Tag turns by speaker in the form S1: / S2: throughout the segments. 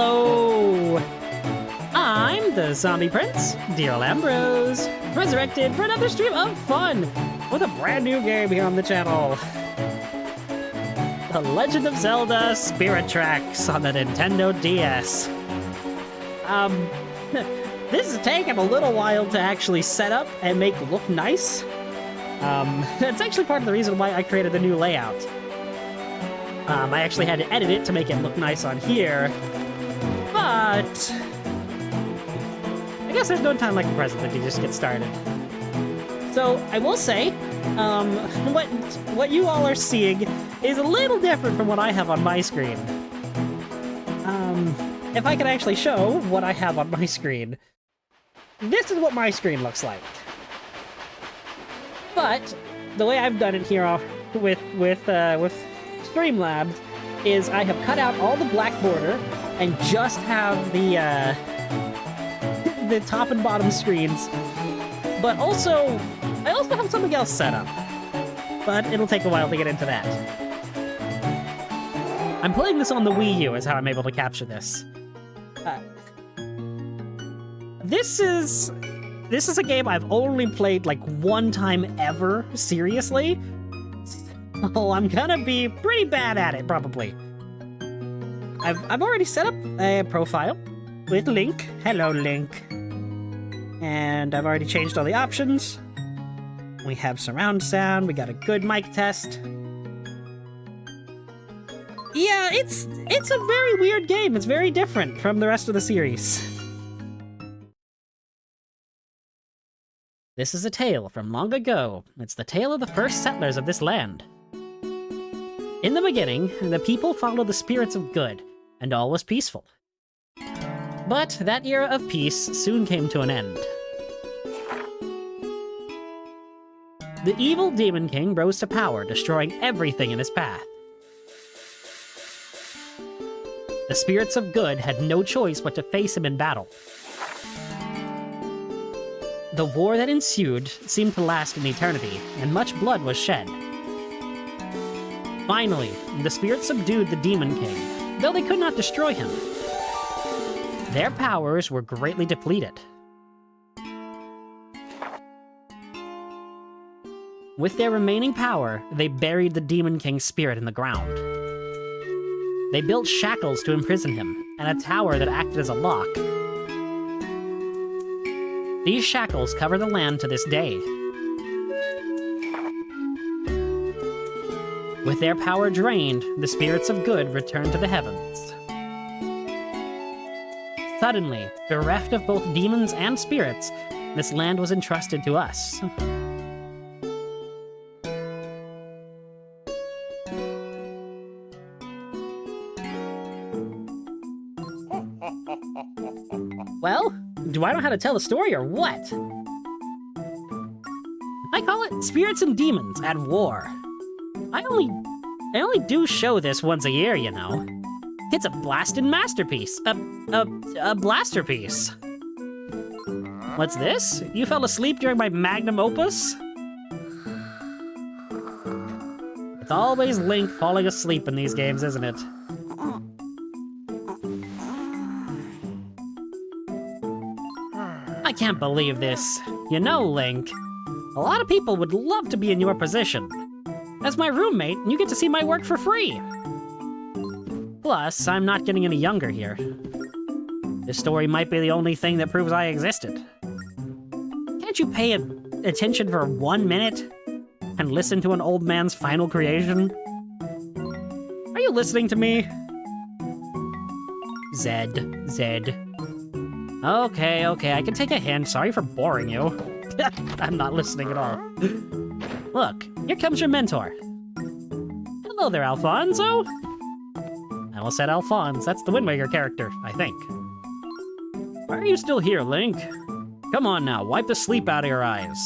S1: Hello! I'm the Zombie Prince, Dear Lambros, resurrected for another stream of fun with a brand new game here on the channel. The Legend of Zelda Spirit Tracks on the Nintendo DS. This is taking a little while to actually set up and make look nice. That's actually part of the reason why I created the new layout. I actually had to edit it to make it look nice on here, but I guess there's no time like the present that you just get started. So I will say, what you all are seeing is a little different from what I have on my screen. If I could actually show what I have on my screen, this is what my screen looks like. But the way I've done it here with Streamlabs is I have cut out all the black border and just have the top and bottom screens. But also, I also have something else set up. But it'll take a while to get into that. I'm playing this on the Wii U is how I'm able to capture this. This is a game I've only played like one time ever, seriously. So I'm gonna be pretty bad at it, probably. I've already set up a profile with Link. Hello, Link. And I've already changed all the options. We have surround sound, we got a good mic test. Yeah, it's a very weird game. It's very different from the rest of the series. This is a tale from long ago. It's the tale of the first settlers of this land. In the beginning, the people followed the spirits of good, and all was peaceful. But that era of peace soon came to an end. The evil Demon King rose to power, destroying everything in his path. The spirits of good had no choice but to face him in battle. The war that ensued seemed to last an eternity, and much blood was shed. Finally, the spirits subdued the Demon King, though they could not destroy him. Their powers were greatly depleted. With their remaining power, they buried the Demon King's spirit in the ground. They built shackles to imprison him, and a tower that acted as a lock. These shackles cover the land to this day. With their power drained, the spirits of good returned to the heavens. Suddenly, bereft of both demons and spirits, this land was entrusted to us. Well, do I know how to tell a story or what? I call it Spirits and Demons at War. I only do show this once a year, you know. It's a blasted masterpiece. A blasterpiece. What's this? You fell asleep during my magnum opus? It's always Link falling asleep in these games, isn't it? I can't believe this. You know, Link, a lot of people would love to be in your position. As my roommate, you get to see my work for free. Plus, I'm not getting any younger here. This story might be the only thing that proves I existed. Can't you pay attention for 1 minute and listen to an old man's final creation? Are you listening to me? Zed. Okay, I can take a hint. Sorry for boring you. I'm not listening at all. Look, here comes your mentor. Hello there, Alfonso. I almost said Alphonse. That's the Wind Waker character, I think. Why are you still here, Link? Come on now, wipe the sleep out of your eyes.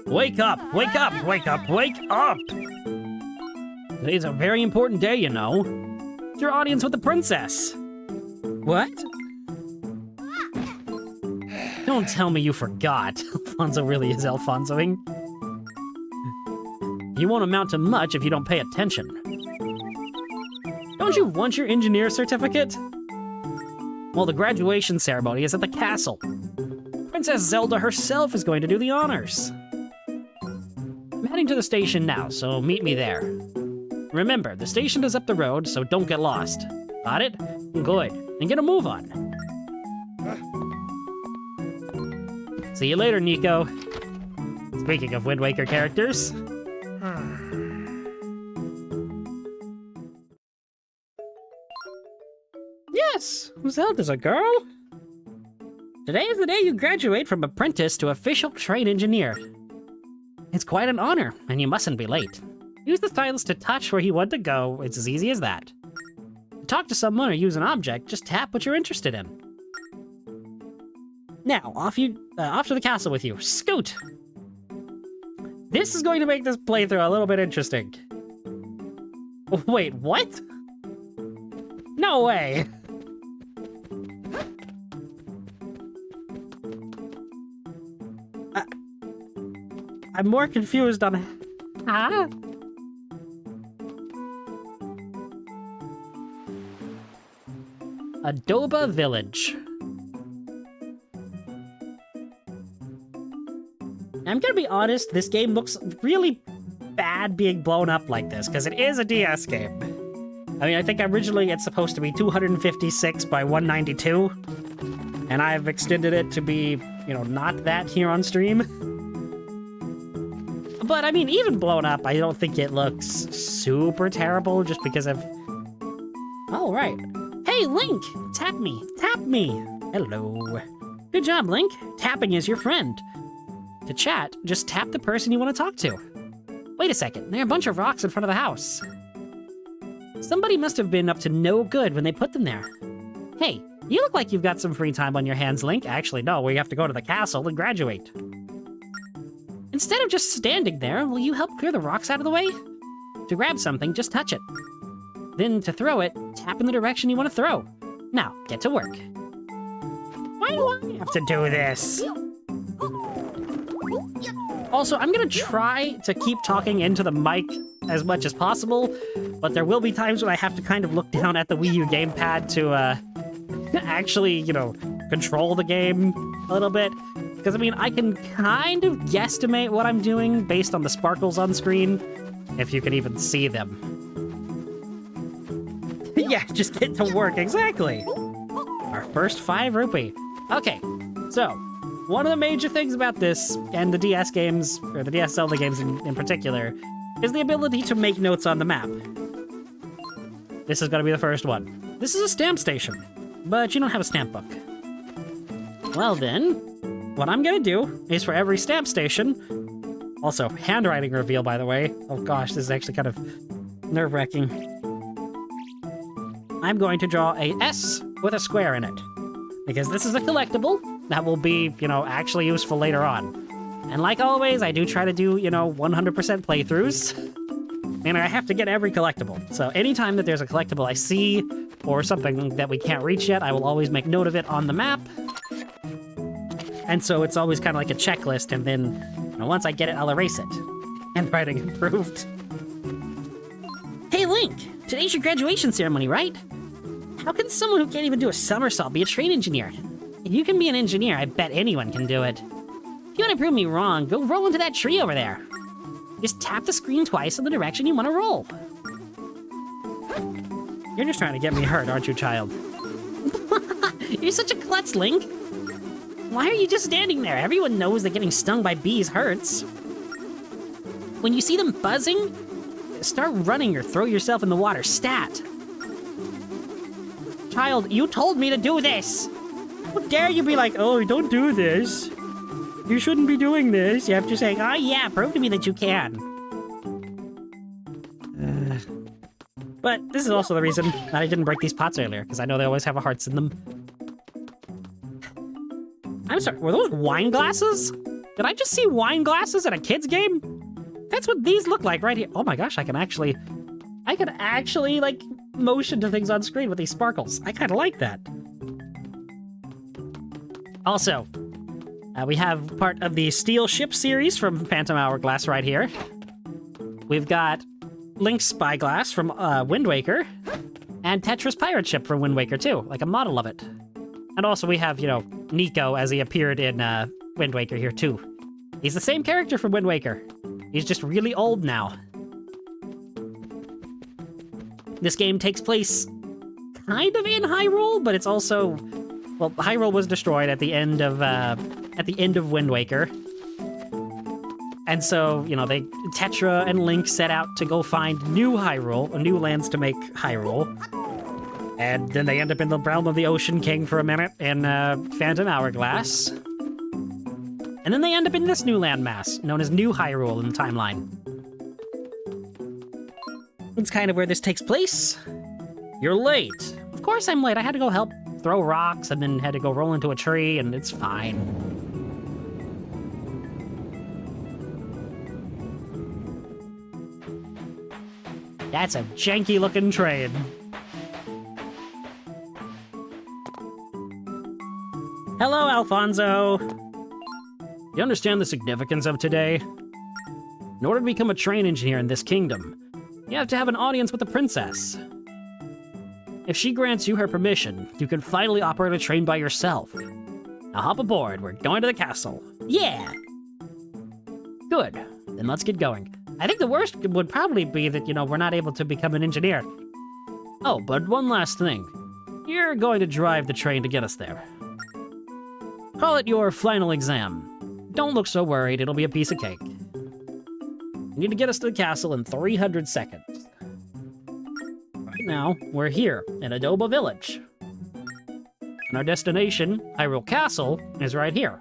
S1: Wake up! Wake up! Wake up! Wake up! Today's a very important day, you know. It's your audience with the princess. What? Don't tell me you forgot. Alfonso really is Alfonsoing. You won't amount to much if you don't pay attention. Don't you want your engineer certificate? Well, the graduation ceremony is at the castle. Princess Zelda herself is going to do the honors. I'm heading to the station now, so meet me there. Remember, the station is up the road, so don't get lost. Got it? Good. Then get a move on. See you later, Nico. Speaking of Wind Waker characters. Yes, Zelda's a girl. Today is the day you graduate from apprentice to official train engineer. It's quite an honor, and you mustn't be late. Use the stylus to touch where you want to go. It's as easy as that. To talk to someone or use an object, just tap what you're interested in. Now, off to the castle with you. Scoot! This is going to make this playthrough a little bit interesting. Wait, what? No way! I'm more confused on... Huh? Adoba Village. I'm gonna be honest, this game looks really bad being blown up like this, because it is a DS game. I mean, I think originally it's supposed to be 256 by 192, and I've extended it to be, you know, not that here on stream. But, I mean, even blown up, I don't think it looks super terrible just because of... Oh, right. Hey, Link! Tap me! Tap me! Hello. Good job, Link. Tapping is your friend. To chat, just tap the person you want to talk to. Wait a second, there are a bunch of rocks in front of the house. Somebody must have been up to no good when they put them there. Hey, you look like you've got some free time on your hands, Link. Actually, no, we have to go to the castle and graduate. Instead of just standing there, will you help clear the rocks out of the way? To grab something, just touch it. Then to throw it, tap in the direction you want to throw. Now, get to work. Why do I have to do this? Also, I'm gonna try to keep talking into the mic as much as possible, but there will be times when I have to kind of look down at the Wii U gamepad to actually, you know, control the game a little bit. Because, I mean, I can kind of guesstimate what I'm doing based on the sparkles on screen, if you can even see them. Yeah, just get to work, exactly. Our first 5 rupee. Okay, so, one of the major things about this, and the DS games, or the DS Zelda games in particular, is the ability to make notes on the map. This is gonna be the first one. This is a stamp station, but you don't have a stamp book. Well then, what I'm gonna do is for every stamp station, also handwriting reveal, by the way. Oh gosh, this is actually kind of nerve-wracking. I'm going to draw a S with a square in it, because this is a collectible that will be, you know, actually useful later on. And like always, I do try to do, you know, 100% playthroughs, and I have to get every collectible. So anytime that there's a collectible I see, or something that we can't reach yet, I will always make note of it on the map. And so it's always kind of like a checklist, and then, you know, once I get it, I'll erase it. Handwriting improved. Hey, Link! Today's your graduation ceremony, right? How can someone who can't even do a somersault be a train engineer? If you can be an engineer, I bet anyone can do it. If you want to prove me wrong, go roll into that tree over there. Just tap the screen twice in the direction you want to roll. You're just trying to get me hurt, aren't you, child? You're such a klutz, Link. Why are you just standing there? Everyone knows that getting stung by bees hurts. When you see them buzzing, start running or throw yourself in the water. Stat. Child, you told me to do this. How dare you be like, oh, don't do this. You shouldn't be doing this. You have to say, oh yeah, prove to me that you can. But this is also the reason that I didn't break these pots earlier, because I know they always have hearts in them. I'm sorry, were those wine glasses? Did I just see wine glasses at a kid's game? That's what these look like right here. Oh my gosh, I can actually, like, motion to things on screen with these sparkles. I kind of like that. Also, we have part of the Steel Ship series from Phantom Hourglass right here. We've got Link's Spyglass from Wind Waker. And Tetra's pirate ship from Wind Waker, too, like a model of it. And also we have, you know, Nico as he appeared in Wind Waker here, too. He's the same character from Wind Waker. He's just really old now. This game takes place kind of in Hyrule, but it's also... Well, Hyrule was destroyed at the end of Wind Waker. And so, you know, Tetra and Link set out to go find new Hyrule, new lands to make Hyrule. And then they end up in the realm of the Ocean King for a minute in Phantom Hourglass. And then they end up in this new landmass, known as New Hyrule in the timeline. It's kind of where this takes place. You're late. Of course I'm late. I had to go help throw rocks and then had to go roll into a tree, and it's fine. That's a janky-looking train. Hello, Alfonso. You understand the significance of today? In order to become a train engineer in this kingdom, you have to have an audience with the princess. If she grants you her permission, you can finally operate a train by yourself. Now hop aboard, we're going to the castle. Yeah! Good, then let's get going. I think the worst would probably be that, you know, we're not able to become an engineer. Oh, but one last thing. You're going to drive the train to get us there. Call it your final exam. Don't look so worried, it'll be a piece of cake. You need to get us to the castle in 300 seconds. Right now, we're here in Adoba Village. And our destination, Hyrule Castle, is right here.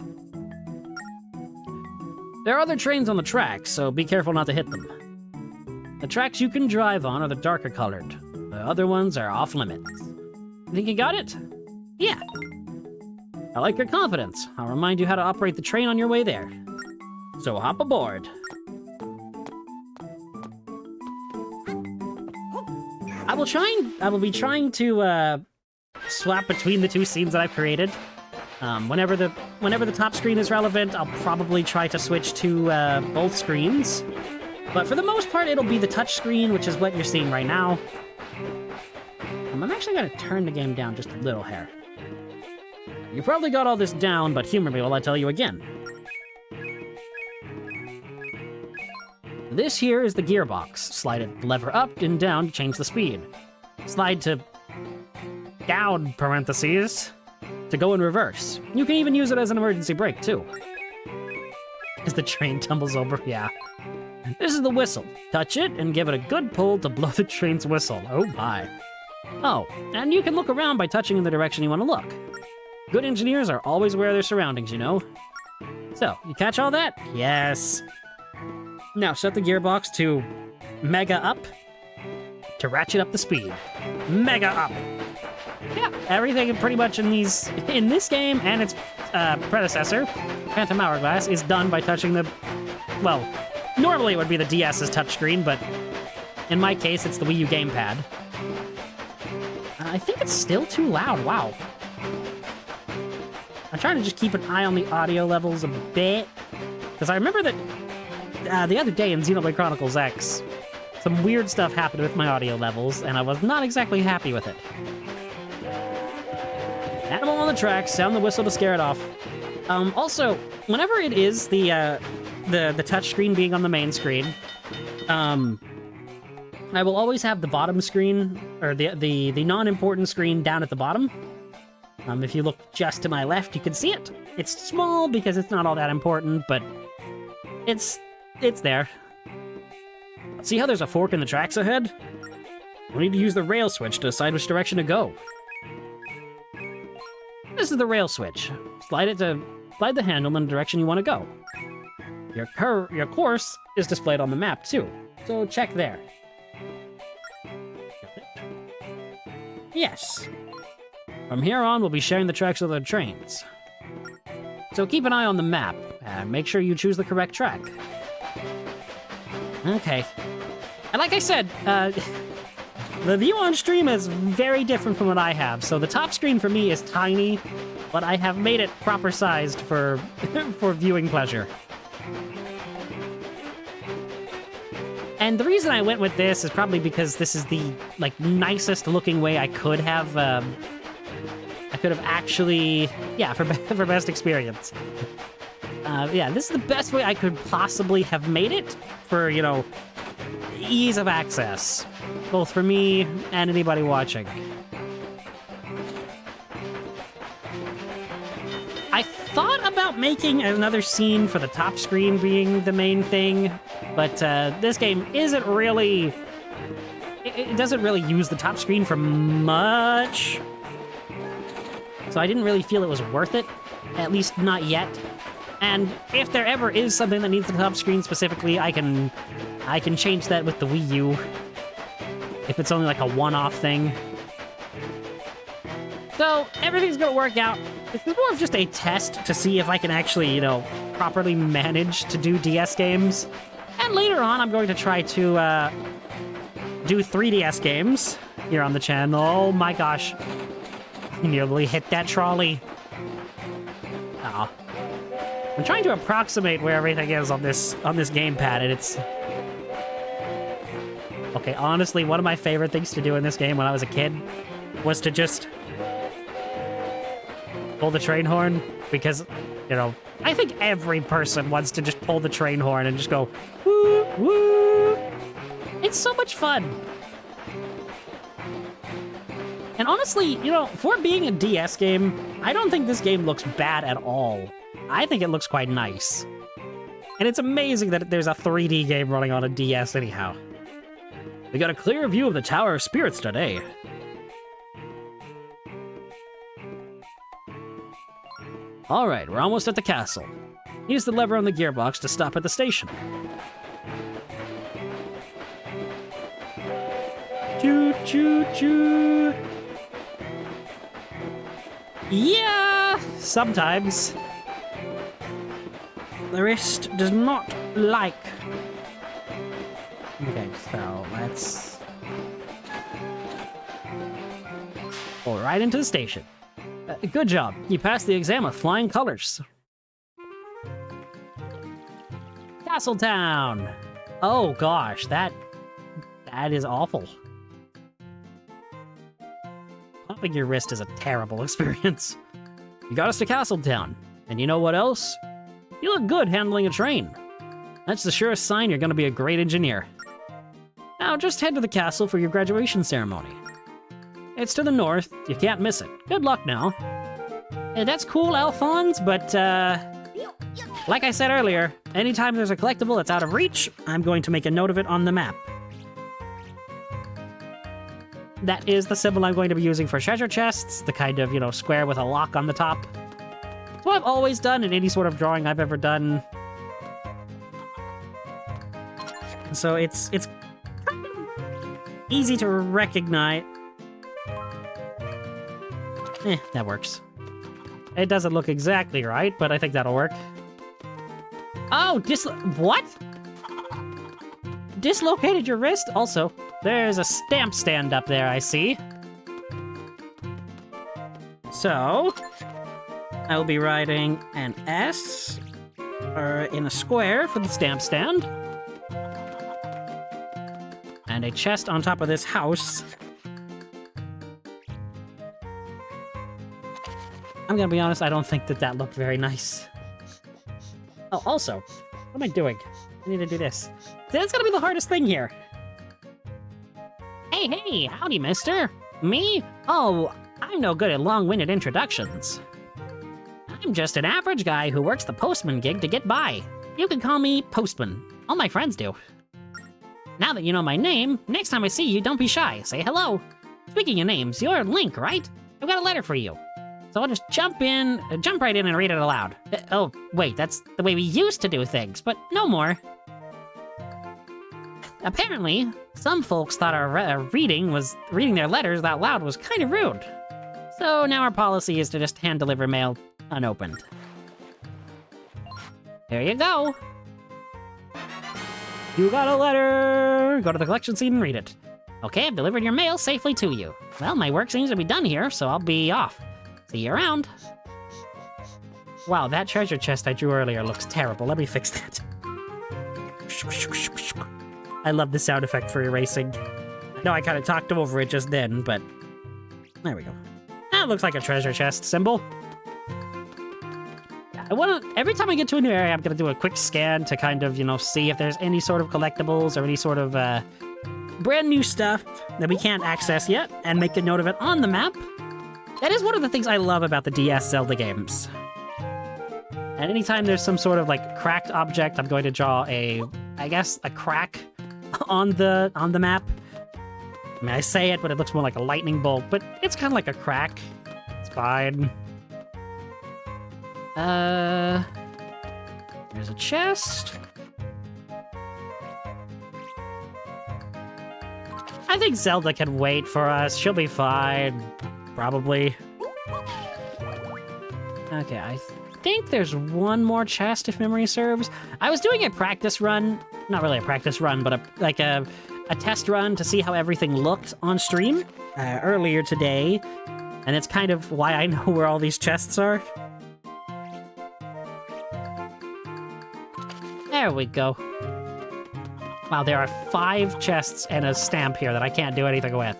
S1: There are other trains on the tracks, so be careful not to hit them. The tracks you can drive on are the darker colored. The other ones are off limits. Think you got it? Yeah. I like your confidence. I'll remind you how to operate the train on your way there. So hop aboard. I will be trying to swap between the two scenes that I've created. Whenever the top screen is relevant, I'll probably try to switch to both screens. But for the most part, it'll be the touch screen, which is what you're seeing right now. I'm actually going to turn the game down just a little here. You probably got all this down, but humor me while I tell you again. This here is the gearbox. Slide it lever up and down to change the speed. Slide to down, parentheses, to go in reverse. You can even use it as an emergency brake, too. As the train tumbles over, yeah. This is the whistle. Touch it and give it a good pull to blow the train's whistle. Oh my. Oh, and you can look around by touching in the direction you want to look. Good engineers are always aware of their surroundings, you know? So, you catch all that? Yes. Now set the gearbox to mega up to ratchet up the speed. Mega up. Yeah, everything pretty much in this game and its predecessor, Phantom Hourglass, is done by touching the... Well, normally it would be the DS's touchscreen, but in my case, it's the Wii U gamepad. I think it's still too loud, wow. I'm trying to just keep an eye on the audio levels a bit, because I remember that the other day in Xenoblade Chronicles X, some weird stuff happened with my audio levels, and I was not exactly happy with it. Animal on the track, sound the whistle to scare it off. Also, whenever it is the touchscreen being on the main screen, I will always have the bottom screen, or the non-important screen down at the bottom. If you look just to my left, you can see it. It's small because it's not all that important, but it's there. See how there's a fork in the tracks ahead? We need to use the rail switch to decide which direction to go. This is the rail switch. Slide the handle in the direction you want to go. Your course is displayed on the map too, so check there. Yes. From here on, we'll be sharing the tracks with other trains. So keep an eye on the map, and make sure you choose the correct track. Okay. And like I said, the view on stream is very different from what I have, so the top screen for me is tiny, but I have made it proper sized for, for viewing pleasure. And the reason I went with this is probably because this is the, like, nicest looking way I could have actually, yeah, for best experience. Yeah, this is the best way I could possibly have made it for, you know, ease of access, both for me and anybody watching. I thought about making another scene for the top screen being the main thing, but this game isn't really... It doesn't really use the top screen for much, so I didn't really feel it was worth it, at least not yet. And if there ever is something that needs the top screen specifically, I can change that with the Wii U, if it's only like a one-off thing. So, everything's gonna work out. This is more of just a test to see if I can actually, you know, properly manage to do DS games. And later on, I'm going to try to, do 3DS games here on the channel. Oh my gosh. I nearly hit that trolley. Aw. I'm trying to approximate where everything is on this gamepad, and it's... Okay, honestly, one of my favorite things to do in this game when I was a kid was to just pull the train horn, because, you know, I think every person wants to just pull the train horn and just go, woo, woo. It's so much fun. And honestly, you know, for being a DS game, I don't think this game looks bad at all. I think it looks quite nice. And it's amazing that there's a 3D game running on a DS anyhow. We got a clear view of the Tower of Spirits today. Alright, we're almost at the castle. Use the lever on the gearbox to stop at the station. Choo choo choo! Yeah, sometimes. The wrist does not like. Okay, so let's pull right into the station. Good job. You passed the exam with flying colors. Castletown. Oh gosh, that is awful. Popping your wrist is a terrible experience. You got us to Castletown. And you know what else? You look good handling a train. That's the surest sign you're gonna be a great engineer. Now just head to the castle for your graduation ceremony. It's to the north, you can't miss it. Good luck now. Hey, that's cool, Alphonse, but like I said earlier, anytime there's a collectible that's out of reach, I'm going to make a note of it on the map. That is the symbol I'm going to be using for treasure chests, the kind of, you know, square with a lock on the top. It's what I've always done in any sort of drawing I've ever done. So it's kind of easy to recognize. That works. It doesn't look exactly right, but I think that'll work. Oh, what? Dislocated your wrist? Also, there's a stamp stand up there, I see. So, I will be writing an S in a square for the stamp stand. And a chest on top of this house. I'm gonna be honest, I don't think that looked very nice. Oh, also, what am I doing? I need to do this. That's gonna be the hardest thing here. Hey, howdy, mister. Me? Oh, I'm no good at long-winded introductions. I'm just an average guy who works the postman gig to get by. You can call me Postman. All my friends do. Now that you know my name, next time I see you, don't be shy. Say hello. Speaking of names, you're Link, right? I've got a letter for you. So I'll just jump right in and read it aloud. Oh, wait, that's the way we used to do things, but no more. Apparently, some folks thought our reading their letters out loud was kind of rude. So now our policy is to just hand deliver mail unopened. There you go. You got a letter! Go to the collection scene and read it. Okay, I've delivered your mail safely to you. Well, my work seems to be done here, so I'll be off. See you around. Wow, that treasure chest I drew earlier looks terrible. Let me fix that. I love the sound effect for erasing. I know I kind of talked over it just then, but there we go. That looks like a treasure chest symbol. Every time I get to a new area, I'm going to do a quick scan to kind of, see if there's any sort of collectibles or any sort of brand new stuff that we can't access yet, and make a note of it on the map. That is one of the things I love about the DS Zelda games. And anytime there's some sort of like cracked object, I'm going to draw a crack on the map. I mean, I say it, but it looks more like a lightning bolt, but it's kind of like a crack. It's fine. There's a chest. I think Zelda can wait for us. She'll be fine. Probably. Okay, I think there's one more chest if memory serves. I was doing a practice run. Not really a practice run, but a test run to see how everything looked on stream earlier today. And it's kind of why I know where all these chests are. There we go. Wow, there are 5 chests and a stamp here that I can't do anything with.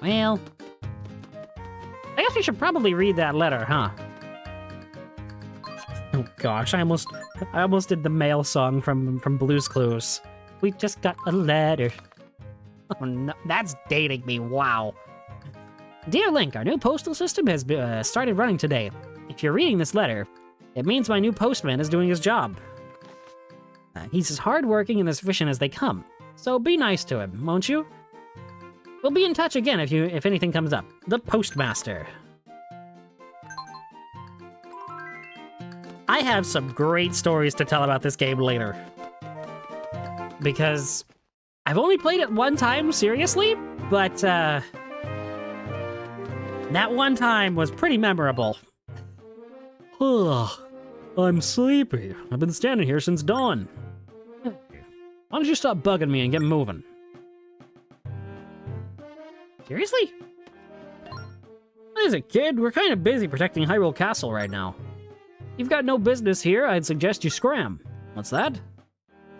S1: Well, I guess we should probably read that letter, huh? Oh gosh, I almost did the mail song from Blue's Clues. We just got a letter. Oh no, that's dating me, wow. Dear Link, our new postal system has started running today. If you're reading this letter, it means my new postman is doing his job. He's as hardworking and as efficient as they come. So be nice to him, won't you? We'll be in touch again if anything comes up. The Postmaster. I have some great stories to tell about this game later. Because I've only played it one time, seriously, but that one time was pretty memorable. Ugh, I'm sleepy. I've been standing here since dawn. Why don't you stop bugging me and get moving? Seriously? What is it, kid? We're kind of busy protecting Hyrule Castle right now. You've got no business here. I'd suggest you scram. What's that?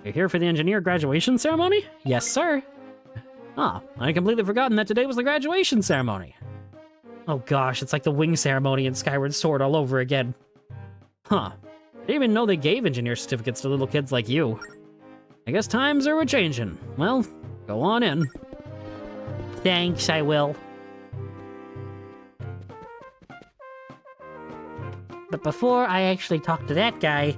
S1: You're here for the engineer graduation ceremony? Yes, sir. Ah, I'd completely forgotten that today was the graduation ceremony. Oh gosh, it's like the wing ceremony in Skyward Sword all over again. Huh. I didn't even know they gave engineer certificates to little kids like you. I guess times are a-changing. Well, go on in. Thanks, I will. But before I actually talk to that guy,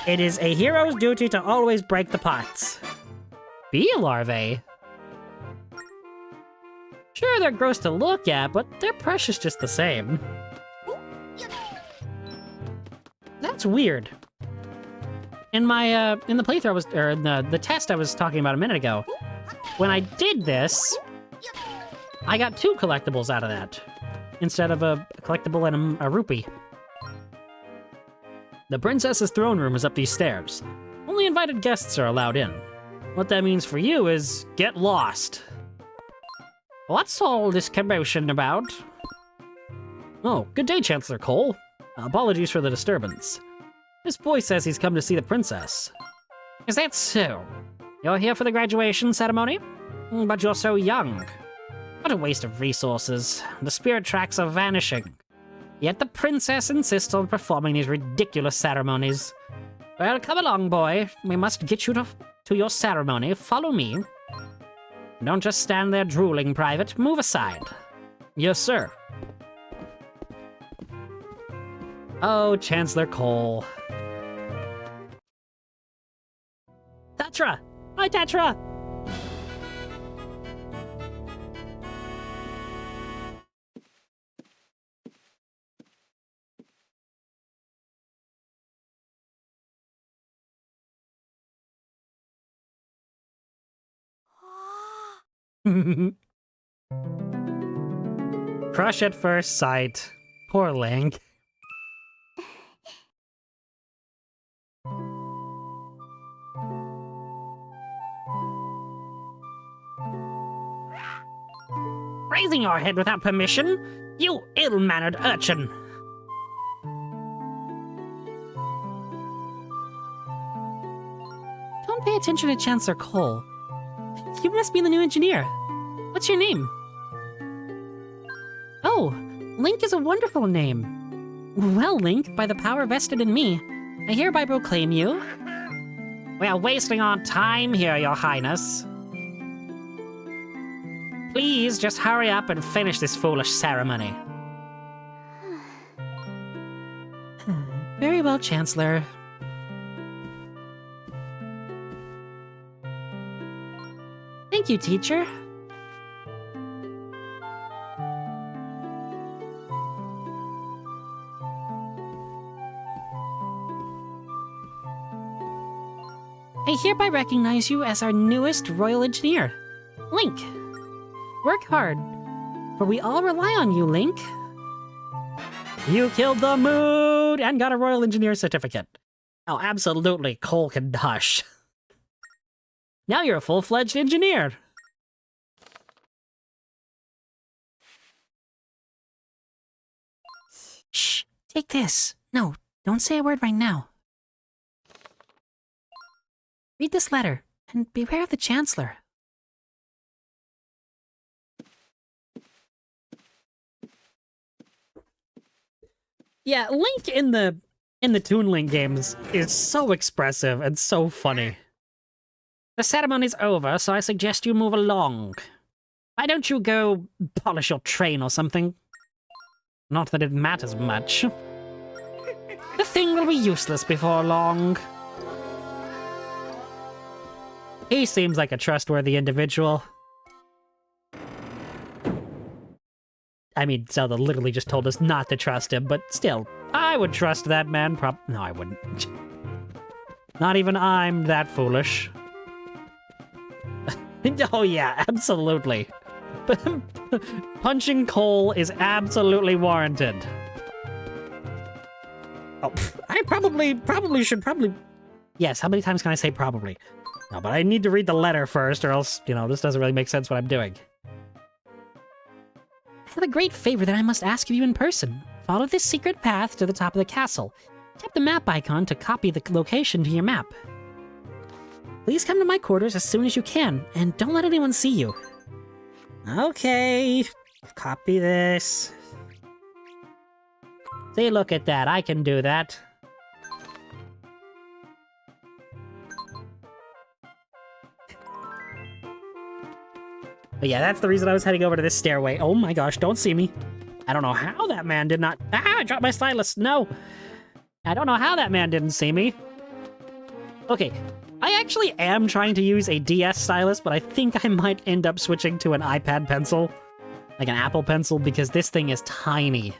S1: it is a hero's duty to always break the pots. Bee larvae? Sure, they're gross to look at, but they're precious just the same. That's weird. In my, in the playthrough in the test I was talking about a minute ago, when I did this, I got 2 collectibles out of that, instead of a collectible and a rupee. The princess's throne room is up these stairs. Only invited guests are allowed in. What that means for you is, get lost. What's all this commotion about? Oh, good day, Chancellor Cole. Apologies for the disturbance. This boy says he's come to see the princess. Is that so? You're here for the graduation ceremony? But you're so young. What a waste of resources. The spirit tracks are vanishing. Yet the princess insists on performing these ridiculous ceremonies. Well, come along, boy. We must get you to your ceremony. Follow me. Don't just stand there drooling, Private. Move aside. Yes, sir. Oh, Chancellor Cole. Tetra! Hi, Tetra! Crush at first sight. Poor Link. Raising your head without permission? You ill-mannered urchin! pay attention to Chancellor Cole. You must be the new engineer. What's your name? Oh, Link is a wonderful name. Well, Link, by the power vested in me, I hereby proclaim you... We are wasting our time here, Your Highness. Please just hurry up and finish this foolish ceremony. Very well, Chancellor. Thank you, teacher. I hereby recognize you as our newest royal engineer, Link. Work hard, for we all rely on you, Link. You killed the mood and got a royal engineer certificate. Oh, absolutely, Cole can hush. Now you're a full-fledged engineer. Shh, take this. No, don't say a word right now. Read this letter, and beware of the Chancellor. Yeah, Link in the Toon Link games is so expressive and so funny. The ceremony's over, so I suggest you move along. Why don't you go polish your train or something? Not that it matters much. The thing will be useless before long. He seems like a trustworthy individual. I mean, Zelda literally just told us not to trust him, but still, I would trust that man No, I wouldn't. Not even I'm that foolish. Oh yeah, absolutely. Punching Cole is absolutely warranted. Oh, I probably should. Yes, how many times can I say probably? No, but I need to read the letter first, or else, this doesn't really make sense what I'm doing. I have a great favor that I must ask of you in person. Follow this secret path to the top of the castle. Tap the map icon to copy the location to your map. Please come to my quarters as soon as you can, and don't let anyone see you. Okay, copy this. See, look at that, I can do that. But yeah, that's the reason I was heading over to this stairway. Oh my gosh, don't see me. I don't know how that man did not... Ah, I dropped my stylus. No. I don't know how that man didn't see me. Okay, I actually am trying to use a DS stylus, but I think I might end up switching to an iPad pencil. Like an Apple pencil, because this thing is tiny.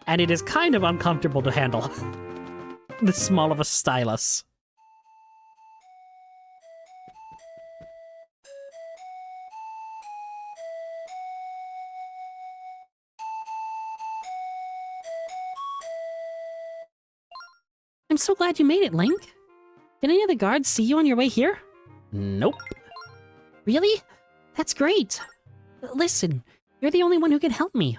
S1: And it is kind of uncomfortable to handle. This small of a stylus. I'm so glad you made it, Link. Did any of the guards see you on your way here? Nope. Really? That's great. Listen, you're the only one who can help me.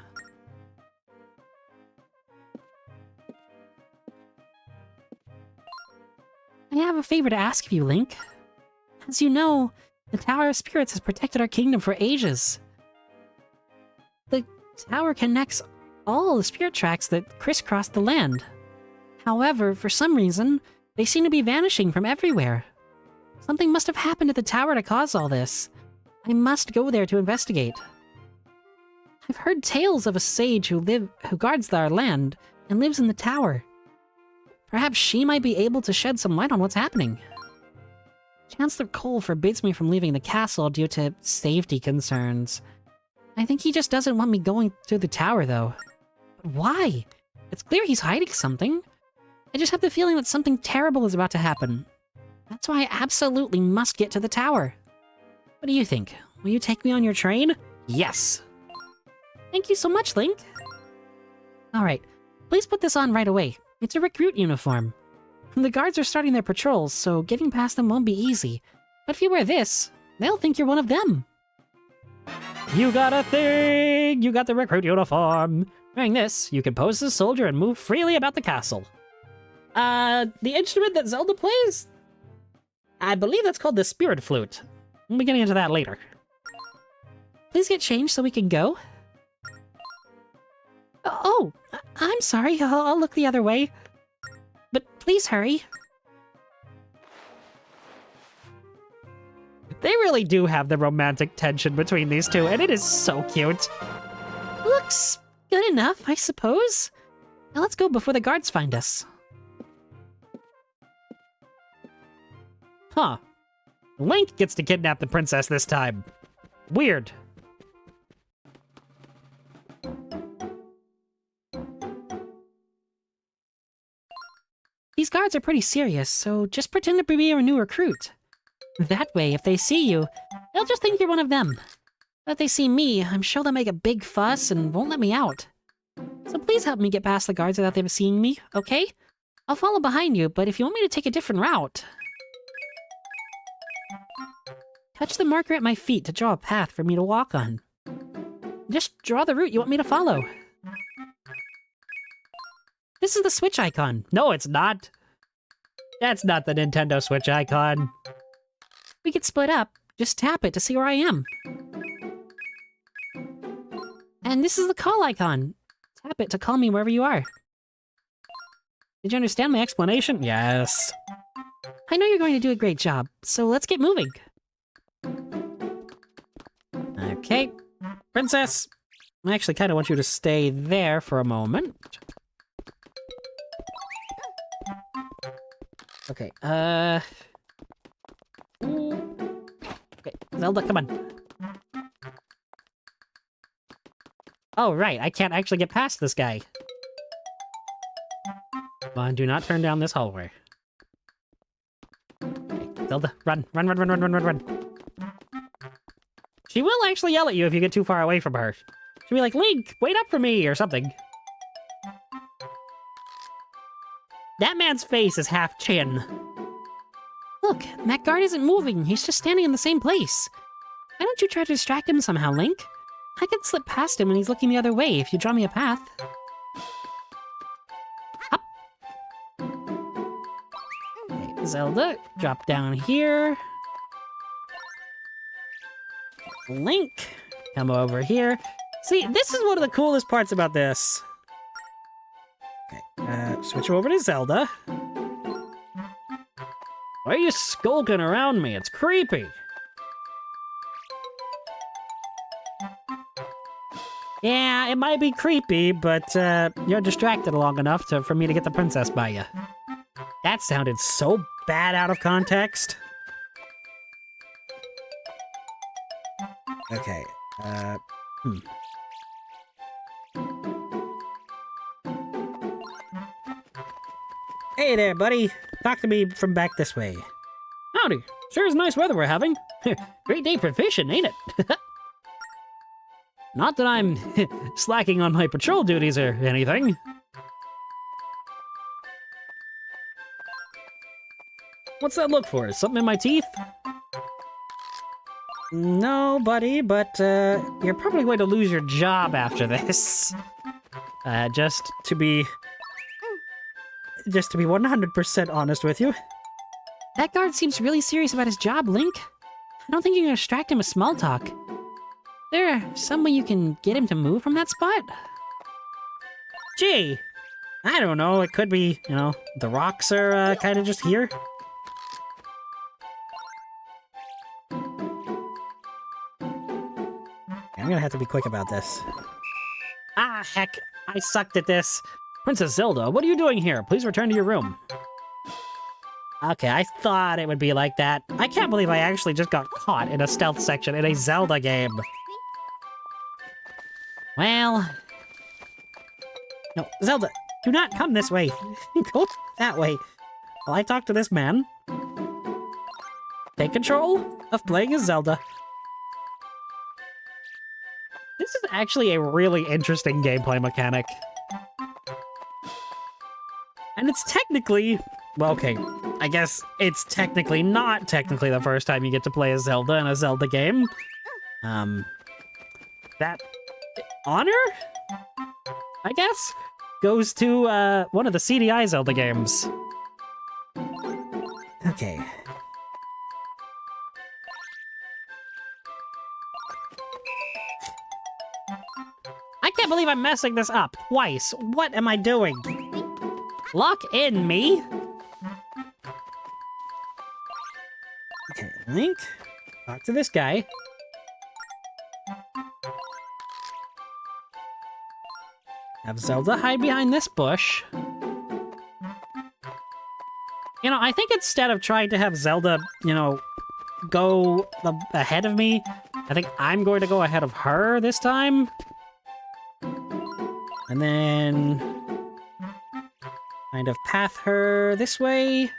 S1: I have a favor to ask of you, Link. As you know, the Tower of Spirits has protected our kingdom for ages. The tower connects all the spirit tracks that crisscross the land. However, for some reason, they seem to be vanishing from everywhere. Something must have happened at the tower to cause all this. I must go there to investigate. I've heard tales of a sage who guards our land and lives in the tower. Perhaps she might be able to shed some light on what's happening. Chancellor Cole forbids me from leaving the castle due to safety concerns. I think he just doesn't want me going through the tower, though. But why? It's clear he's hiding something. I just have the feeling that something terrible is about to happen. That's why I absolutely must get to the tower. What do you think? Will you take me on your train? Yes! Thank you so much, Link! Alright, please put this on right away. It's a recruit uniform. The guards are starting their patrols, so getting past them won't be easy. But if you wear this, they'll think you're one of them. You got a thing! You got the recruit uniform! Wearing this, you can pose as a soldier and move freely about the castle. The instrument that Zelda plays? I believe that's called the spirit flute. We'll be getting into that later. Please get changed so we can go. Oh, I'm sorry. I'll look the other way. But please hurry. They really do have the romantic tension between these two, and it is so cute. Looks good enough, I suppose. Now let's go before the guards find us. Huh. Link gets to kidnap the princess this time. Weird. These guards are pretty serious, so just pretend to be a new recruit. That way, if they see you, they'll just think you're one of them. But if they see me, I'm sure they'll make a big fuss and won't let me out. So please help me get past the guards without them seeing me, okay? I'll follow behind you, but if you want me to take a different route... Touch the marker at my feet to draw a path for me to walk on. Just draw the route you want me to follow. This is the Switch icon. No, it's not. That's not the Nintendo Switch icon. We could split up. Just tap it to see where I am. And this is the call icon. Tap it to call me wherever you are. Did you understand my explanation? Yes. I know you're going to do a great job, so let's get moving. Okay. Princess, I actually kind of want you to stay there for a moment. Okay, okay, Zelda, come on. Oh, right, I can't actually get past this guy. Come on, do not turn down this hallway. Okay, Zelda, run, run, run, run, run, run, run, run. She will actually yell at you if you get too far away from her. She'll be like, Link, wait up for me, or something. That man's face is half chin. Look, that guard isn't moving. He's just standing in the same place. Why don't you try to distract him somehow, Link? I could slip past him when he's looking the other way if you draw me a path. Up. Okay, Zelda, drop down here. Link, come over here. See, this is one of the coolest parts about this. Okay, switch over to Zelda. Why are you skulking around me? It's creepy. Yeah, it might be creepy, but you're distracted long enough for me to get the princess by you. That sounded so bad out of context. Okay, Hey there, buddy. Talk to me from back this way. Howdy. Sure is nice weather we're having. Great day for fishing, ain't it? Not that I'm slacking on my patrol duties or anything. What's that look for? Something in my teeth? No, buddy, but you're probably going to lose your job after this. Just to be 100% honest with you. That guard seems really serious about his job, Link. I don't think you can distract him with small talk. There some way you can get him to move from that spot? Gee, I don't know. It could be, the rocks are kind of just here. I'm gonna have to be quick about this. Ah, heck. I sucked at this. Princess Zelda, what are you doing here? Please return to your room. Okay, I thought it would be like that. I can't believe I actually just got caught in a stealth section in a Zelda game. Well... No, Zelda, do not come this way. Go that way. While I talk to this man. Take control of playing as Zelda. This is actually a really interesting gameplay mechanic. And it's technically... Well, okay, I guess it's technically not technically the first time you get to play as Zelda in a Zelda game. That... honor? I guess? goes to one of the CDI Zelda games. Okay. I can't believe I'm messing this up twice. What am I doing? Lock in me? Okay, Link, talk to this guy. Have Zelda hide behind this bush. You know, I think instead of trying to have Zelda, go ahead of me, I think I'm going to go ahead of her this time. And then kind of path her this way.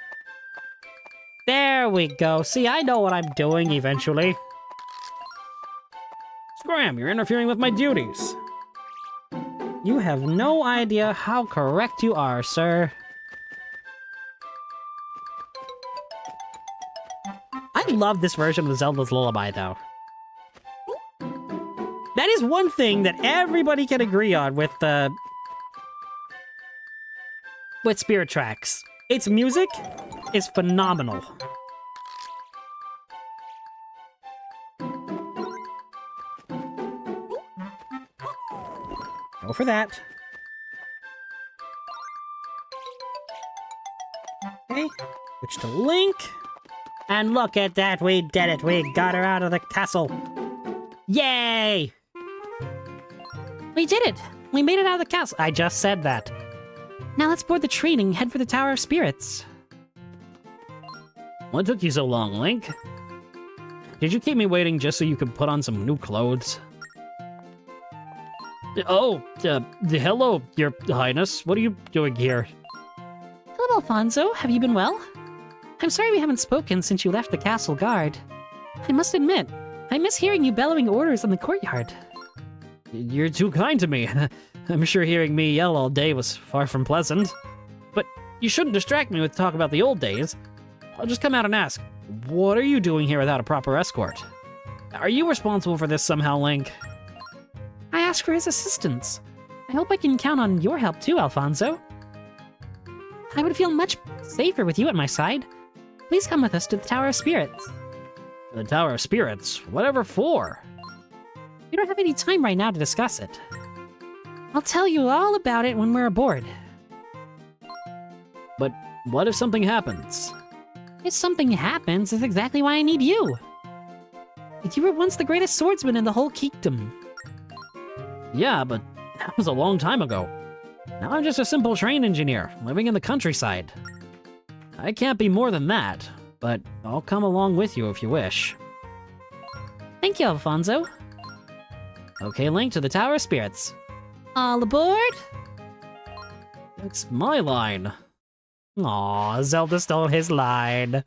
S1: There we go. See, I know what I'm doing eventually. Scram, you're interfering with my duties. You have no idea how correct you are, sir. I love this version of Zelda's Lullaby, though. That is one thing that everybody can agree on with Spirit Tracks. Its music is phenomenal. Go for that. Okay, switch to Link. And look at that, we did it. We got her out of the castle. Yay! We did it! We made it out of the castle. I just said that. Now let's board the train and head for the Tower of Spirits. What took you so long, Link? Did you keep me waiting just so you could put on some new clothes? Oh, hello, Your Highness. What are you doing here? Hello, Alfonso. Have you been well? I'm sorry we haven't spoken since you left the castle guard. I must admit, I miss hearing you bellowing orders in the courtyard. You're too kind to me. I'm sure hearing me yell all day was far from pleasant. But you shouldn't distract me with talk about the old days. I'll just come out and ask, what are you doing here without a proper escort? Are you responsible for this somehow, Link? I asked for his assistance. I hope I can count on your help too, Alfonso. I would feel much safer with you at my side. Please come with us to the Tower of Spirits. The Tower of Spirits? Whatever for? We don't have any time right now to discuss it. I'll tell you all about it when we're aboard. But what if something happens? If something happens, that's exactly why I need you. You were once the greatest swordsman in the whole kingdom. Yeah, but that was a long time ago. Now I'm just a simple train engineer, living in the countryside. I can't be more than that, but I'll come along with you if you wish. Thank you, Alfonso. Okay, Link, to the Tower of Spirits. All aboard? It's my line. Aw, Zelda stole his line.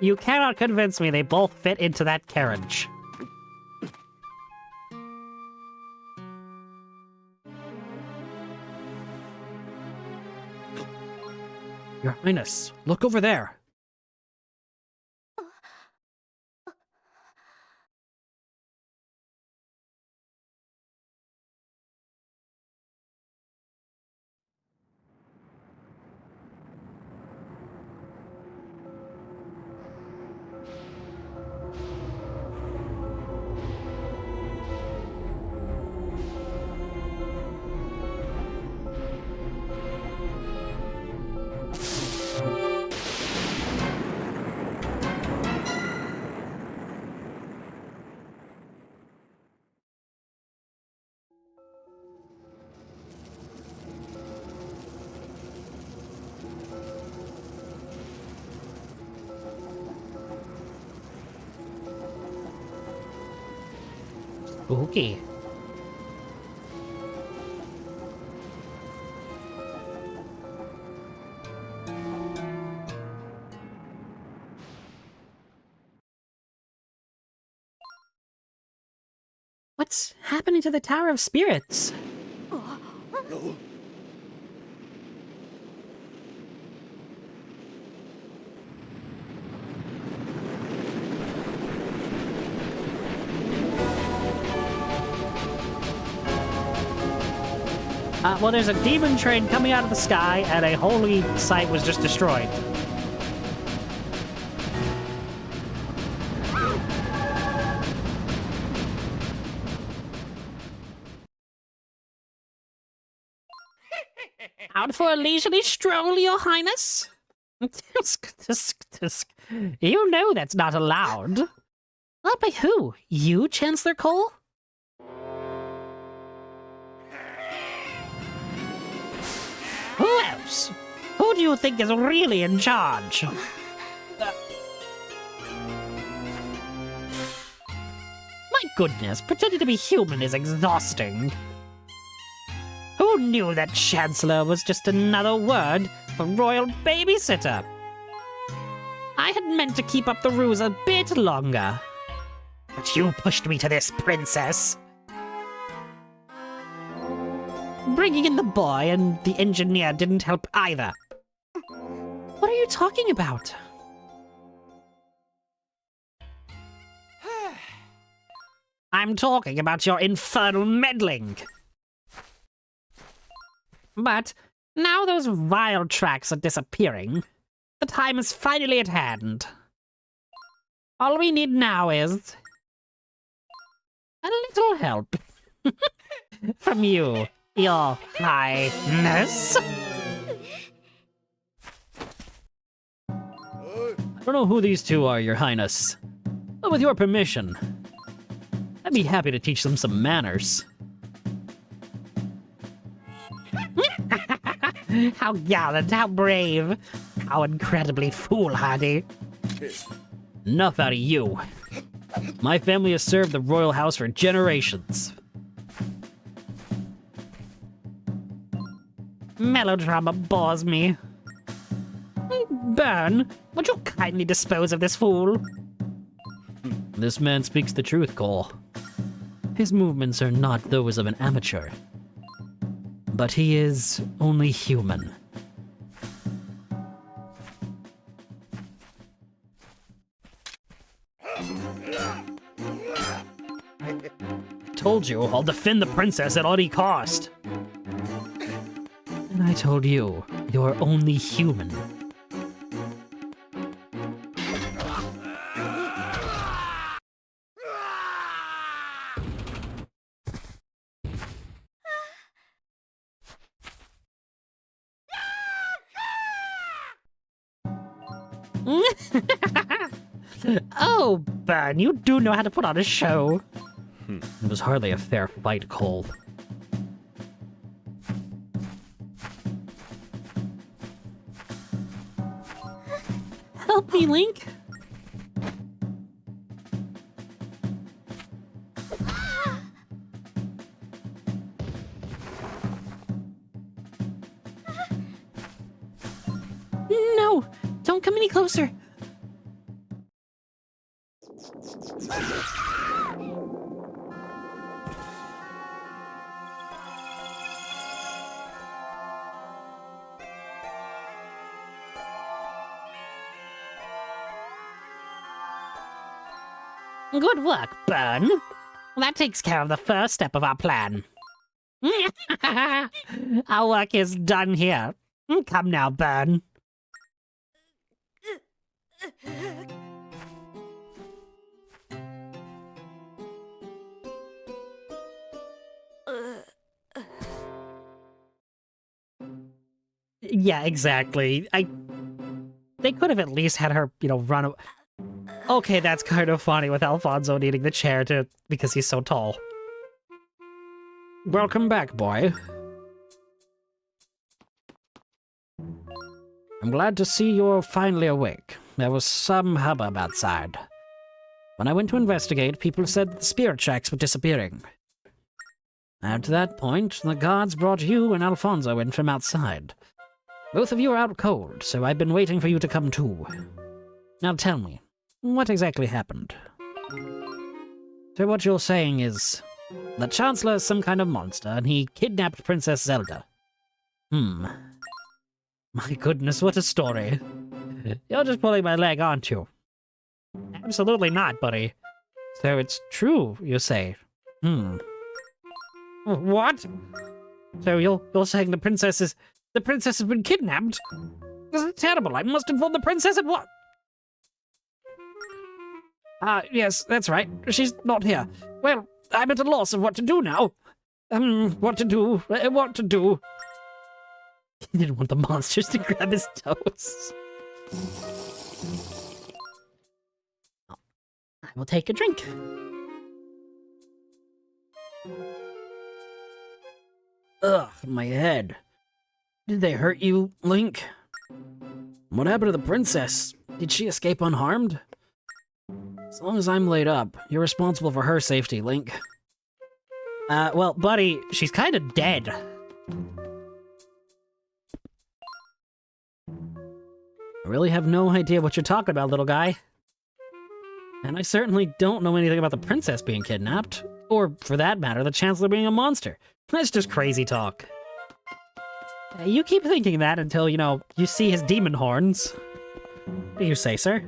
S1: You cannot convince me they both fit into that carriage. Your Highness, look over there. Spooky. What's happening to the Tower of Spirits? Well, there's a demon train coming out of the sky, and a holy site was just destroyed. Out for a leisurely stroll, Your Highness? You know that's not allowed. By who? You, Chancellor Cole? Who else? Who do you think is really in charge? My goodness, pretending to be human is exhausting. Who knew that Chancellor was just another word for royal babysitter? I had meant to keep up the ruse a bit longer. But you pushed me to this, Princess. Bringing in the boy and the engineer didn't help either. What are you talking about? I'm talking about your infernal meddling. But now those vile tracks are disappearing. The time is finally at hand. All we need now is a little help from you, Your Highness. I don't know who these two are, Your Highness. But with your permission, I'd be happy to teach them some manners. How gallant, how brave, how incredibly foolhardy. Enough out of you. My family has served the royal house for generations. Melodrama bores me. Burn, would you kindly dispose of this fool? This man speaks the truth, Cole. His movements are not those of an amateur. But he is only human. I told you, I'll defend the princess at any cost. And I told you, you're only human. Oh, Burn, you do know how to put on a show. It was hardly a fair fight, Cole. Help me, Link. No, don't come any closer. Good work, Burn. That takes care of the first step of our plan. Our work is done here. Come now, Burn. Yeah, exactly. They could have at least had her, run away. Okay, that's kind of funny with Alfonso needing the chair because he's so tall. Welcome back, boy. I'm glad to see you're finally awake. There was some hubbub outside. When I went to investigate, people said that the spirit tracks were disappearing. At that point, the guards brought you and Alfonso in from outside. Both of you are out cold, so I've been waiting for you to come too. Now tell me, what exactly happened? So what you're saying is, The Chancellor is some kind of monster, and he kidnapped Princess Zelda. My goodness, what a story. You're just pulling my leg, aren't you? Absolutely not, buddy. So it's true, you say? What? So you're saying the princess has been kidnapped? This is terrible. I must inform the princess at what? Yes, that's right. She's not here. Well, I'm at a loss of what to do now. What to do? He didn't want the monsters to grab his toes. I will take a drink. Ugh, my head. Did they hurt you, Link? What happened to the princess? Did she escape unharmed? As long as I'm laid up, you're responsible for her safety, Link. Well, buddy, she's kinda dead. I really have no idea what you're talking about, little guy. And I certainly don't know anything about the princess being kidnapped. Or, for that matter, the Chancellor being a monster. That's just crazy talk. You keep thinking that until, you see his demon horns. What do you say, sir?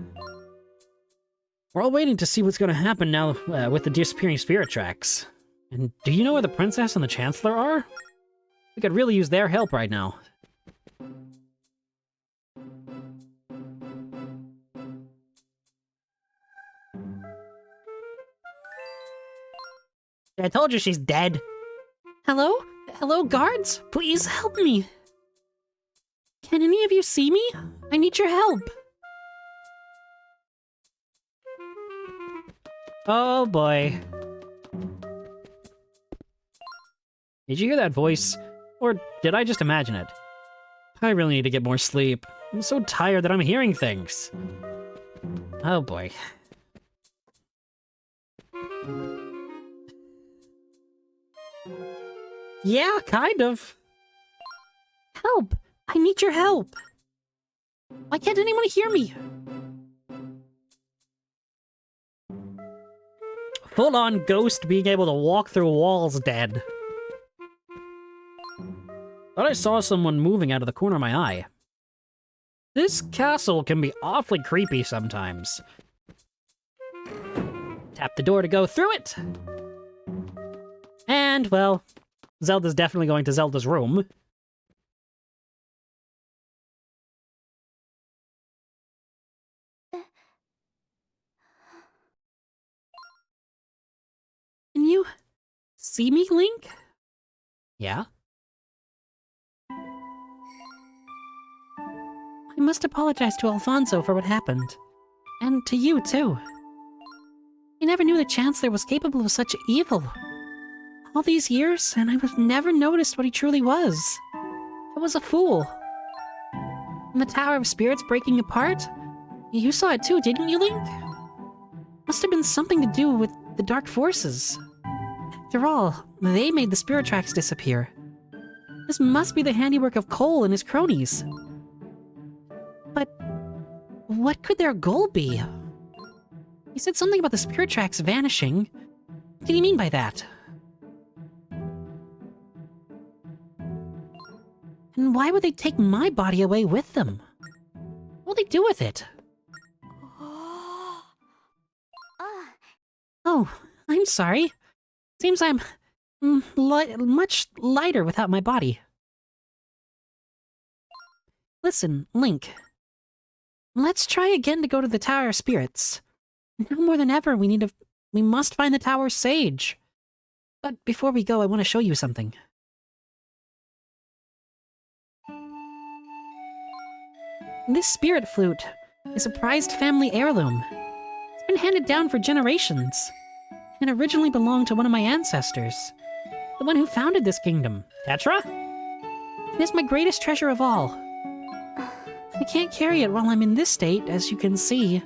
S1: We're all waiting to see what's going to happen now with the disappearing spirit tracks. And do you know where the princess and the Chancellor are? We could really use their help right now. I told you she's dead. Hello? Hello, guards? Please help me. Can any of you see me? I need your help. Oh boy. Did you hear that voice? Or did I just imagine it? I really need to get more sleep. I'm so tired that I'm hearing things. Oh boy. Yeah, kind of. Help! I need your help! Why can't anyone hear me? Full-on ghost being able to walk through walls dead. Thought I saw someone moving out of the corner of my eye. This castle can be awfully creepy sometimes. Tap the door to go through it. And, well, Zelda's definitely going to Zelda's room. Can you see me, Link? Yeah? I must apologize to Alfonso for what happened. And to you, too. I never knew the Chancellor was capable of such evil. All these years, and I have never noticed what he truly was. I was a fool. And the Tower of Spirits breaking apart? You saw it too, didn't you, Link? Must have been something to do with the dark forces. After all, they made the spirit tracks disappear. This must be the handiwork of Cole and his cronies. But what could their goal be? He said something about the spirit tracks vanishing. What did he mean by that? And why would they take my body away with them? What will they do with it? Oh, I'm sorry. Seems I'm much lighter without my body. Listen, Link. Let's try again to go to the Tower of Spirits. Now more than ever, we must find the Tower Sage. But before we go, I want to show you something. This spirit flute is a prized family heirloom. It's been handed down for generations. It originally belonged to one of my ancestors. The one who founded this kingdom. Tetra? It is my greatest treasure of all. I can't carry it while I'm in this state, as you can see.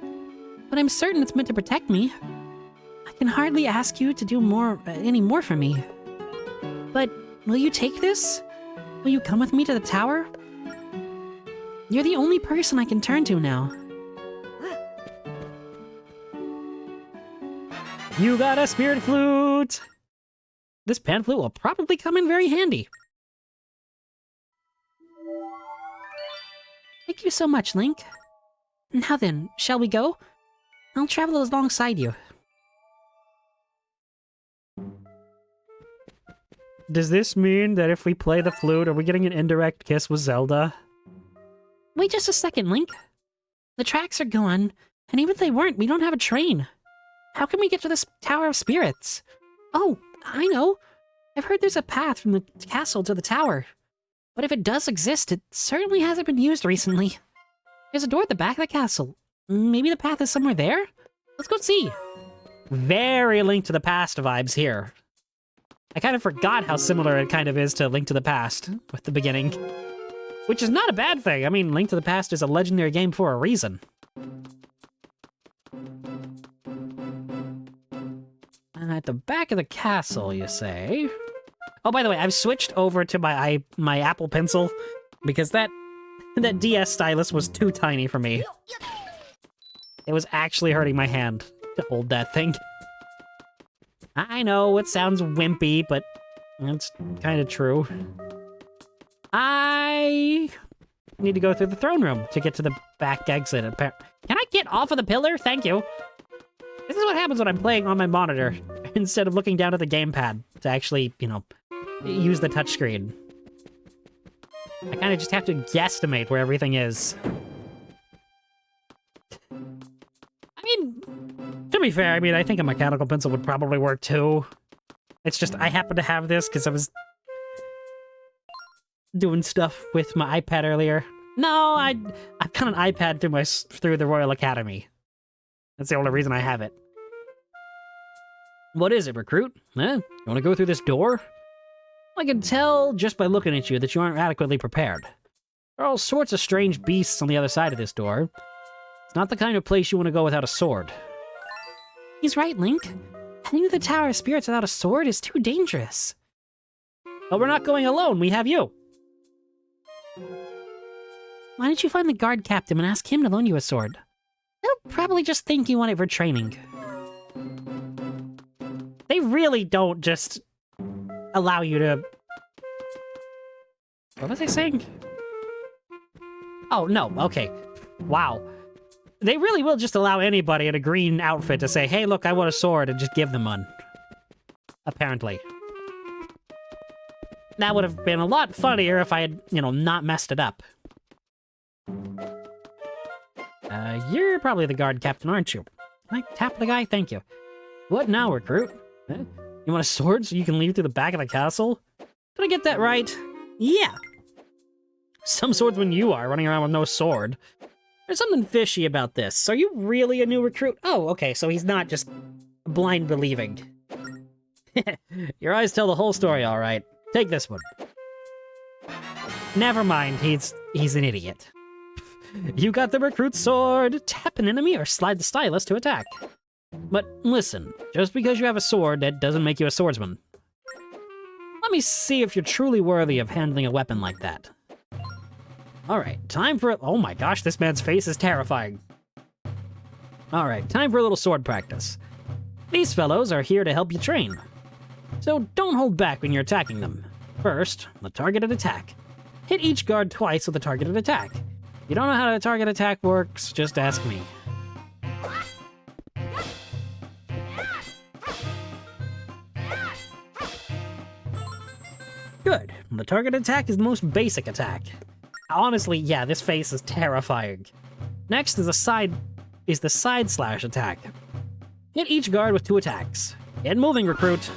S1: But I'm certain it's meant to protect me. I can hardly ask you to do any more for me. But will you take this? Will you come with me to the tower? You're the only person I can turn to now. You got a spirit flute! This pan flute will probably come in very handy. Thank you so much, Link. Now then, shall we go? I'll travel alongside you. Does this mean that if we play the flute, are we getting an indirect kiss with Zelda? Wait just a second, Link. The tracks are gone, and even if they weren't, we don't have a train. How can we get to this Tower of Spirits? Oh, I know. I've heard there's a path from the castle to the tower. But if it does exist, it certainly hasn't been used recently. There's a door at the back of the castle. Maybe the path is somewhere there? Let's go see. Very Link to the Past vibes here. I kind of forgot how similar it kind of is to Link to the Past with the beginning. Which is not a bad thing. I mean, Link to the Past is a legendary game for a reason. At the back of the castle, you say? Oh, by the way, I've switched over to my Apple Pencil because that DS stylus was too tiny for me. It was actually hurting my hand to hold that thing. I know, it sounds wimpy, but it's kind of true. I need to go through the throne room to get to the back exit. Can I get off of the pillar? Thank you. This is what happens when I'm playing on my monitor instead of looking down at the gamepad to actually, you know, use the touchscreen. I kind of just have to guesstimate where everything is. I mean, to be fair, I mean, I think a mechanical pencil would probably work too. It's just, I happen to have this because I was doing stuff with my iPad earlier. No, I've got an iPad through the Royal Academy. That's the only reason I have it. What is it, recruit? Huh? You want to go through this door? I can tell just by looking at you that you aren't adequately prepared. There are all sorts of strange beasts on the other side of this door. It's not the kind of place you want to go without a sword. He's right, Link. Heading to the Tower of Spirits without a sword is too dangerous. But we're not going alone, we have you. Why don't you find the guard captain and ask him to loan you a sword? They'll probably just think you want it for training. They really don't just allow you to... What was I saying? Oh, no, okay. Wow. They really will just allow anybody in a green outfit to say, hey, look, I want a sword, and just give them one. Apparently. That would have been a lot funnier if I had, you know, not messed it up. You're probably the guard captain, aren't you? Can I tap the guy? Thank you. What now, recruit? Huh? You want a sword so you can leave through the back of the castle? Did I get that right? Yeah. Some swordsman you are, running around with no sword. There's something fishy about this. Are you really a new recruit? Oh, okay, so he's not just blind believing. Your eyes tell the whole story, all right. Take this one. Never mind, he's an idiot. You got the recruit sword. Tap an enemy or slide the stylus to attack. But listen, just because you have a sword, that doesn't make you a swordsman. Let me see if you're truly worthy of handling a weapon like that. Alright, time for... Oh my gosh, this man's face is terrifying. Alright, time for a little sword practice. These fellows are here to help you train. So don't hold back when you're attacking them. First, the targeted attack. Hit each guard twice with a targeted attack. If you don't know how a target attack works, just ask me. Good. The target attack is the most basic attack. Honestly, yeah, this face is terrifying. Next is the side slash attack. Hit each guard with 2 attacks. Get moving, recruit.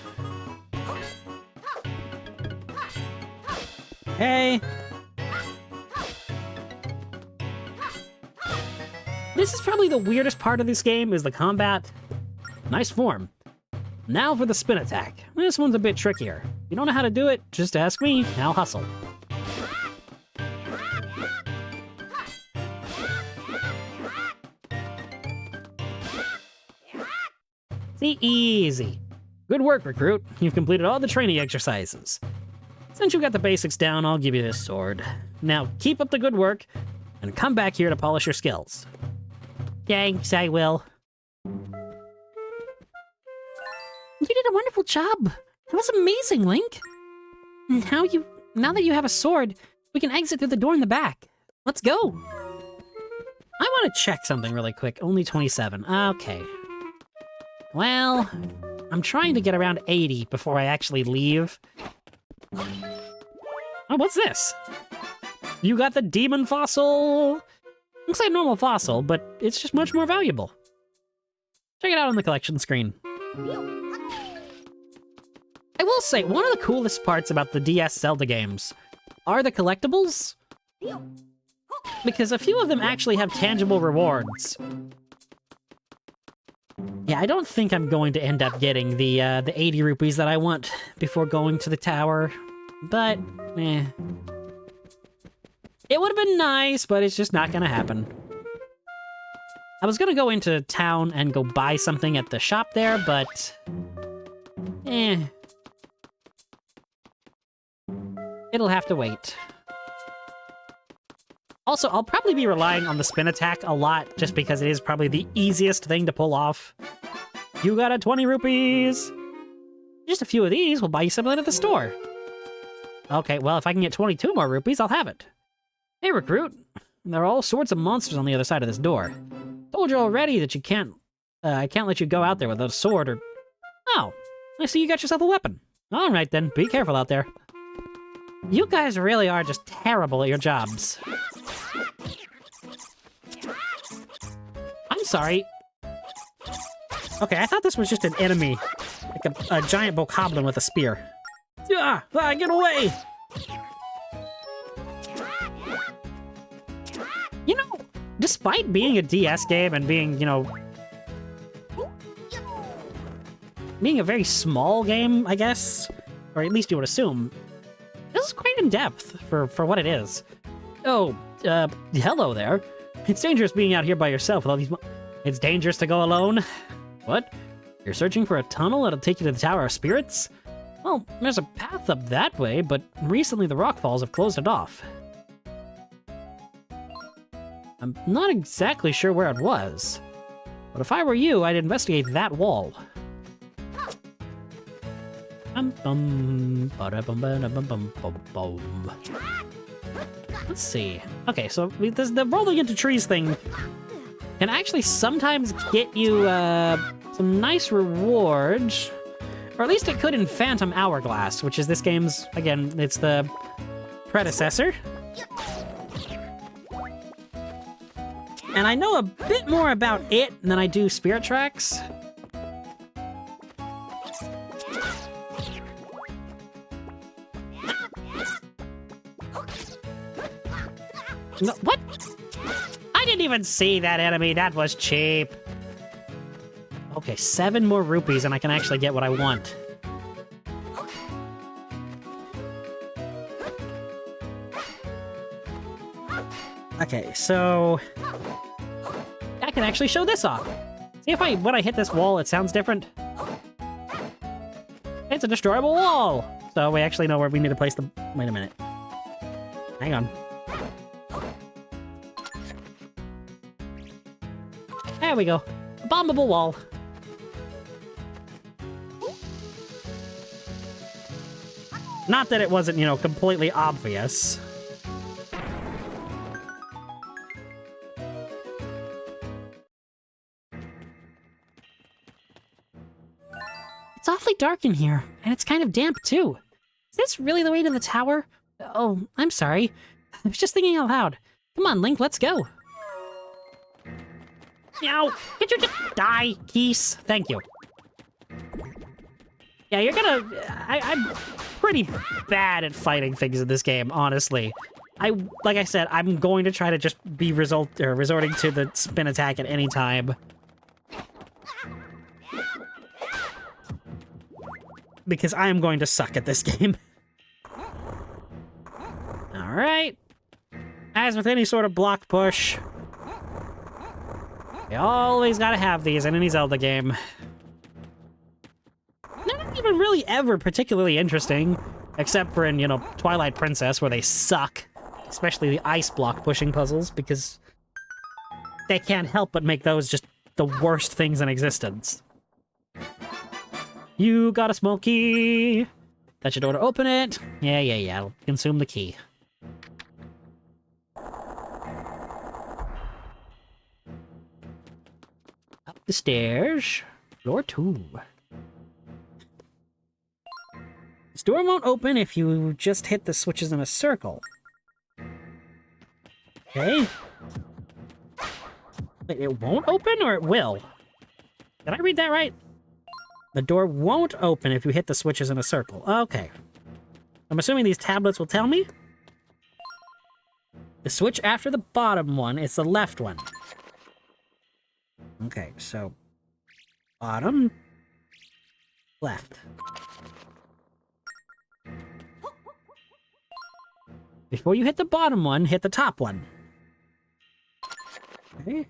S1: Hey. This is probably the weirdest part of this game, is the combat. Nice form. Now for the spin attack. This one's a bit trickier. If you don't know how to do it, just ask me. Now hustle. See, easy. Good work, recruit. You've completed all the training exercises. Since you got the basics down, I'll give you this sword. Now, keep up the good work, and come back here to polish your skills. Thanks, I will. You did a wonderful job. That was amazing, Link! Now that you have a sword, we can exit through the door in the back. Let's go! I want to check something really quick. Only 27. Okay. Well, I'm trying to get around 80 before I actually leave. Oh, what's this? You got the demon fossil! Looks like a normal fossil, but it's just much more valuable. Check it out on the collection screen. I will say, one of the coolest parts about the DS Zelda games are the collectibles, because a few of them actually have tangible rewards. Yeah, I don't think I'm going to end up getting the 80 rupees that I want before going to the tower, but, eh. It would have been nice, but it's just not gonna happen. I was gonna go into town and go buy something at the shop there, but... eh. It'll have to wait. Also, I'll probably be relying on the spin attack a lot, just because it is probably the easiest thing to pull off. You got a 20 rupees! Just a few of these will buy you something at the store. Okay, well, if I can get 22 more rupees, I'll have it. Hey, recruit. There are all sorts of monsters on the other side of this door. Told you already that I can't let you go out there without a sword or... Oh, I see you got yourself a weapon. All right then, be careful out there. You guys really are just terrible at your jobs. I'm sorry. Okay, I thought this was just an enemy. Like a giant bokoblin with a spear. Get away! You know, despite being a DS game and being, you know... being a very small game, I guess, or at least you would assume, this is quite in-depth for what it is. Oh, hello there. It's dangerous being out here by yourself with all these It's dangerous to go alone? What? You're searching for a tunnel that'll take you to the Tower of Spirits? Well, there's a path up that way, but recently the rockfalls have closed it off. I'm not exactly sure where it was, but if I were you, I'd investigate that wall. Let's see. Okay, so the rolling into trees thing can actually sometimes get you some nice rewards, or at least it could in Phantom Hourglass, which is this game's, again, it's the predecessor. And I know a bit more about it than I do Spirit Tracks. No, what? I didn't even see that enemy. That was cheap. Okay, 7 more rupees and I can actually get what I want. Okay, so... I can actually show this off. See if when I hit this wall, it sounds different. It's a destroyable wall! So we actually know where we need to place the... Wait a minute. Hang on. There we go. A bombable wall. Not that it wasn't, you know, completely obvious. It's awfully dark in here, and it's kind of damp, too. Is this really the way to the tower? Oh, I'm sorry. I was just thinking out loud. Come on, Link, let's go. Now, could you just die, Keese? Thank you. Yeah, you're gonna... I'm pretty bad at fighting things in this game, honestly. Like I said, I'm going to try to just be resorting to the spin attack at any time. Because I am going to suck at this game. Alright. As with any sort of block push, you always gotta have these in any Zelda game. They're not even really ever particularly interesting, except for in, you know, Twilight Princess, where they suck. Especially the ice block pushing puzzles, because they can't help but make those just the worst things in existence. You got a small key. Touch the door to open it. Yeah. I'll consume the key. Up the stairs. Floor 2. This door won't open if you just hit the switches in a circle. Okay. Wait, it won't open or it will? Did I read that right? The door won't open if you hit the switches in a circle. Okay. I'm assuming these tablets will tell me. The switch after the bottom one is the left one. Okay, so bottom, left. Before you hit the bottom one, hit the top one. Okay.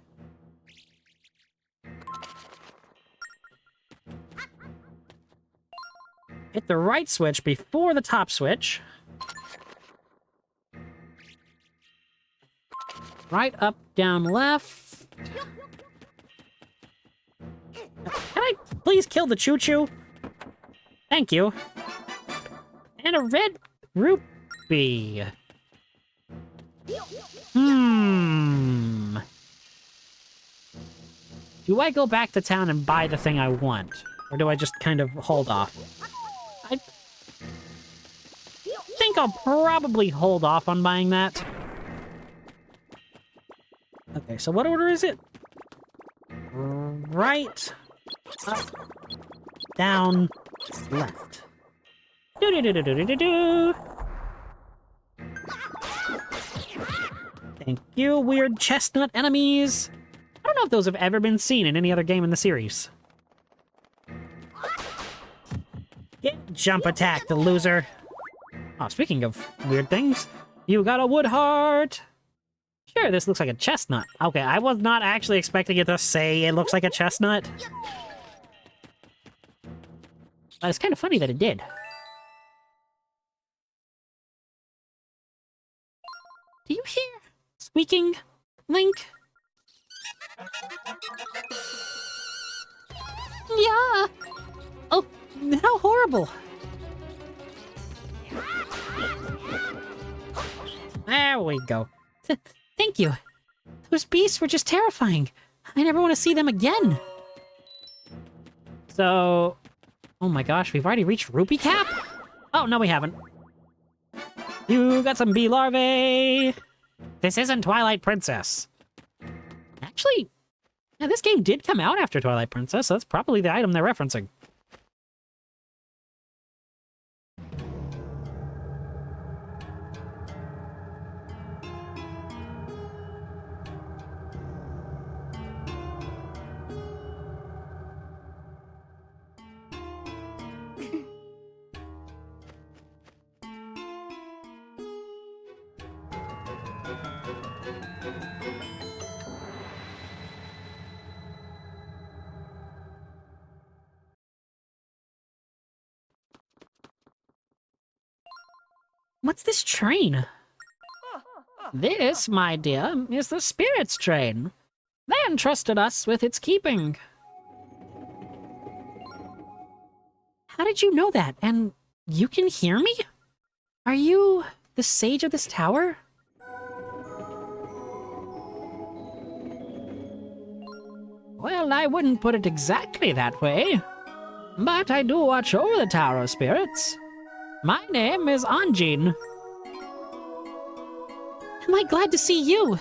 S1: Hit the right switch before the top switch. Right, up, down, left. Can I please kill the Choo Choo? Thank you. And a red rupee. Do I go back to town and buy the thing I want? Or do I just kind of hold off? I think I'll probably hold off on buying that. Okay, so what order is it? Right, up, down, left. Do-do-do-do-do-do-do. Thank you, weird chestnut enemies. I don't know if those have ever been seen in any other game in the series. Get jump attack, the loser. Oh, speaking of weird things, you got a wood heart. Sure, this looks like a chestnut. Okay, I was not actually expecting it to say it looks like a chestnut. But it's kind of funny that it did. Do you hear squeaking, Link? Yeah. Oh, how horrible. There we go. Thank you. Those beasts were just terrifying. I never want to see them again. So... Oh my gosh, we've already reached Rupee Cap? Oh, no we haven't. You got some bee larvae. This isn't Twilight Princess. Actually, yeah, this game did come out after Twilight Princess, so that's probably the item they're referencing. What's this train? This, my dear, is the Spirit's train. They entrusted us with its keeping. How did you know that? And you can hear me? Are you the sage of this tower? Well, I wouldn't put it exactly that way. But I do watch over the Tower of Spirits. My name is Anjin. Am I glad to see you?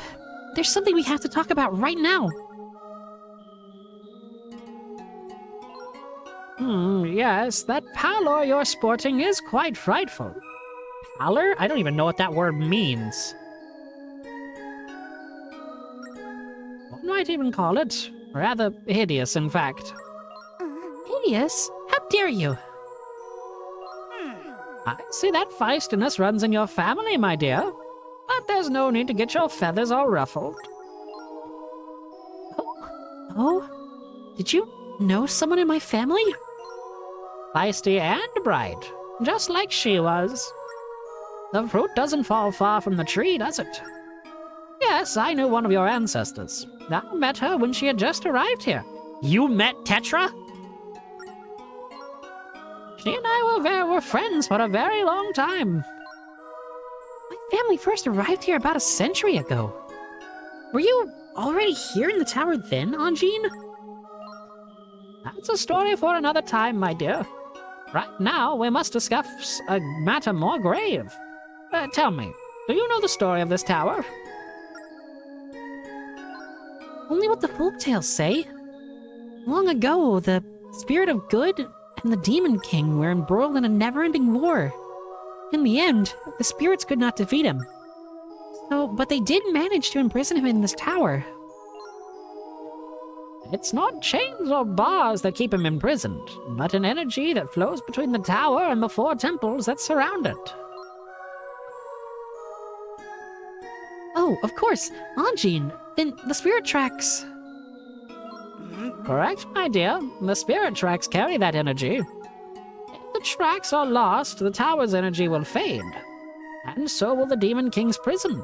S1: There's something we have to talk about right now. Yes, that pallor you're sporting is quite frightful. Pallor? I don't even know what that word means. One might even call it rather hideous, in fact. Hideous? How dare you? I see that feistiness runs in your family, my dear. But there's no need to get your feathers all ruffled. Oh? Did you know someone in my family? Feisty and bright, just like she was. The fruit doesn't fall far from the tree, does it? Yes, I knew one of your ancestors. I met her when she had just arrived here. You met Tetra? She and I were friends for a very long time. My family first arrived here about a century ago. Were you already here in the tower then, Anjean? That's a story for another time, my dear. Right now, we must discuss a matter more grave. Tell me, do you know the story of this tower? Only what the folktales say. Long ago, the spirit of good and the Demon King were embroiled in a never-ending war. In the end, the spirits could not defeat him. But they did manage to imprison him in this tower. It's not chains or bars that keep him imprisoned, but an energy that flows between the tower and the 4 temples that surround it. Oh, of course, Anjean. Then the spirit tracks... Correct, my dear. The spirit tracks carry that energy. If the tracks are lost, the tower's energy will fade. And so will the Demon King's prison.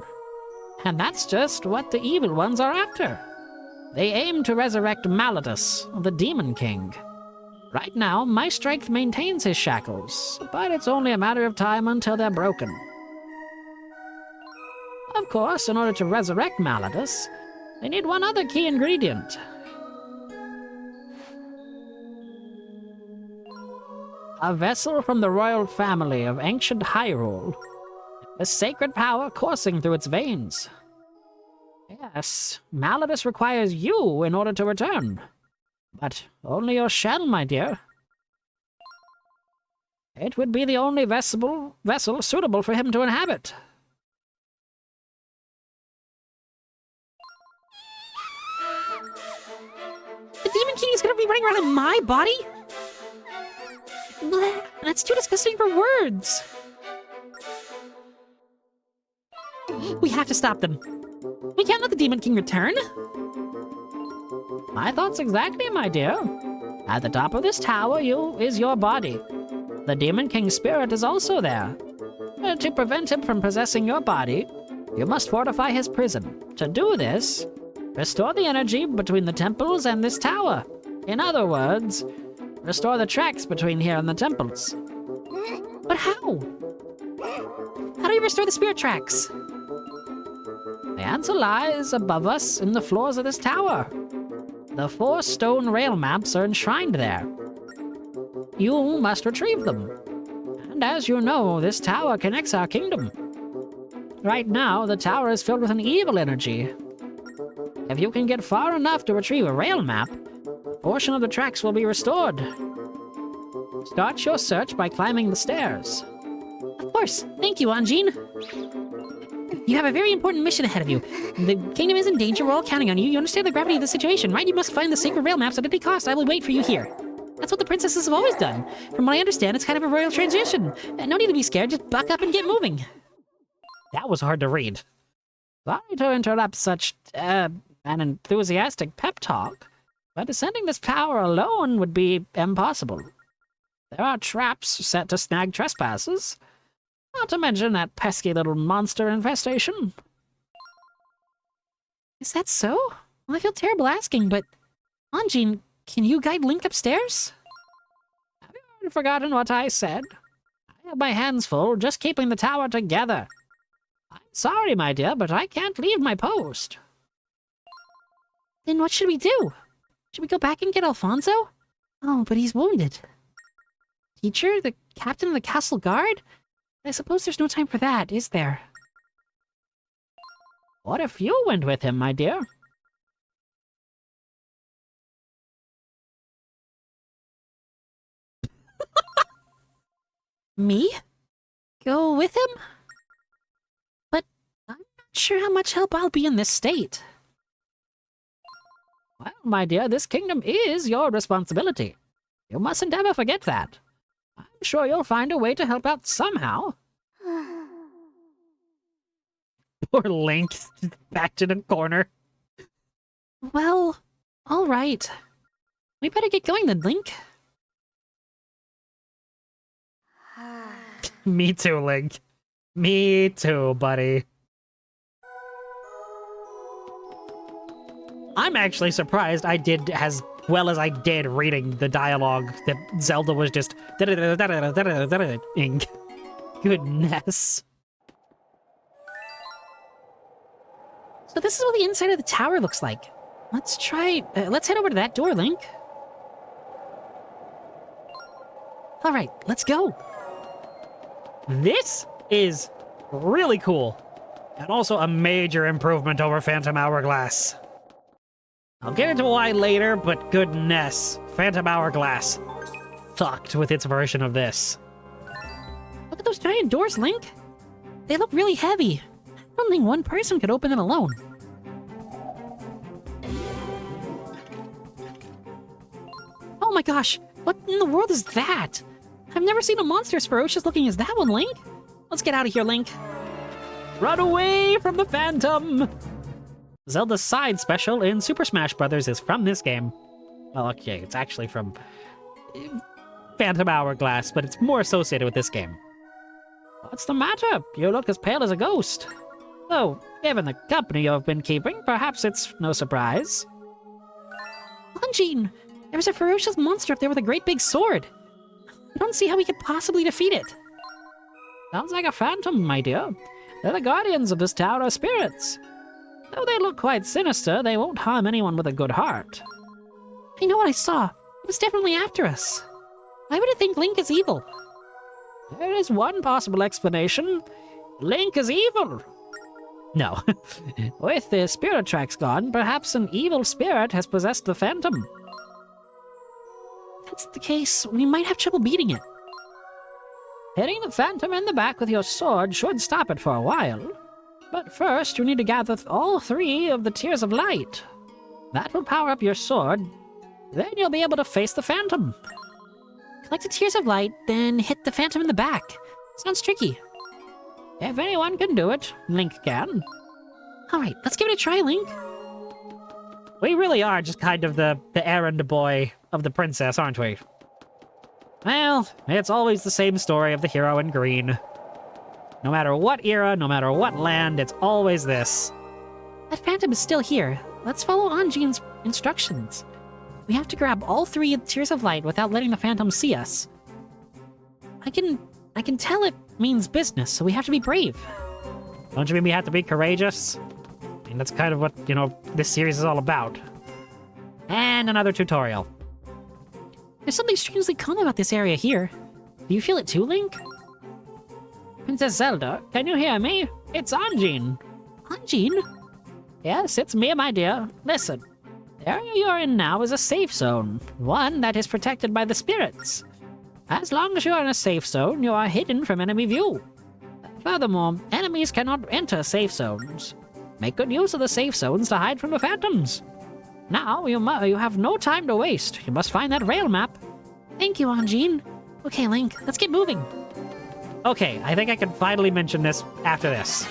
S1: And that's just what the evil ones are after. They aim to resurrect Malladus, the Demon King. Right now, my strength maintains his shackles, but it's only a matter of time until they're broken. Of course, in order to resurrect Malladus, they need one other key ingredient. A vessel from the royal family of ancient Hyrule. A sacred power coursing through its veins. Yes, Malladus requires you in order to return. But only your shell, my dear. It would be the only vessel suitable for him to inhabit. The Demon King is going to be running around in my body? Blech, that's too disgusting for words. We have to stop them. We can't let the Demon King return. My thoughts exactly, my dear. At the top of this tower is your body. The Demon King's spirit is also there. To prevent him from possessing your body, you must fortify his prison. To do this, restore the energy between the temples and this tower. In other words, restore the tracks between here and the temples. But how? How do you restore the spirit tracks? The answer lies above us in the floors of this tower. The 4 stone rail maps are enshrined there. You must retrieve them. And as you know, this tower connects our kingdom. Right now, the tower is filled with an evil energy. If you can get far enough to retrieve a rail map, a portion of the tracks will be restored. Start your search by climbing the stairs. Of course. Thank you, Anjean. You have a very important mission ahead of you. The kingdom is in danger. We're all counting on you. You understand the gravity of the situation, right? You must find the sacred rail maps at any cost. I will wait for you here. That's what the princesses have always done. From what I understand, it's kind of a royal transition. No need to be scared. Just buck up and get moving. That was hard to read. Sorry to interrupt such, an enthusiastic pep talk, but ascending this tower alone would be impossible. There are traps set to snag trespassers. Not to mention that pesky little monster infestation. Is that so? Well, I feel terrible asking, but... Anjean, can you guide Link upstairs? Have you already forgotten what I said? I have my hands full just keeping the tower together. I'm sorry, my dear, but I can't leave my post. Then what should we do? Should we go back and get Alfonso? Oh, but he's wounded. Teacher? The captain of the castle guard? I suppose there's no time for that, is there? What if you went with him, my dear? Me? Go with him? But I'm not sure how much help I'll be in this state. Well, my dear, this kingdom is your responsibility. You mustn't ever forget that. I'm sure you'll find a way to help out somehow. Poor Link, backed in a corner. Well, all right. We better get going then, Link. Me too, Link. Me too, buddy. I'm actually surprised I did as well as I did reading the dialogue that Zelda was just ing. Goodness. So this is what the inside of the tower looks like. Let's head over to that door, Link. All right, let's go. This is really cool. And also a major improvement over Phantom Hourglass. I'll get into why later, but goodness, Phantom Hourglass sucked with its version of this. Look at those giant doors, Link. They look really heavy. I don't think one person could open them alone. Oh my gosh, what in the world is that? I've never seen a monster as ferocious looking as that one, Link. Let's get out of here, Link. Run away from the Phantom! Zelda's side special in Super Smash Bros. Is from this game. Well, okay, it's actually from Phantom Hourglass, but it's more associated with this game. What's the matter? You look as pale as a ghost. Though, given the company you've been keeping, perhaps it's no surprise. Lungine! There's a ferocious monster up there with a great big sword. I don't see how we could possibly defeat it. Sounds like a phantom, my dear. They're the guardians of this tower of spirits. Though they look quite sinister, they won't harm anyone with a good heart. I know what I saw. It was definitely after us. Why would it think Link is evil? There is one possible explanation. Link is evil. No. With the spirit tracks gone, perhaps an evil spirit has possessed the phantom. If that's the case, we might have trouble beating it. Hitting the phantom in the back with your sword should stop it for a while. But first, you need to gather all 3 of the Tears of Light. That will power up your sword. Then you'll be able to face the phantom. Collect the Tears of Light, then hit the phantom in the back. Sounds tricky. If anyone can do it, Link can. Alright, let's give it a try, Link. We really are just kind of the errand boy of the princess, aren't we? Well, it's always the same story of the hero in green. No matter what era, no matter what land, it's always this. That phantom is still here. Let's follow Anjine's instructions. We have to grab all 3 Tears of Light without letting the phantom see us. I can tell it means business, so we have to be brave. Don't you mean we have to be courageous? I mean, that's kind of what, this series is all about. And another tutorial. There's something strangely calm about this area here. Do you feel it too, Link? Princess Zelda, can you hear me? It's Anjine. Anjine? Yes, it's me, my dear. Listen. The area you're in now is a safe zone. One that is protected by the spirits. As long as you're in a safe zone, you are hidden from enemy view. Furthermore, enemies cannot enter safe zones. Make good use of the safe zones to hide from the phantoms. Now, you have no time to waste. You must find that rail map. Thank you, Anjine. Okay, Link, let's get moving. Okay, I think I can finally mention this after this.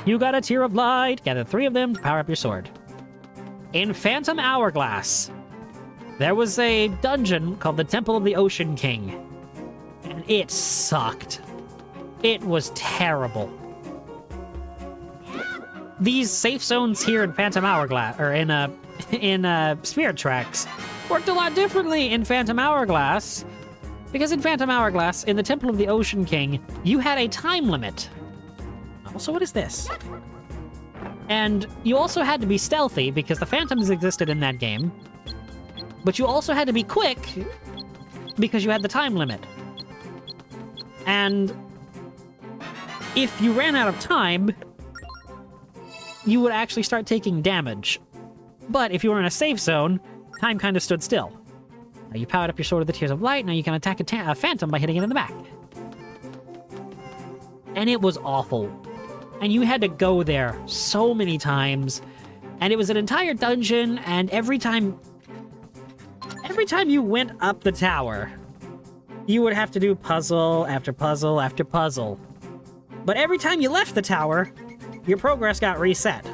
S1: You got a Tear of Light. Gather 3 of them to power up your sword. In Phantom Hourglass, there was a dungeon called the Temple of the Ocean King. And it sucked. It was terrible. These safe zones here in Phantom Hourglass, or in Spirit Tracks, worked a lot differently in Phantom Hourglass. Because in Phantom Hourglass, in the Temple of the Ocean King, you had a time limit. Also, what is this? And you also had to be stealthy, because the phantoms existed in that game. But you also had to be quick, because you had the time limit. And if you ran out of time, you would actually start taking damage. But if you were in a safe zone, time kind of stood still. Now you powered up your Sword of the Tears of Light, now you can attack a phantom by hitting it in the back. And it was awful. And you had to go there so many times. And it was an entire dungeon, and every time you went up the tower, you would have to do puzzle after puzzle after puzzle. But every time you left the tower, your progress got reset.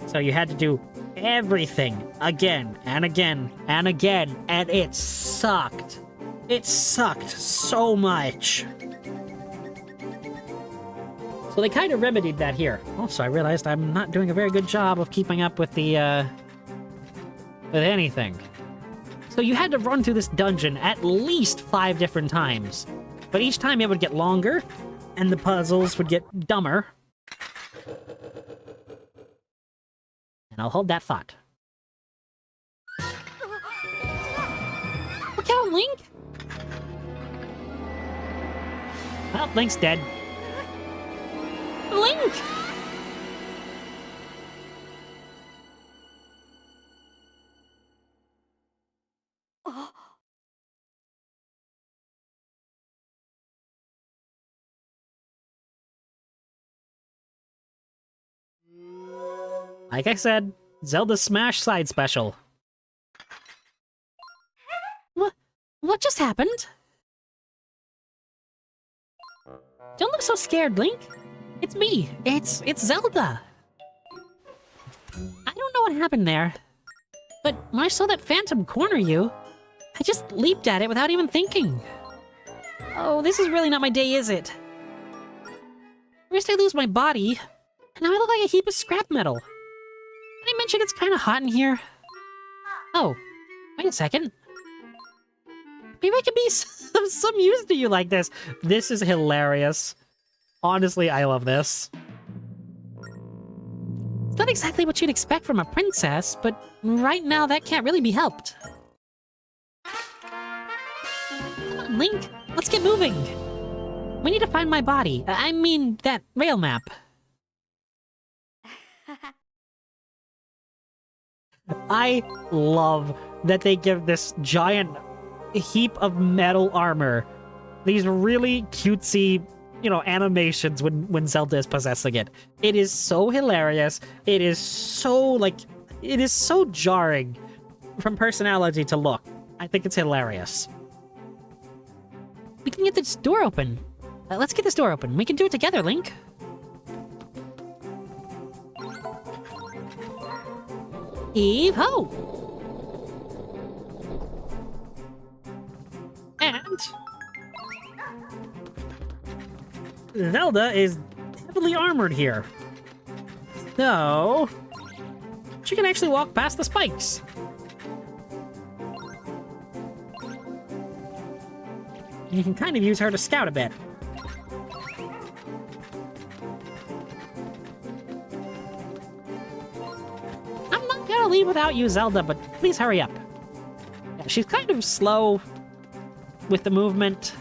S1: So you had to do everything again and again and again, and it sucked. It sucked so much. So they kind of remedied that here. Also, I realized I'm not doing a very good job of keeping up with the with anything. So you had to run through this dungeon at least 5 different times. But each time it would get longer, and the puzzles would get dumber. And I'll hold that thought. Look out, Link! Well, Link's dead. Link! Like I said, Zelda Smash side special. What just happened? Don't look so scared, Link. It's me. It's Zelda. I don't know what happened there, but when I saw that phantom corner you, I just leaped at it without even thinking. Oh, this is really not my day, is it? First I lose my body, and now I look like a heap of scrap metal. Did I mention it's kind of hot in here? Oh, wait a second. Maybe I can be some use to you like this. This is hilarious. Honestly, I love this. It's not exactly what you'd expect from a princess, but right now that can't really be helped. Come on, Link, let's get moving. We need to find my body. I mean, that rail map. I love that they give this giant heap of metal armor these really cutesy, you know, animations when Zelda is possessing it. It is so hilarious. It is so jarring from personality to look. I think it's hilarious. We can get this door open. Let's get this door open. We can do it together, Link. Heave-ho! And Zelda is heavily armored here. So she can actually walk past the spikes. You can kind of use her to scout a bit. I'm not gonna leave without you, Zelda, but please hurry up. Yeah, she's kind of slow with the movement.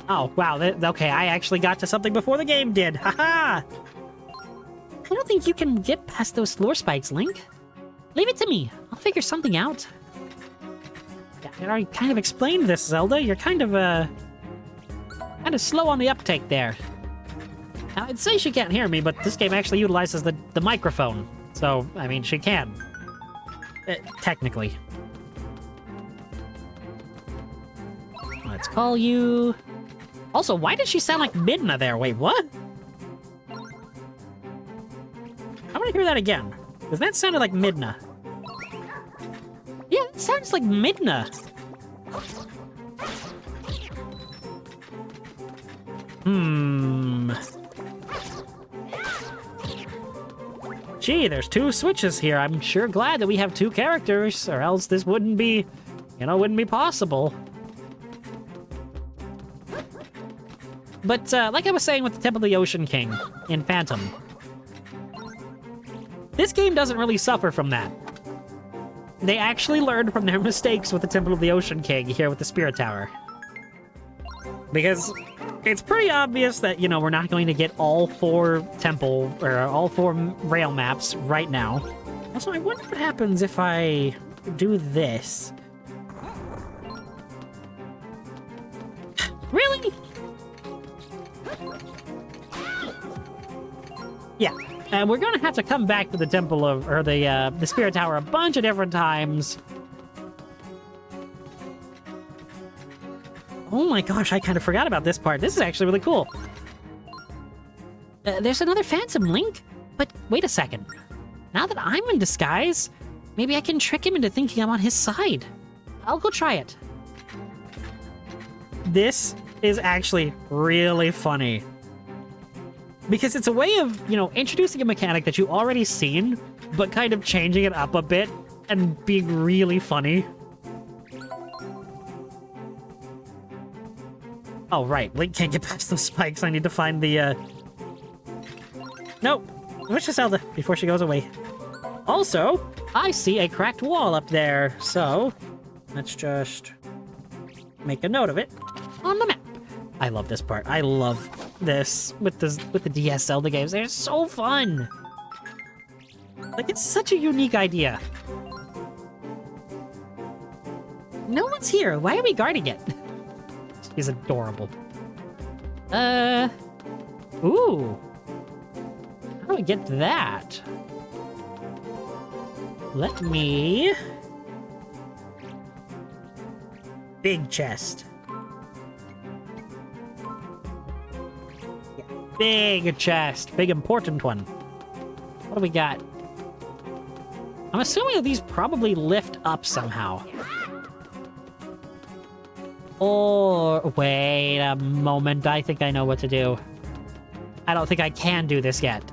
S1: Oh, wow. Okay, I actually got to something before the game did. Haha! I don't think you can get past those floor spikes, Link. Leave it to me. I'll figure something out. Yeah, I already kind of explained this, Zelda. You're kind of slow on the uptake there. Now, I'd say she can't hear me, but this game actually utilizes the microphone. So, I mean, she can. Technically. Let's call you... Also, why did she sound like Midna there? Wait, what? I want to hear that again. Because that sounded like Midna. Yeah, it sounds like Midna. Gee, there's 2 switches here. I'm sure glad that we have 2 characters, or else this wouldn't be, wouldn't be possible. But, like I was saying with the Temple of the Ocean King in Phantom, this game doesn't really suffer from that. They actually learned from their mistakes with the Temple of the Ocean King here with the Spirit Tower. Because it's pretty obvious that, we're not going to get all 4 temple, or all 4 rail maps right now. Also, I wonder what happens if I do this. Really? Yeah, and we're gonna have to come back to the temple of, or the Spirit Tower a bunch of different times. Oh my gosh, I kind of forgot about this part. This is actually really cool. There's another Phantom, Link. But wait a second. Now that I'm in disguise, maybe I can trick him into thinking I'm on his side. I'll go try it. This is actually really funny. Because it's a way of, you know, introducing a mechanic that you already seen, but kind of changing it up a bit and being really funny. Oh, right. Link can't get past those spikes. I need to find the, Nope. Switch to Zelda before she goes away. Also, I see a cracked wall up there, so let's just make a note of it on the map. I love this part. I love this with the DS Zelda games. They're so fun. Like, it's such a unique idea. No one's here. Why are we guarding it? He's adorable. Ooh. How do I get that? Let me... Big chest. Yeah, big chest. Big important one. What do we got? I'm assuming that these probably lift up somehow. Or... Wait a moment. I think I know what to do. I don't think I can do this yet.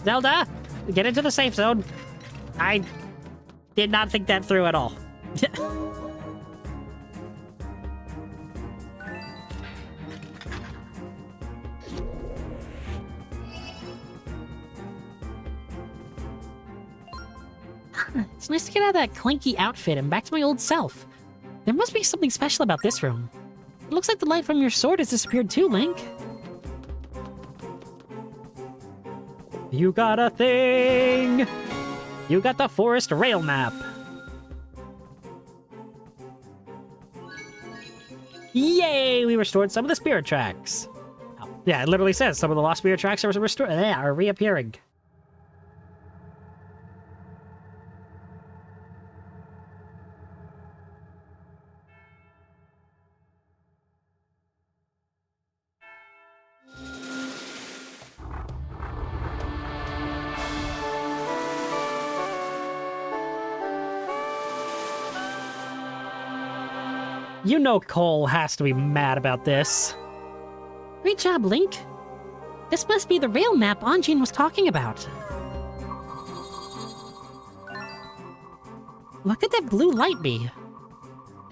S1: Zelda! Get into the safe zone. I did not think that through at all. It's nice to get out of that clanky outfit and back to my old self. There must be something special about this room. It looks like the light from your sword has disappeared too, Link. You got a thing! You got the forest rail map. Yay! We restored some of the spirit tracks. Oh, yeah, it literally says some of the lost spirit tracks are restored. They are reappearing. You know Cole has to be mad about this. Great job, Link. This must be the rail map Anjin was talking about. Look at that blue light bee.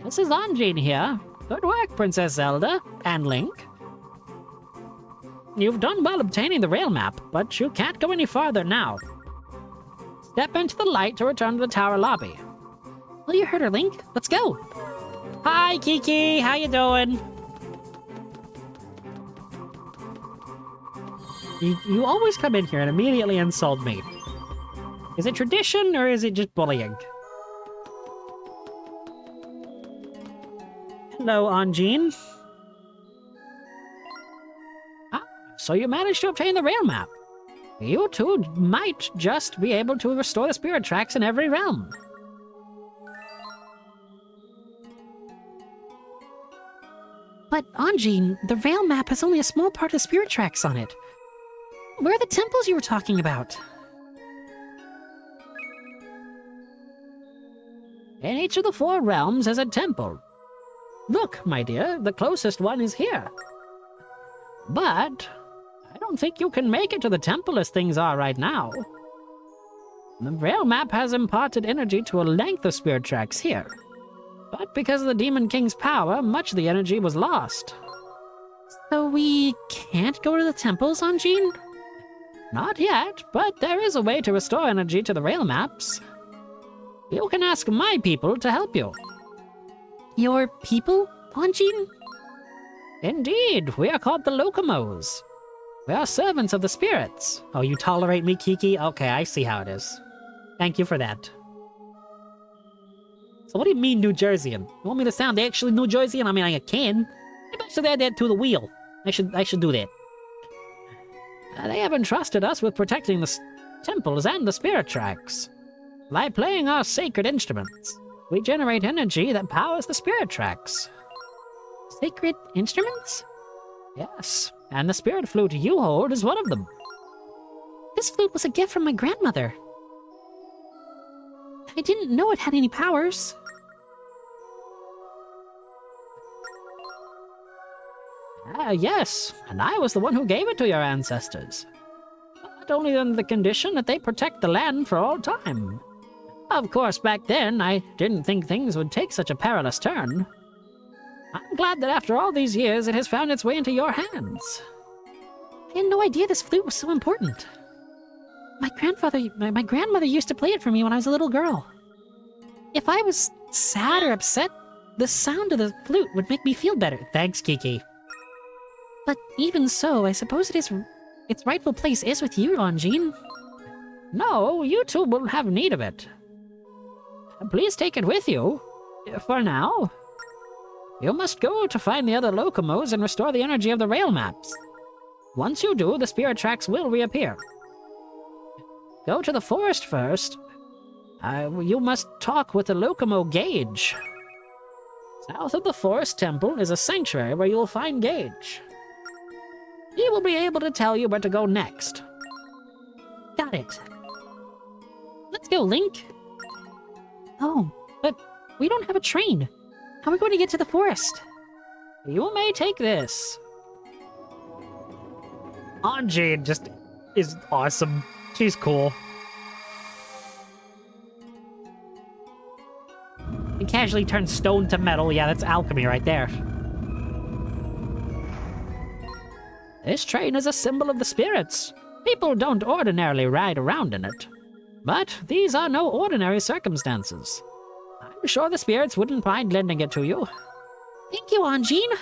S1: This is Anjin here. Good work, Princess Zelda and Link. You've done well obtaining the rail map, but you can't go any farther now. Step into the light to return to the tower lobby. Well, you heard her, Link. Let's go. Hi, Kiki. How you doing? You always come in here and immediately insult me. Is it tradition or is it just bullying? Hello, Anjin. Ah, so you managed to obtain the rail map. You two might just be able to restore the spirit tracks in every realm. But, Anjin, the rail map has only a small part of the spirit tracks on it. Where are the temples you were talking about? In each of the 4 realms is a temple. Look, my dear, the closest one is here. But I don't think you can make it to the temple as things are right now. The rail map has imparted energy to a length of spirit tracks here. But because of the Demon King's power, much of the energy was lost. So we can't go to the temples, Anjin? Not yet, but there is a way to restore energy to the rail maps. You can ask my people to help you. Your people, Anjin? Indeed, we are called the Locomos. We are servants of the spirits. Oh, you tolerate me, Kiki? Okay, I see how it is. Thank you for that. So what do you mean New Jerseyan? You want me to sound actually New Jerseyan? I mean, I can. Maybe I should add that to the wheel. I should do that. They have entrusted us with protecting the temples and the spirit tracks. By playing our sacred instruments, we generate energy that powers the spirit tracks. Sacred instruments? Yes, and the spirit flute you hold is one of them. This flute was a gift from my grandmother. I didn't know it had any powers. Ah, yes, and I was the one who gave it to your ancestors. But only on the condition that they protect the land for all time. Of course, back then, I didn't think things would take such a perilous turn. I'm glad that after all these years, it has found its way into your hands. I had no idea this flute was so important. My grandmother used to play it for me when I was a little girl. If I was sad or upset, the sound of the flute would make me feel better. Thanks, Kiki. But even so, I suppose its rightful place is with you, Longine. No, you two will have need of it. Please take it with you. For now. You must go to find the other Locomos and restore the energy of the rail maps. Once you do, the spirit tracks will reappear. Go to the forest first. You must talk with the Locomo Gage. South of the Forest Temple is a sanctuary where you will find Gage. He will be able to tell you where to go next. Got it. Let's go, Link. Oh, but we don't have a train. How are we going to get to the forest? You may take this. Anjane just is awesome. She's cool. He casually turns stone to metal. Yeah, that's alchemy right there. This train is a symbol of the spirits. People don't ordinarily ride around in it. But these are no ordinary circumstances. I'm sure the spirits wouldn't mind lending it to you. Thank you, Anjane.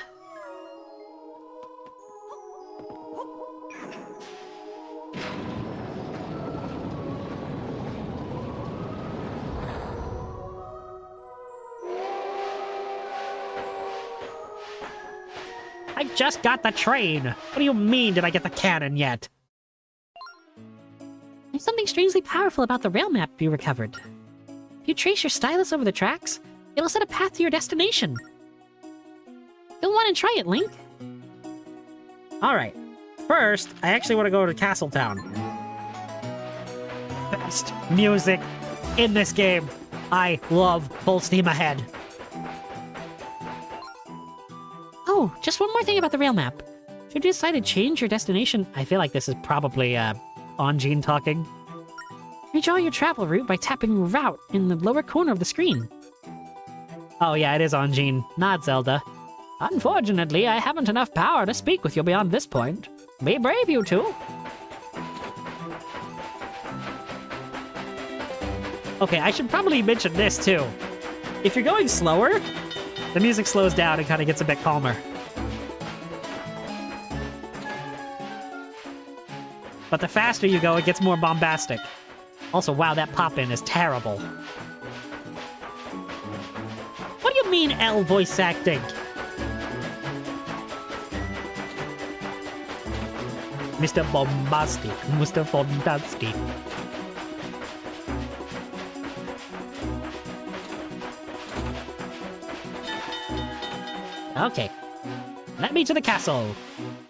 S1: I just got the train. What do you mean, did I get the cannon yet? There's something strangely powerful about the rail map you recovered. If you trace your stylus over the tracks, it'll set a path to your destination. You'll want to try it, Link. Alright. First, I actually want to go to Castletown. Best music in this game. I love Full Steam Ahead. Oh, just one more thing about the rail map. Should you decide to change your destination, I feel like this is probably, Anjane talking. Redraw your travel route by tapping Route in the lower corner of the screen. Oh yeah, it is Anjane, not Zelda. Unfortunately, I haven't enough power to speak with you beyond this point. Be brave, you two. Okay, I should probably mention this too. If you're going slower, the music slows down and kind of gets a bit calmer. But the faster you go, it gets more bombastic. Also, wow, that pop-in is terrible. What do you mean, L voice acting? Mr. Bombastic, Mr. Fantastic. Okay. Let me to the castle.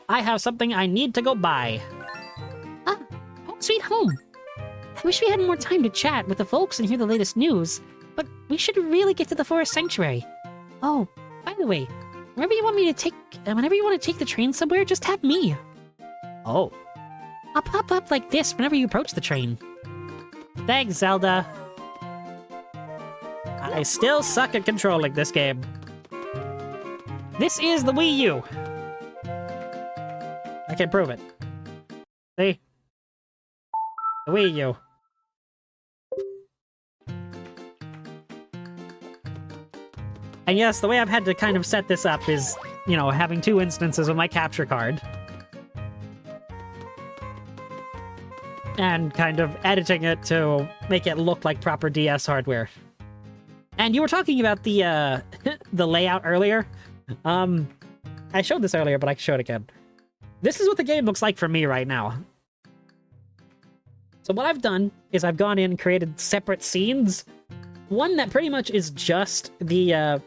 S1: I have something I need to go buy. Ah, home sweet home. I wish we had more time to chat with the folks and hear the latest news, but we should really get to the forest sanctuary. Oh, by the way, whenever you want to take the train somewhere, just tap me. Oh. I'll pop up like this whenever you approach the train. Thanks, Zelda. I still suck at controlling this game. This is the Wii U. I can prove it. See? The Wii U. And yes, the way I've had to kind of set this up is, you know, having two instances of my capture card. And kind of editing it to make it look like proper DS hardware. And you were talking about the, the layout earlier. I showed this earlier, but I can show it again. This is what the game looks like for me right now. So what I've done is I've gone in and created separate scenes. One that pretty much is just the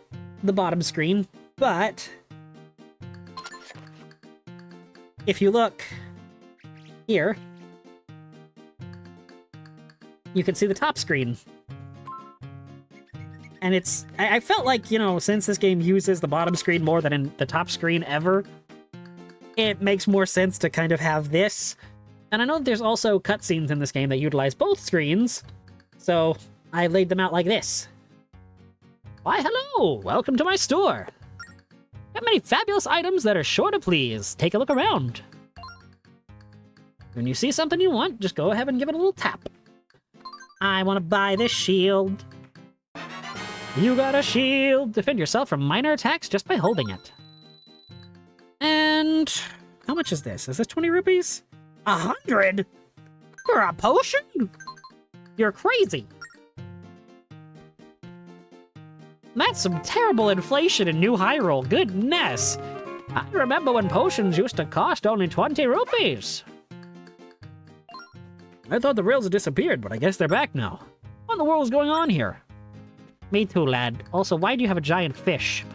S1: bottom screen, but if you look here, you can see the top screen. And it's... I felt like, you know, since this game uses the bottom screen more than in the top screen ever, it makes more sense to kind of have this. And I know that there's also cutscenes in this game that utilize both screens, so I laid them out like this. Why, hello! Welcome to my store! Got many fabulous items that are sure to please. Take a look around. When you see something you want, just go ahead and give it a little tap. I want to buy this shield. You got a shield. Defend yourself from minor attacks just by holding it. And how much is this? Is this 20 rupees? 100? For a potion? You're crazy. That's some terrible inflation in New Hyrule. Goodness. I remember when potions used to cost only 20 rupees. I thought the rails had disappeared, but I guess they're back now. What in the world is going on here? Me too, lad. Also, why do you have a giant fish?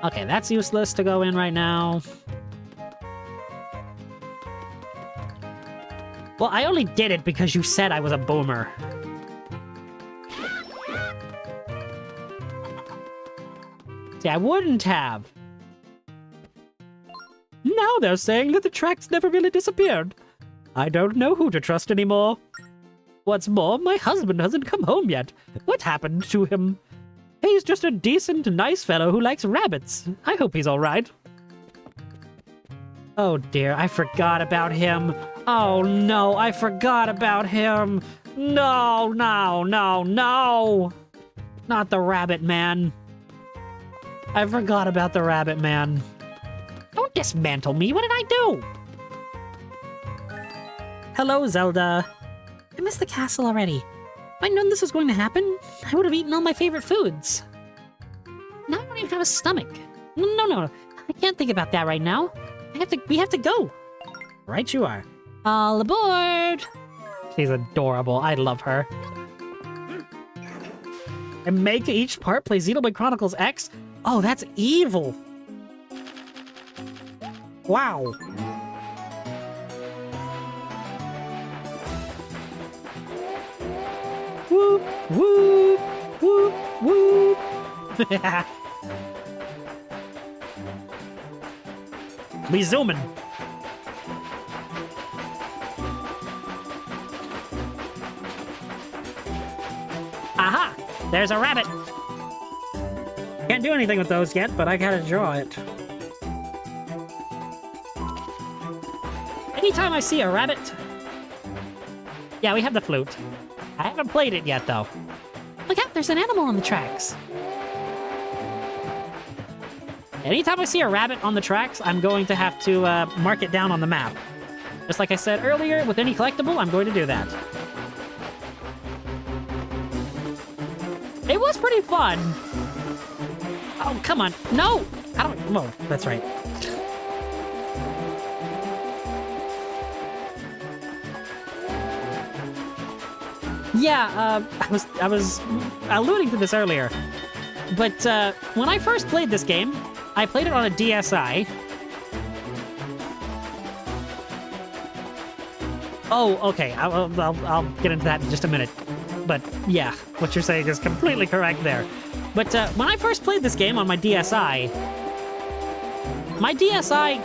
S1: Okay, that's useless to go in right now. Well, I only did it because you said I was a boomer. See, I wouldn't have. Now they're saying that the tracks never really disappeared. I don't know who to trust anymore. What's more, my husband hasn't come home yet. What happened to him? He's just a decent, nice fellow who likes rabbits. I hope he's all right. Oh dear, I forgot about him. Oh no, I forgot about him. No, no, no, no. Not the rabbit man. I forgot about the rabbit man. Don't dismantle me. What did I do? Hello, Zelda. I missed the castle already. If I'd known this was going to happen, I would have eaten all my favorite foods. Now I don't even have a stomach. No. I can't think about that right now. We have to go. Right you are. All aboard. She's adorable. I love her. And make each part play Xenoblade Chronicles X? Oh, that's evil. Wow. Whoop, whoop, whoop, whoop. We zooming. Aha! There's a rabbit. Can't do anything with those yet, but I gotta draw it. Anytime I see a rabbit... Yeah, we have the flute. I haven't played it yet, though. Look out, there's an animal on the tracks. Anytime I see a rabbit on the tracks, I'm going to have to mark it down on the map. Just like I said earlier, with any collectible, I'm going to do that. It was pretty fun. Oh, come on. No! I don't... Oh, that's right. Yeah, I was alluding to this earlier. But when I first played this game, I played it on a DSi. Oh, okay. I'll get into that in just a minute. But yeah, what you're saying is completely correct there. But when I first played this game on my DSi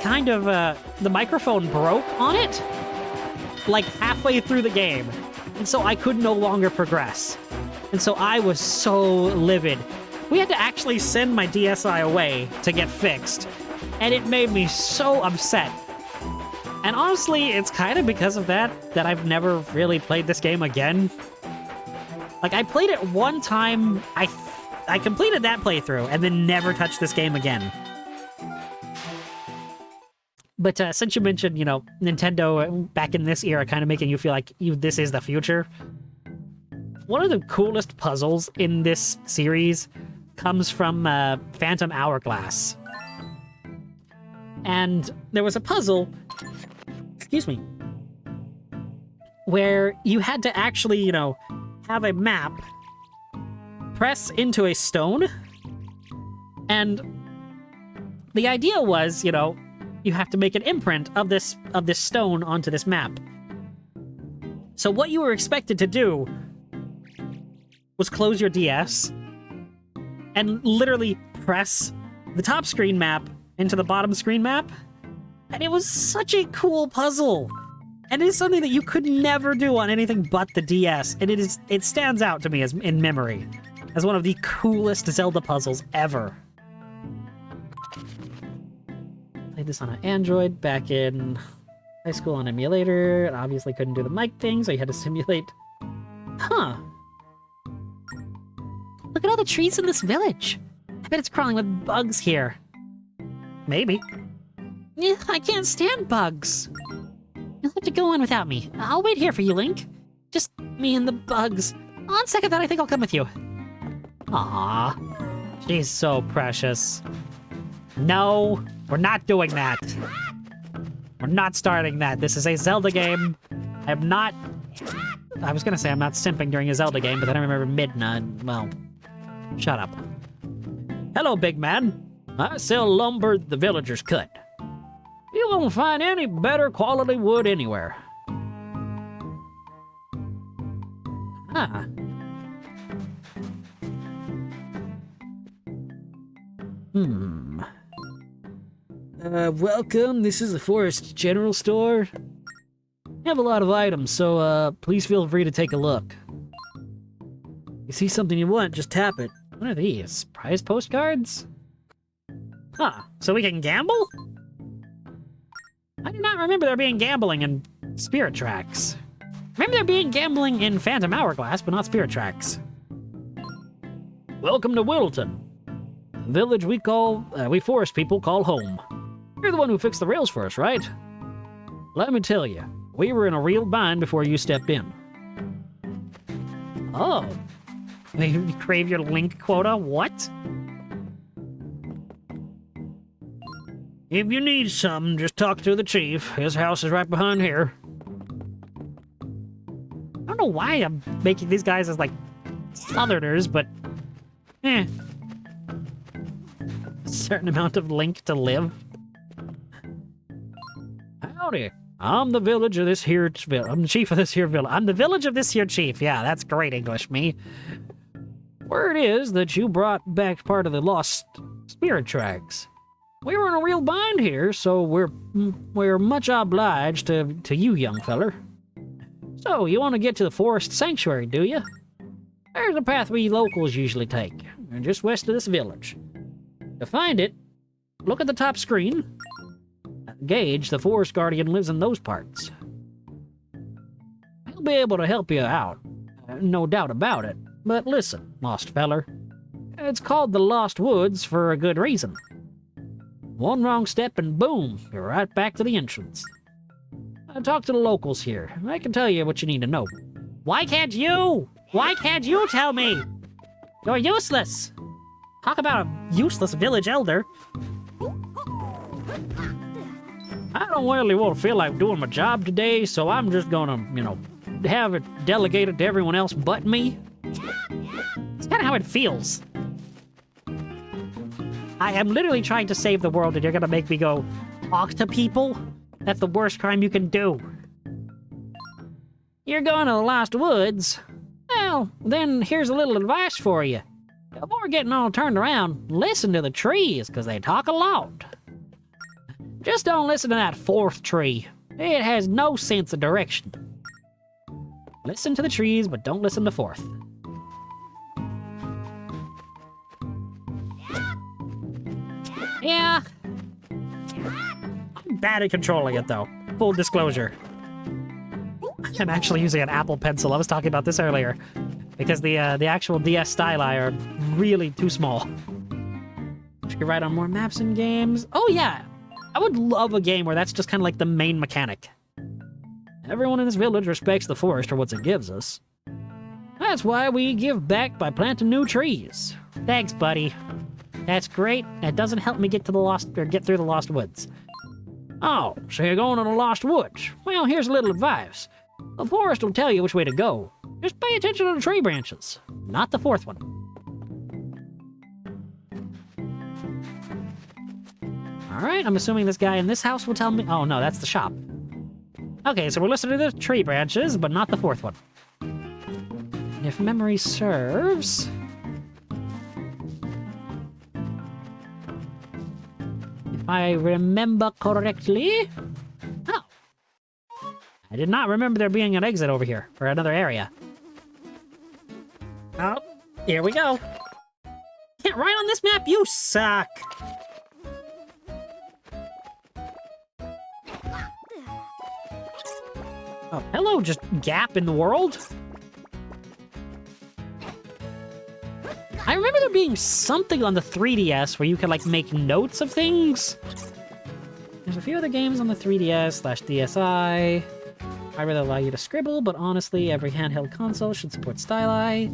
S1: kind of, the microphone broke on it, like halfway through the game. And so I could no longer progress. And so I was so livid. We had to actually send my DSi away to get fixed. And it made me so upset. And honestly, it's kind of because of that I've never really played this game again. Like, I played it one time, I completed that playthrough, and then never touched this game again. But since you mentioned, you know, Nintendo back in this era kind of making you feel like this is the future, one of the coolest puzzles in this series comes from Phantom Hourglass. And there was a puzzle, excuse me, where you had to actually, you know, have a map, press into a stone, and the idea was, you know, you have to make an imprint of this stone onto this map. So what you were expected to do was close your DS and literally press the top screen map into the bottom screen map. And it was such a cool puzzle. And it is something that you could never do on anything but the DS. And it stands out to me as in memory as one of the coolest Zelda puzzles ever. Played this on an Android back in high school on emulator. And obviously couldn't do the mic thing, so you had to simulate. Huh. Look at all the trees in this village. I bet it's crawling with bugs here. Maybe. Yeah, I can't stand bugs. You'll have to go on without me. I'll wait here for you, Link. Just me and the bugs. On second thought, I think I'll come with you. Aww. She's so precious. No, we're not doing that. We're not starting that. This is a Zelda game. I'm not... I was gonna say I'm not simping during a Zelda game, but then I remember midnight. Well, shut up. Hello, big man. I sell lumber the villagers cut. You won't find any better quality wood anywhere. Ah. Welcome. This is the Forest General Store. I have a lot of items, so please feel free to take a look. You see something you want, just tap it. What are these? Prize postcards? Huh, so we can gamble? I do not remember there being gambling in Spirit Tracks. Remember there being gambling in Phantom Hourglass, but not Spirit Tracks. Welcome to Whittleton. The village we forest people call home. You're the one who fixed the rails for us, right? Let me tell you, we were in a real bind before you stepped in. Oh. You crave your Link quota? What? If you need something, just talk to the chief. His house is right behind here. I don't know why I'm making these guys as, like, Southerners, but... A certain amount of Link to live. Howdy. I'm the village of this here... I'm the chief of this here village. I'm the village of this here chief. Yeah, that's great English, me. Word is that you brought back part of the lost Spirit Tracks. We were in a real bind here, so we're much obliged to you, young feller. So, you want to get to the Forest Sanctuary, do you? There's a path we locals usually take, just west of this village. To find it, look at the top screen. Gage, the Forest Guardian, lives in those parts. He'll be able to help you out, no doubt about it. But listen, lost feller, it's called the Lost Woods for a good reason. One wrong step and boom, you're right back to the entrance. Talk to the locals here. I can tell you what you need to know. Why can't you? Why can't you tell me? You're useless. Talk about a useless village elder. I don't really want to feel like doing my job today, so I'm just gonna, have it delegated to everyone else but me. It's kind of how it feels. I am literally trying to save the world and you're gonna make me go talk to people? That's the worst crime you can do. You're going to the Lost Woods? Well, then here's a little advice for you. Before getting all turned around, listen to the trees, because they talk a lot. Just don't listen to that fourth tree. It has no sense of direction. Listen to the trees, but don't listen to fourth. Yeah. I'm bad at controlling it, though. Full disclosure. I'm actually using an Apple Pencil. I was talking about this earlier. Because the actual DS styli are really too small. You can write on more maps and games. Oh, yeah. I would love a game where that's just kind of like the main mechanic. Everyone in this village respects the forest for what it gives us. That's why we give back by planting new trees. Thanks, buddy. That's great. That doesn't help me get through the Lost Woods. Oh, so you're going to the Lost Woods? Well, here's a little advice. The forest will tell you which way to go. Just pay attention to the tree branches, not the fourth one. Alright, I'm assuming this guy in this house will tell me... Oh, no, that's the shop. Okay, so we're listening to the tree branches, but not the fourth one. And if memory serves... I remember correctly. Oh. I did not remember there being an exit over here for another area. Oh, here we go. Can't ride on this map, you suck. Oh, hello, just gap in the world. I remember there being something on the 3DS where you could, like, make notes of things. There's a few other games on the 3DS/DSi. I really allow you to scribble, but honestly, every handheld console should support styli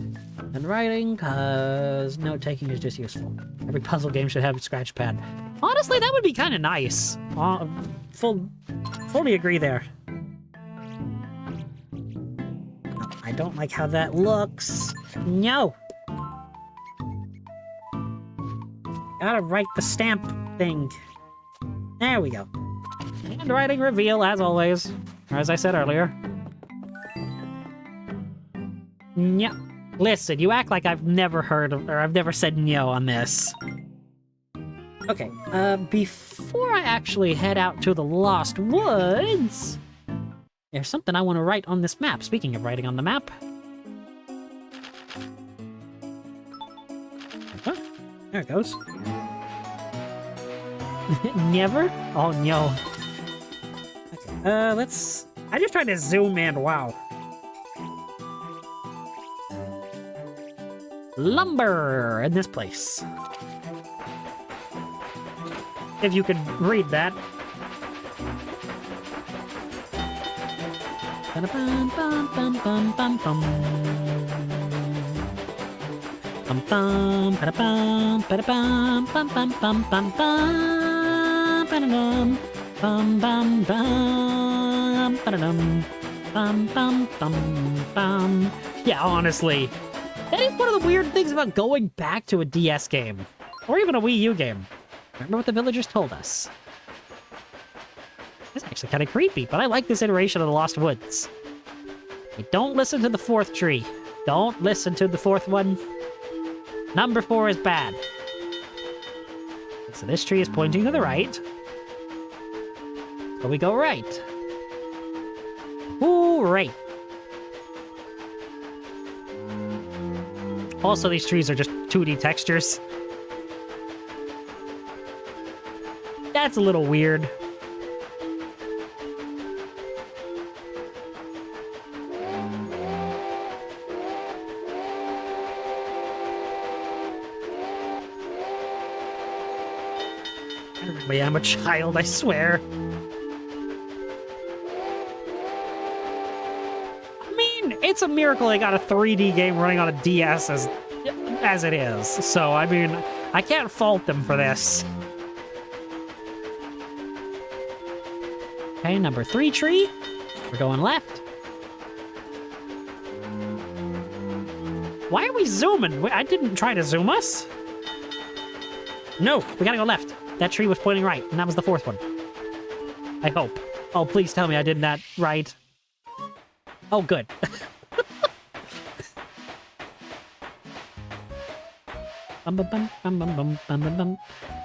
S1: and writing, cause note-taking is just useful. Every puzzle game should have a scratch pad. Honestly, that would be kind of nice. Fully agree there. I don't like how that looks. No! Gotta write the stamp thing. There we go. Handwriting reveal, as always. Or as I said earlier. Yeah. Listen, you act like I've never heard of, or I've never said no on this. Okay, before I actually head out to the Lost Woods, there's something I want to write on this map. Speaking of writing on the map. Huh? There it goes. Never? Oh, no. Okay, let's... I just tried to zoom in, wow. Lumber in this place. If you could read that. Yeah, honestly, that is one of the weird things about going back to a DS game, or even a Wii U game. Remember what the villagers told us. It's actually kind of creepy, but I like this iteration of the Lost Woods. Hey, don't listen to the fourth tree. Don't listen to the fourth one. Number 4 is bad. So this tree is pointing to the right. So we go right. Hooray! Also, these trees are just 2D textures. That's a little weird. Everybody, I'm a child, I swear. I mean, it's a miracle they got a 3D game running on a DS as it is. So, I mean, I can't fault them for this. Okay, number 3 tree. We're going left. Why are we zooming? I didn't try to zoom us. No, we gotta go left. That tree was pointing right, and that was the 4th one. I hope. Oh, please tell me I did that right. Oh, good.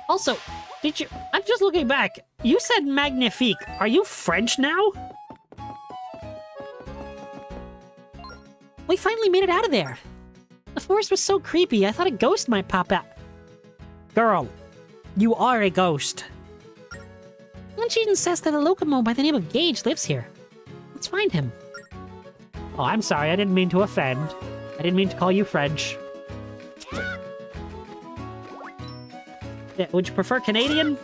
S1: Also, did you... I'm just looking back. You said magnifique. Are you French now? We finally made it out of there. The forest was so creepy, I thought a ghost might pop out. Girl, you are a ghost. Luncheon insists that a Locomo by the name of Gage lives here. Let's find him. Oh, I'm sorry. I didn't mean to offend. I didn't mean to call you French. Yeah, would you prefer Canadian?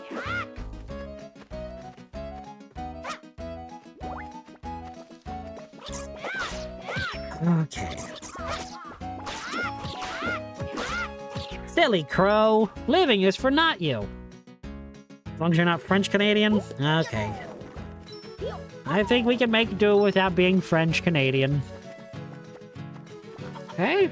S1: Okay. Silly crow. Living is for not you. As long as you're not French-Canadian? Okay. I think we can make do without being French-Canadian. Okay.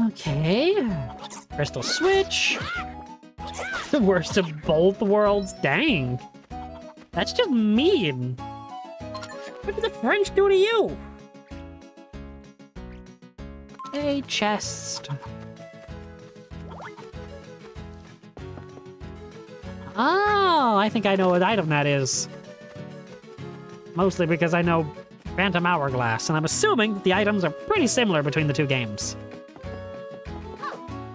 S1: Okay. Crystal switch. The worst of both worlds. Dang. That's just mean. What did the French do to you? A chest. Oh, I think I know what item that is. Mostly because I know Phantom Hourglass, and I'm assuming the items are pretty similar between the two games.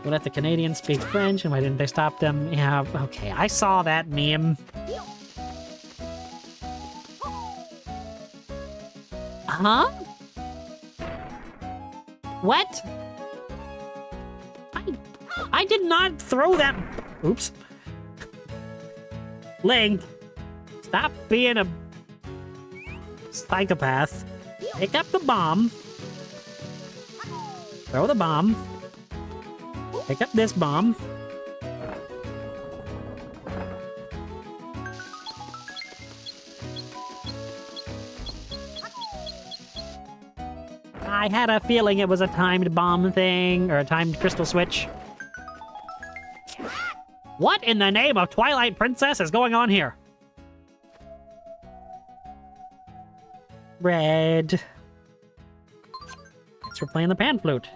S1: We let the Canadians speak French, and why didn't they stop them? Yeah, okay, I saw that meme. Huh? What? I did not throw that. Oops. Link, stop being a psychopath. Pick up the bomb. Throw the bomb. Pick up this bomb. I had a feeling it was a timed bomb thing, or a timed crystal switch. What in the name of Twilight Princess is going on here? Red. Thanks for playing the pan flute.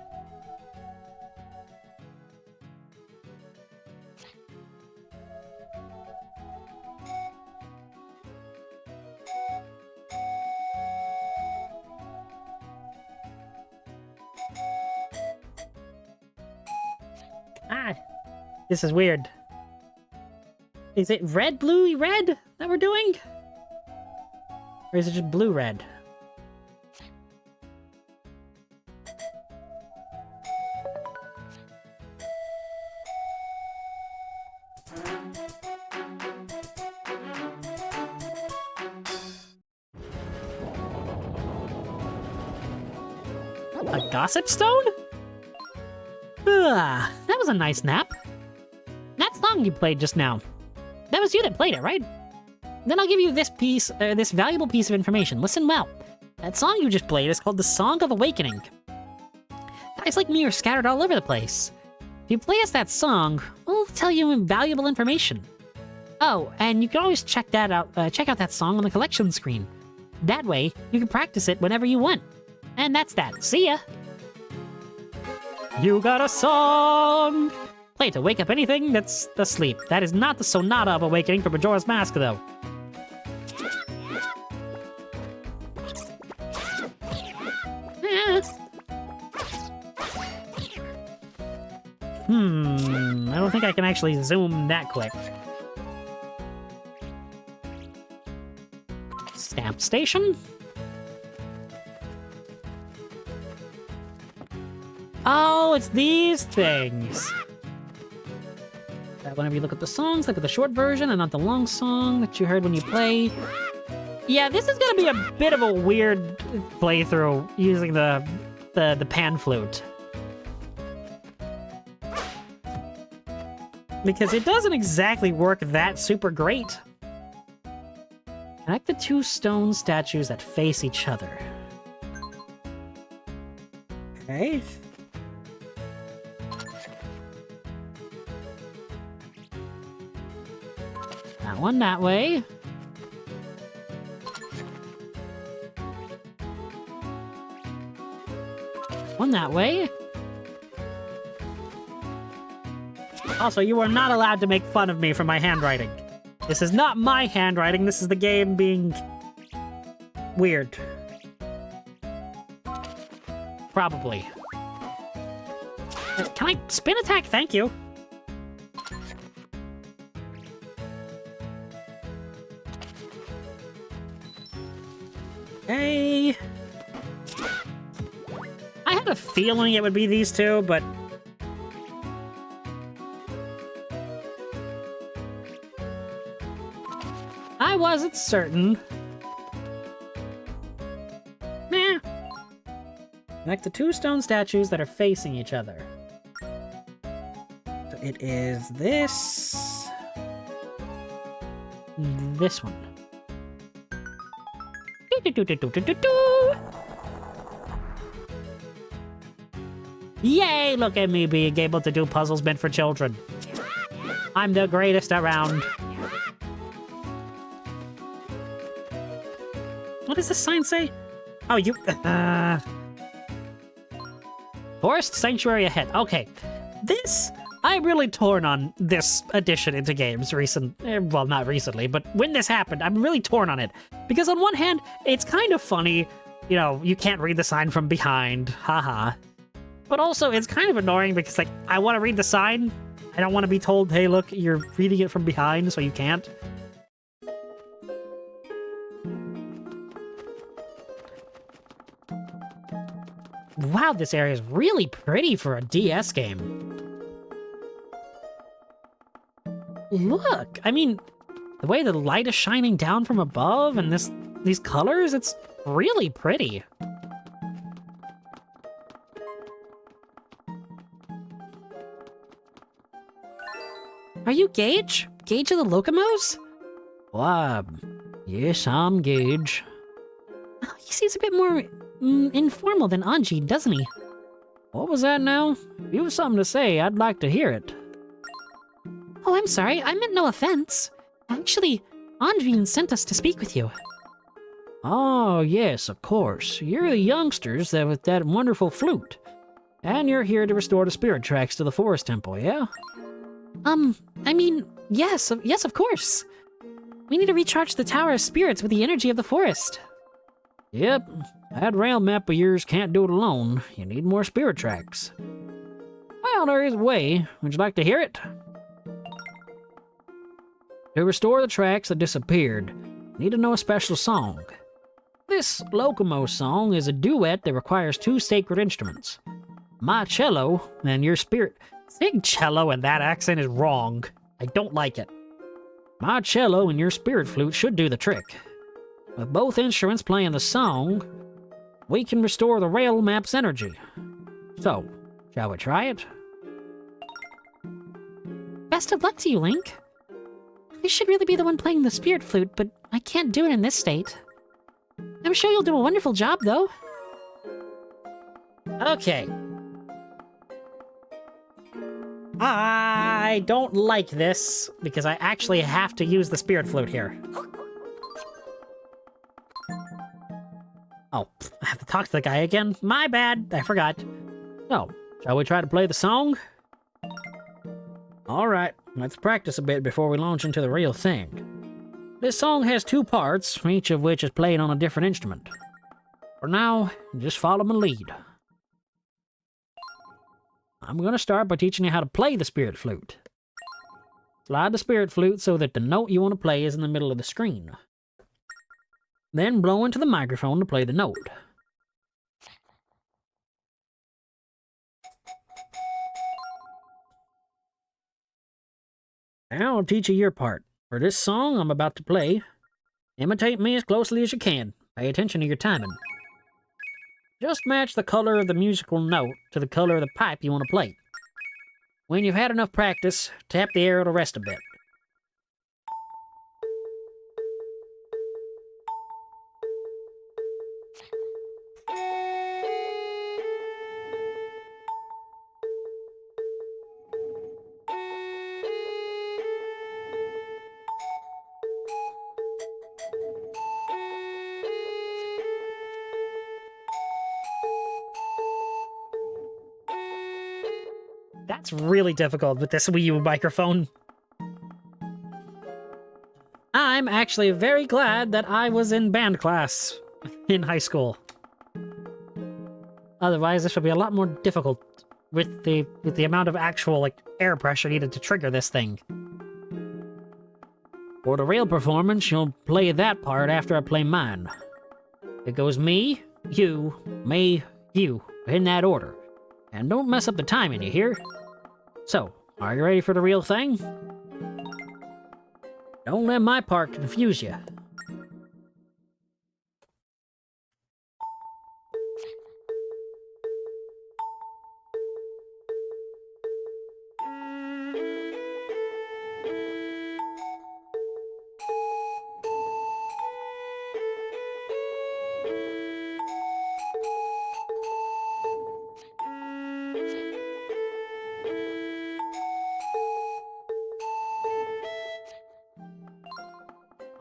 S1: Ah, this is weird. Is it red, blue, red that we're doing? Or is it just blue, red? A gossip stone? That was a nice nap. That song you played just now. That was you that played it, right? Then I'll give you this this valuable piece of information. Listen well. That song you just played is called the Song of Awakening. Guys like me are scattered all over the place. If you play us that song, we'll tell you valuable information. Oh, and you can always check that out. Check out that song on the collection screen. That way, you can practice it whenever you want. And that's that. See ya. You got a song. Play it to wake up anything that's asleep. That is not the Sonata of Awakening from Majora's Mask, though. I don't think I can actually zoom that quick. Stamp station? Oh, it's these things. That whenever you look at the songs, look at the short version and not the long song that you heard when you play. Yeah, this is gonna be a bit of a weird playthrough using the pan flute. Because it doesn't exactly work that super great. Connect the two stone statues that face each other. Okay. That one that way. One that way. Also, you are not allowed to make fun of me for my handwriting. This is not my handwriting, this is the game being weird. Probably. Can I spin attack? Thank you. Hey. I had a feeling it would be these two, but I wasn't certain. Meh. Connect the two stone statues that are facing each other. So it is this. This one. Yay! Look at me being able to do puzzles meant for children. I'm the greatest around. What does this sign say? Oh, you... Forest Sanctuary ahead. Okay. This... I'm really torn on this addition into games well, not recently, but when this happened, I'm really torn on it. Because on one hand, it's kind of funny, you know, you can't read the sign from behind, haha. But also, it's kind of annoying because, like, I want to read the sign. I don't want to be told, hey, look, you're reading it from behind, so you can't. Wow, this area is really pretty for a DS game. Look, I mean, the way the light is shining down from above and these colors, it's really pretty. Are you Gage? Gage of the Locomos? Well, yes, I'm Gage. Oh, he seems a bit more informal than Anji, doesn't he? What was that now? If you have something to say, I'd like to hear it. Oh, I'm sorry. I meant no offense. Actually, Andrine sent us to speak with you. Oh, yes, of course. You're the youngsters with that wonderful flute. And you're here to restore the spirit tracks to the forest temple, yeah? I mean, yes, of course. We need to recharge the Tower of Spirits with the energy of the forest. Yep, that rail map of yours can't do it alone. You need more spirit tracks. Well, there is a way. Would you like to hear it? To restore the tracks that disappeared, you need to know a special song. This Locomo song is a duet that requires two sacred instruments. My cello and your spirit... Saying cello and that accent is wrong. I don't like it. My cello and your spirit flute should do the trick. With both instruments playing the song, we can restore the rail map's energy. So, shall we try it? Best of luck to you, Link. I should really be the one playing the spirit flute, but I can't do it in this state. I'm sure you'll do a wonderful job, though. Okay. I don't like this, because I actually have to use the spirit flute here. Oh, I have to talk to the guy again? My bad, I forgot. So, shall we try to play the song? Alright, let's practice a bit before we launch into the real thing. This song has two parts, each of which is played on a different instrument. For now, just follow my lead. I'm going to start by teaching you how to play the spirit flute. Slide the spirit flute so that the note you want to play is in the middle of the screen. Then blow into the microphone to play the note. Now I'll teach you your part. For this song I'm about to play, imitate me as closely as you can. Pay attention to your timing. Just match the color of the musical note to the color of the pipe you want to play. When you've had enough practice, tap the arrow to rest a bit. That's really difficult with this Wii U microphone. I'm actually very glad that I was in band class in high school. Otherwise, this would be a lot more difficult with the amount of actual, like, air pressure needed to trigger this thing. For the real performance, you'll play that part after I play mine. It goes me, you, in that order. And don't mess up the timing, you hear? So, are you ready for the real thing? Don't let my part confuse you.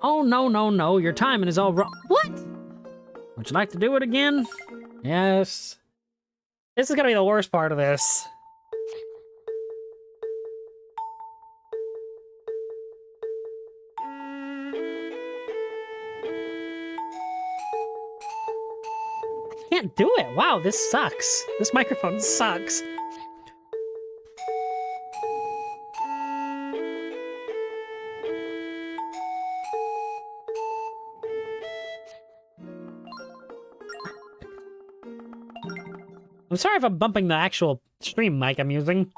S1: Oh, no, your timing is all wrong. What? Would you like to do it again? Yes. This is gonna be the worst part of this. I can't do it. Wow, this sucks. This microphone sucks. I'm sorry if I'm bumping the actual stream mic I'm using.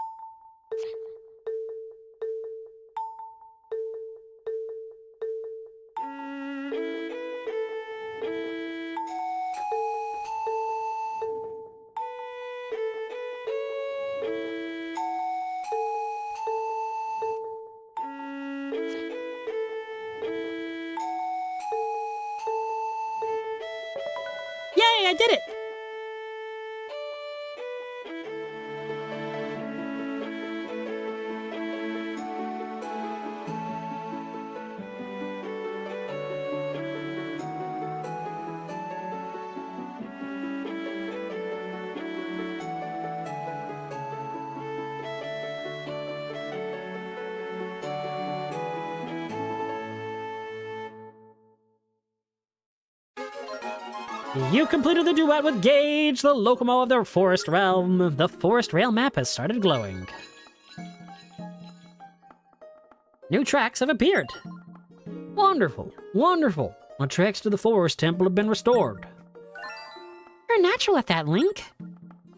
S1: Yay, I did it! You completed the duet with Gage, the Locomo of the Forest Realm. The Forest Rail map has started glowing. New tracks have appeared. Wonderful, wonderful. The tracks to the Forest Temple have been restored. You're natural at that, Link.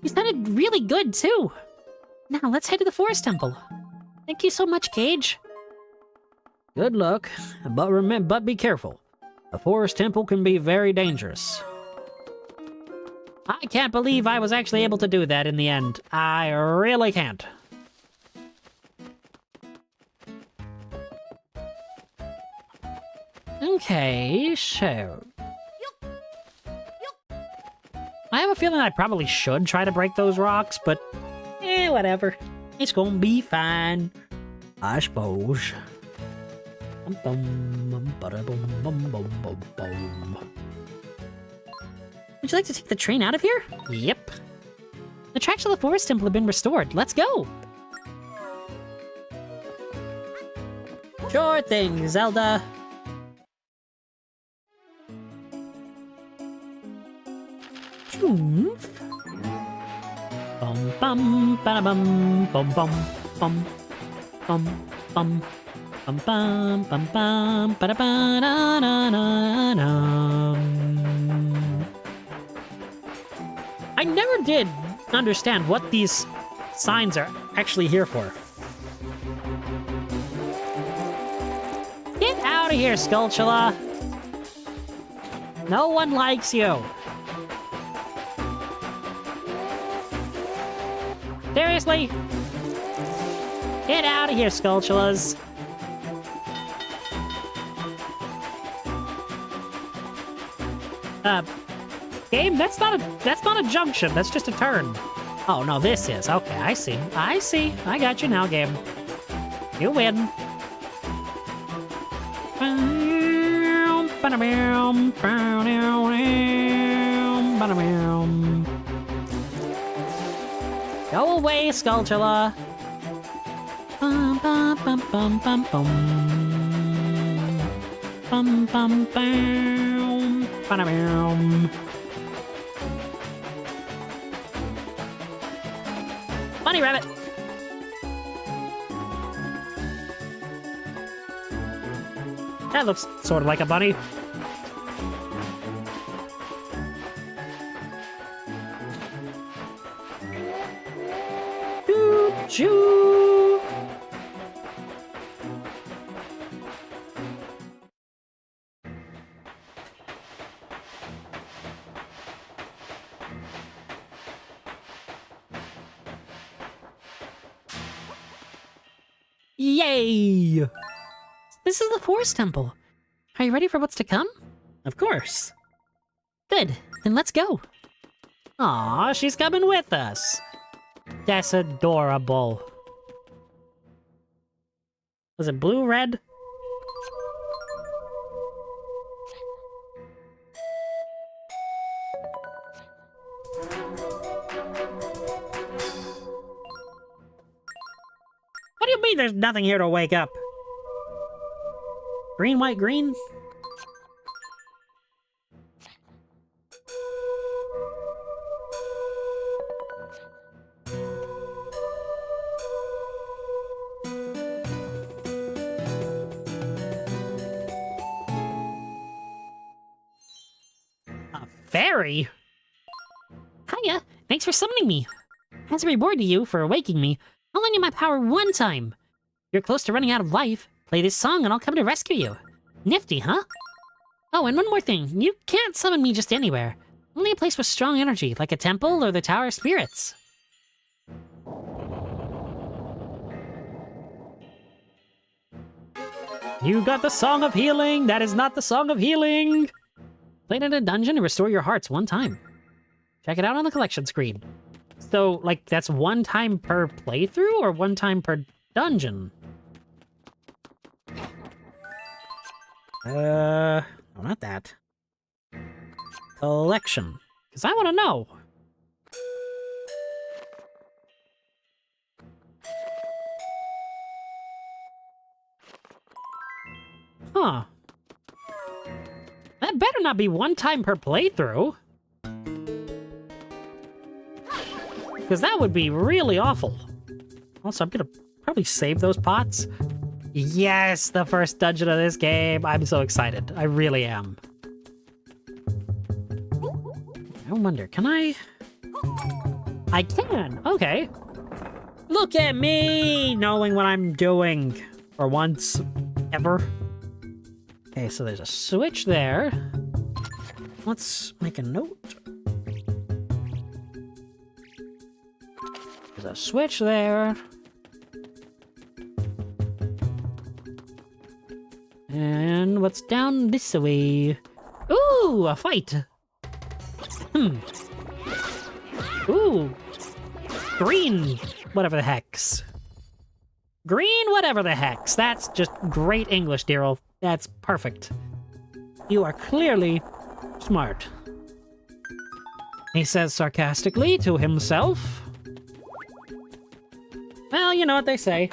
S1: You sounded really good, too. Now, let's head to the Forest Temple. Thank you so much, Gage. Good luck, but be careful. The Forest Temple can be very dangerous. I can't believe I was actually able to do that in the end. I really can't. Okay, so... I have a feeling I probably should try to break those rocks, but... whatever. It's gonna be fine. I suppose. Would you like to take the train out of here? Yep. The tracks to the Forest Temple have been restored. Let's go! Sure thing, Zelda. Oomph. Bum bum ba bum bum bum bum bum bum bum bum bum bum ba da ba da na na na. I never did understand what these signs are actually here for. Get out of here, Skulltula! No one likes you. Seriously? Get out of here, Skulltulas. Game, that's not a junction, that's just a turn. Oh no, this is. Okay, I see. I got you now, game. You win. Go away, Skulltula. Bum bum bum bum bum bum. Bum bum bum. Ba-da-bum. Bunny rabbit. That looks sort of like a bunny. Choo choo. Yay! This is the Forest Temple. Are you ready for what's to come? Of course. Good, then let's go. Aw, she's coming with us. That's adorable. Was it blue, red? What do you mean there's nothing here to wake up? Green, white, green? A fairy?
S2: Hiya, thanks for summoning me. As a reward to you for waking me, I'll lend you my power one time. You're close to running out of life. Play this song and I'll come to rescue you. Nifty, huh? Oh, and one more thing. You can't summon me just anywhere. Only a place with strong energy, like a temple or the Tower of Spirits.
S1: You got the Song of Healing! That is not the Song of Healing!
S2: Play it in a dungeon and restore your hearts one time. Check it out on the collection screen.
S1: So, like, that's one time per playthrough or one time per dungeon? No, not that. Collection. Because I want to know. Huh. That better not be one time per playthrough. Because that would be really awful. Also, I'm gonna probably save those pots. Yes, the first dungeon of this game. I'm so excited. I really am. I wonder, can I? I can, okay. Look at me, knowing what I'm doing. For once, ever. Okay, so there's a switch there. Let's make a note. There's a switch there. And what's down this way? Ooh, a fight. Ooh. Green, whatever the hex. Green, whatever the hex. That's just great English, Daryl. That's perfect. You are clearly smart. He says sarcastically to himself. Well, you know what they say.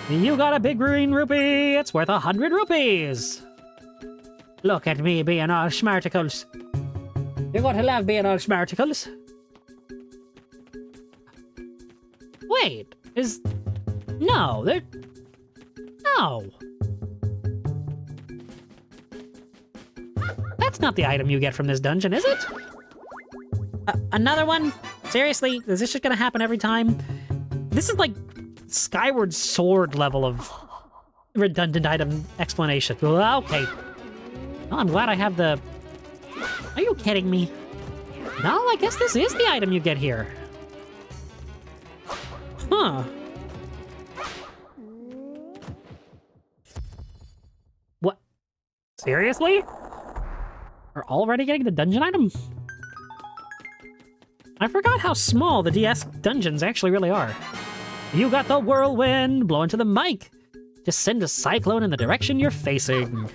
S1: You got a big green rupee, it's worth 100 rupees. Look at me being all smarticles. You're going to love being all smarticles. Wait, is... No, there... No. That's not the item you get from this dungeon, is it? Another one? Seriously? Is this just gonna happen every time? This is like Skyward Sword level of redundant item explanation. Well, okay. Well, I'm glad I have the... Are you kidding me? No, I guess this is the item you get here. Huh. What? Seriously? We're already getting the dungeon item? I forgot how small the DS dungeons actually really are. You got the whirlwind, blow into the mic. Just send a cyclone in the direction you're facing.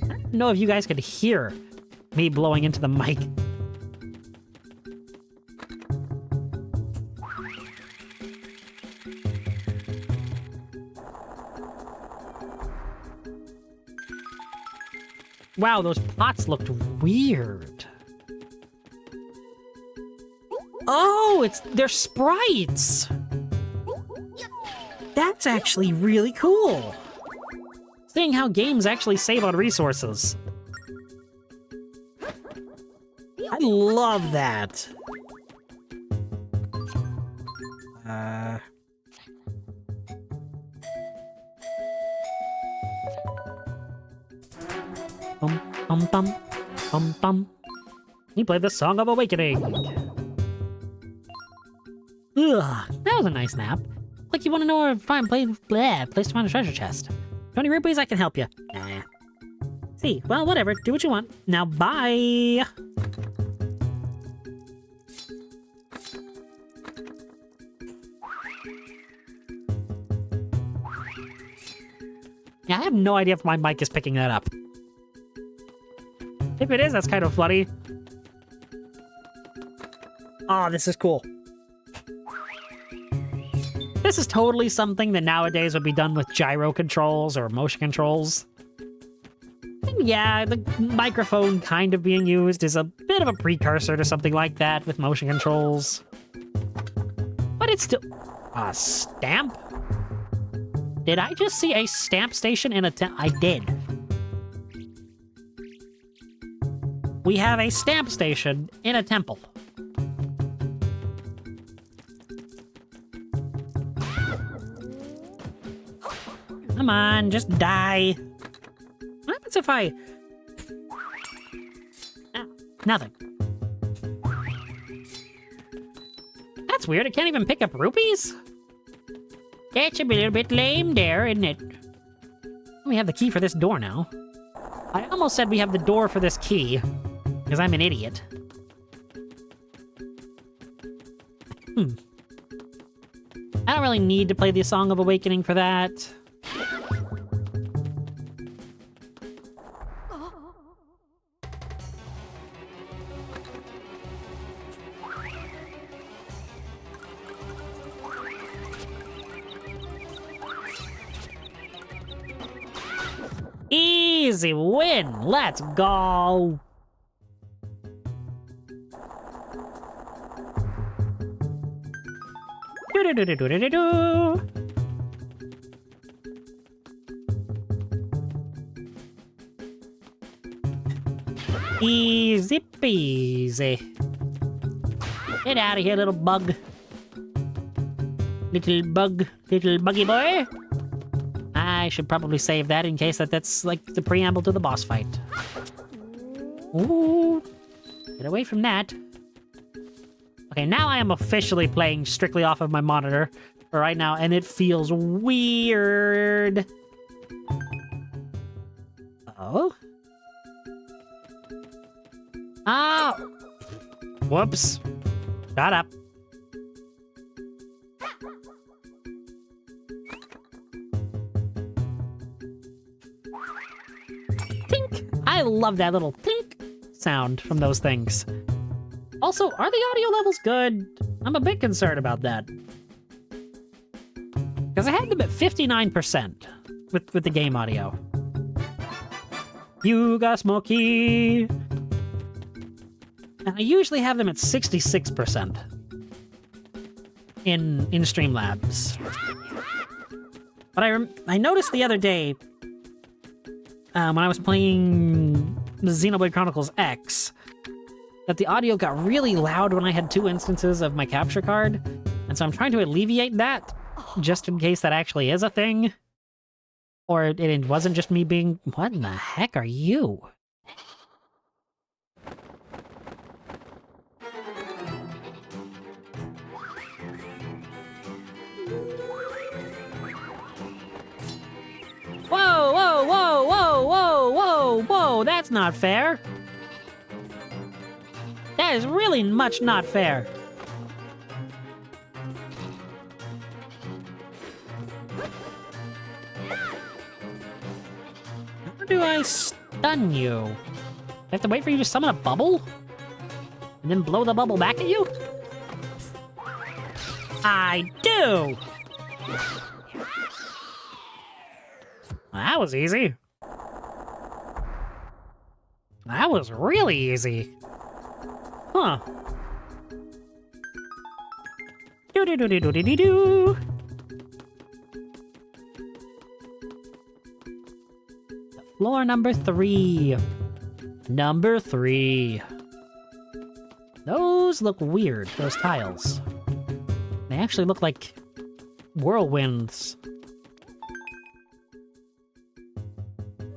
S1: I don't know if you guys could hear me blowing into the mic. Wow, those pots looked weird. Oh, they're sprites. That's actually really cool. Seeing how games actually save on resources. I love that. Bum. He played the Song of Awakening. Ugh, that was a nice nap. Like you want to know where to find place to find a treasure chest. 20 rupees, I can help you. Nah. See, well, whatever. Do what you want. Now, bye. Yeah, I have no idea if my mic is picking that up. If it is, that's kind of funny. Oh, this is cool. This is totally something that nowadays would be done with gyro controls or motion controls. And yeah, the microphone kind of being used is a bit of a precursor to something like that with motion controls. But it's still... A stamp? Did I just see a stamp station in a I did. We have a stamp station in a temple. Come on, just die. What happens if I... Nothing. That's weird, it can't even pick up rupees? That's a little bit lame there, isn't it? We have the key for this door now. I almost said we have the door for this key, because I'm an idiot. I don't really need to play the Song of Awakening for that. Easy win! Let's go! Do-do-do-do-do-do-do. Easy peasy. Get out of here, little bug. Little buggy boy. I should probably save that in case that's like the preamble to the boss fight. Ooh. Get away from that. Okay, now I am officially playing strictly off of my monitor for right now, and it feels weird. Oh? Oh! Whoops. Shut up. Tink! I love that little tink sound from those things. Also, are the audio levels good? I'm a bit concerned about that. Because I had them at 59% with the game audio. You got smoky. And I usually have them at 66% in Streamlabs. But I noticed the other day when I was playing Xenoblade Chronicles X that the audio got really loud when I had 2 instances of my capture card, and so I'm trying to alleviate that just in case that actually is a thing. Or it wasn't just me being... What in the heck are you? Whoa, whoa, whoa, whoa, whoa, whoa, whoa, that's not fair. That is really much not fair. How do I stun you? I have to wait for you to summon a bubble? And then blow the bubble back at you? I do! That was easy. That was really easy. Huh. Do-do-do-do-do-do-do. Floor number 3. Number 3. Those look weird, those tiles. They actually look like whirlwinds.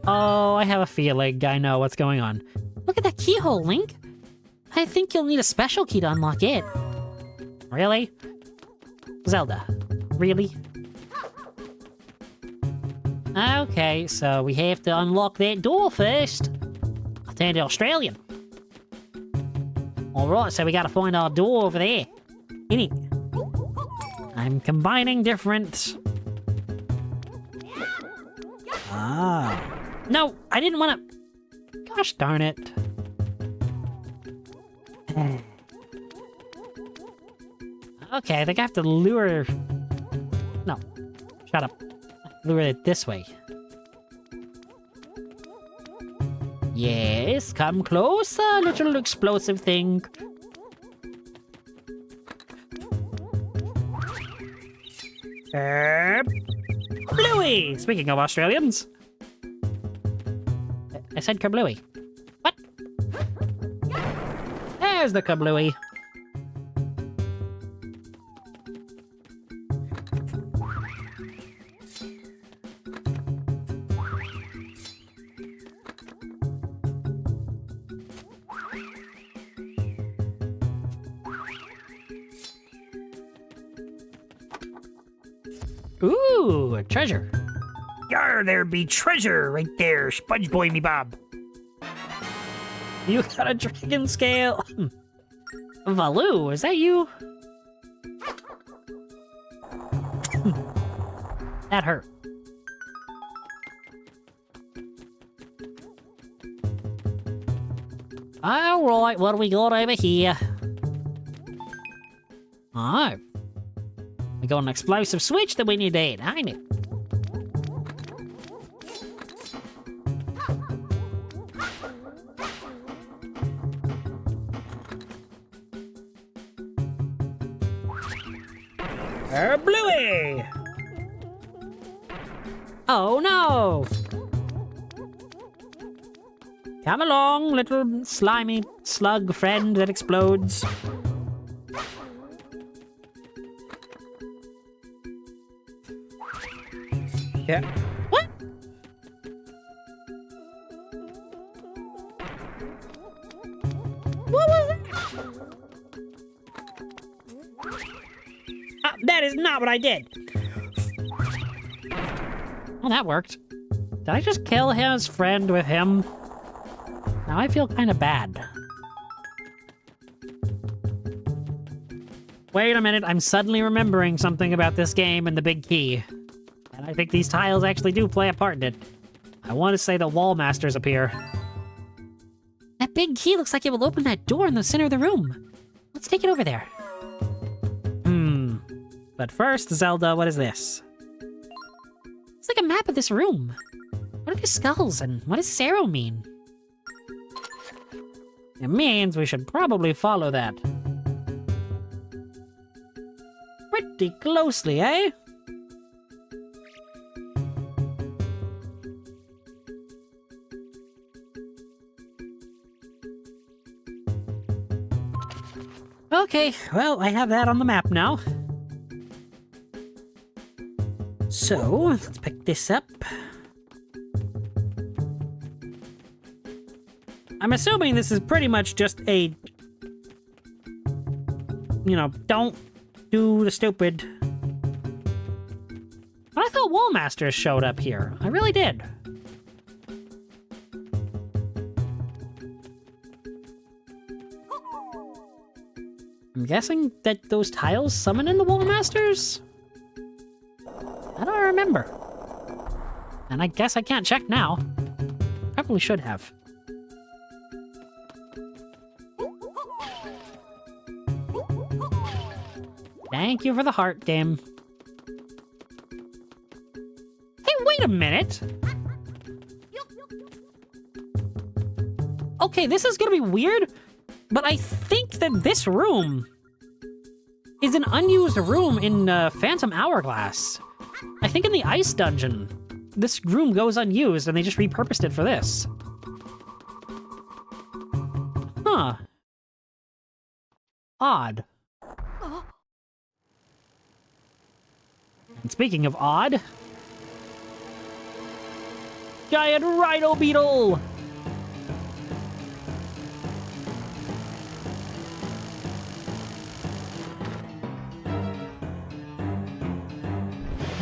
S1: Oh, I have a feeling I know what's going on.
S2: Look at that keyhole, Link. I think you'll need a special key to unlock it.
S1: Really? Zelda, really?
S2: Okay, so we have to unlock that door first. I'll turn to Australian. Alright, so we gotta find our door over there.
S1: Innit? I'm combining different... Ah.
S2: No, I didn't want to...
S1: Gosh darn it.
S2: Okay, I think I have to lure... No. Shut up. Lure it this way. Yes, come closer, little explosive thing. Kablooey! Speaking of Australians. I said kablooey. What? There's the kablooey. Ooh, a treasure.
S1: Yar, there be treasure right there, Sponge Boy me Bob.
S2: You got a dragon scale. Valoo, is that you? That hurt. Alright, what do we got over here? Oh. We got an explosive switch that we need to hit, ain't it?
S1: Bluey!
S2: Oh no! Come along, little slimy slug friend that explodes.
S1: Yeah.
S2: What? What was that?
S1: That is not what I did.
S2: Well, that worked. Did I just kill his friend with him? Now I feel kind of bad. Wait a minute, I'm suddenly remembering something about this game and the big key. And I think these tiles actually do play a part in it. I want to say the wall masters appear. That big key looks like it will open that door in the center of the room. Let's take it over there.
S1: But first, Zelda, what is this?
S2: It's like a map of this room. What are these skulls and what does this arrow mean?
S1: It means we should probably follow that. Pretty closely, eh? Okay, well, I have that on the map now. So, let's pick this up. I'm assuming this is pretty much just a... You know, don't do the stupid. But I thought Wall Masters showed up here. I really did. I'm guessing that those tiles summon in the Wall Masters? I don't remember. And I guess I can't check now. Probably should have. Thank you for the heart, game. Hey, wait a minute! Okay, this is gonna be weird, but I think that this room is an unused room in Phantom Hourglass. I think in the ice dungeon, this room goes unused and they just repurposed it for this. Huh. Odd. And speaking of odd... Giant Rhino Beetle!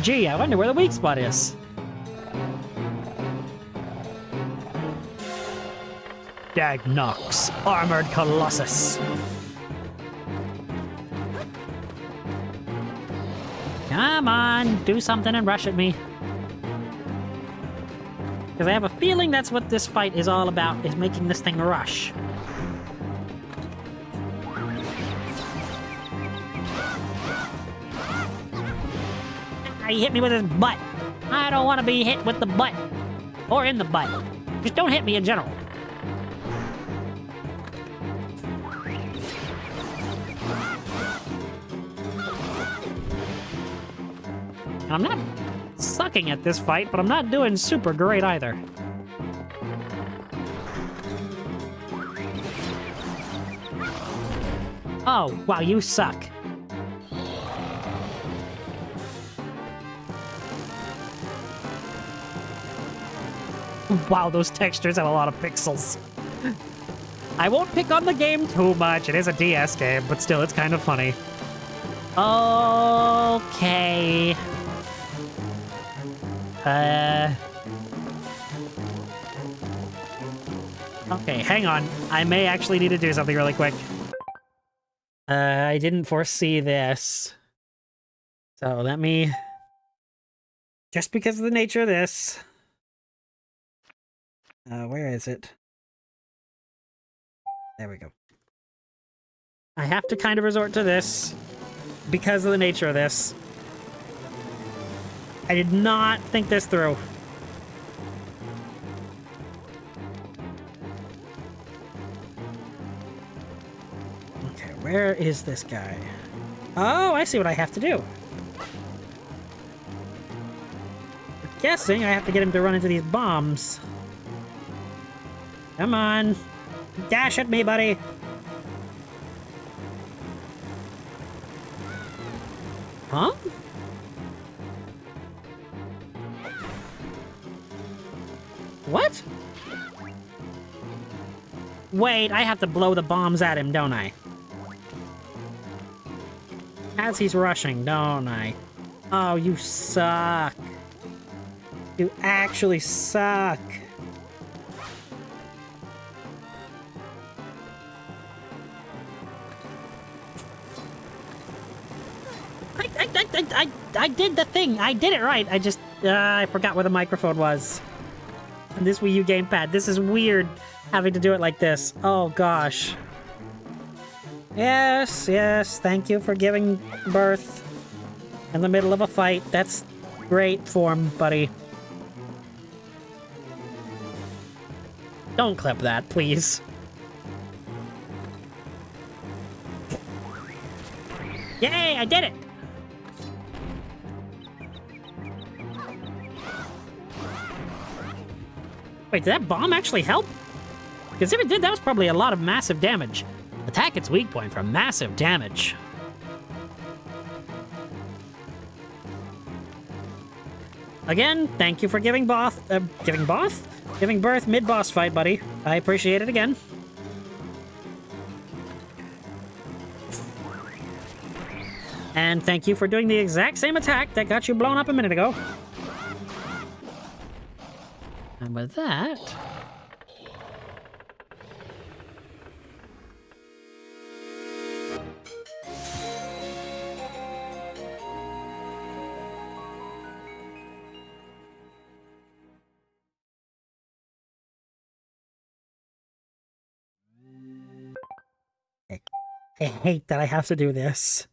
S1: Gee, I wonder where the weak spot is. Dagnox, Armored Colossus. Come on, do something and rush at me. Because I have a feeling that's what this fight is all about, is making this thing rush. he hit me with his butt. I don't want to be hit with the butt. Or in the butt. Just don't hit me in general. And I'm not sucking at this fight, but I'm not doing super great either. Oh, wow, you suck. Wow, those textures have a lot of pixels. I won't pick on the game too much. It is a DS game, but still, it's kind of funny. Okay. Okay, hang on. I may actually need to do something really quick. I didn't foresee this. So let me... Just because of the nature of this... where is it? There we go. I have to kind of resort to this because of the nature of this. I did not think this through. Okay, where is this guy? Oh, I see what I have to do. I'm guessing I have to get him to run into these bombs. Come on. Dash at me, buddy. Huh? What? Wait, I have to blow the bombs at him, don't I? As he's rushing, don't I? Oh, you suck. You actually suck. I did the thing. I did it right. I just, I forgot where the microphone was. And this Wii U gamepad. This is weird having to do it like this. Oh, gosh. Yes, yes. Thank you for giving birth in the middle of a fight. That's great form, buddy. Don't clip that, please. Yay, I did it! Wait, did that bomb actually help? Because if it did, that was probably a lot of massive damage. Attack its weak point for massive damage. Again, thank you for giving birth mid-boss fight, buddy. I appreciate it again. And thank you for doing the exact same attack that got you blown up a minute ago. And with that... I hate that I have to do this.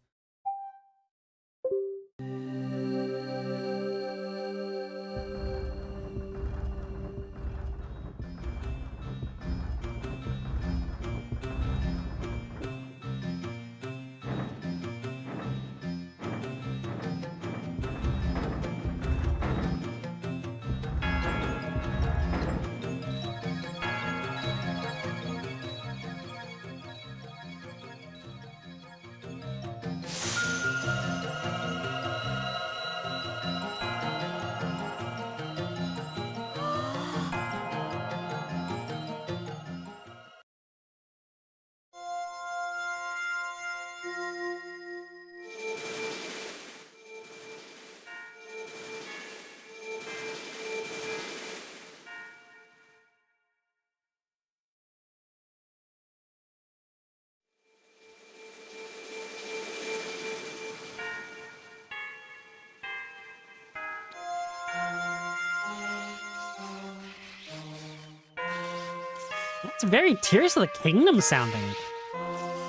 S1: It's very Tears of the Kingdom sounding.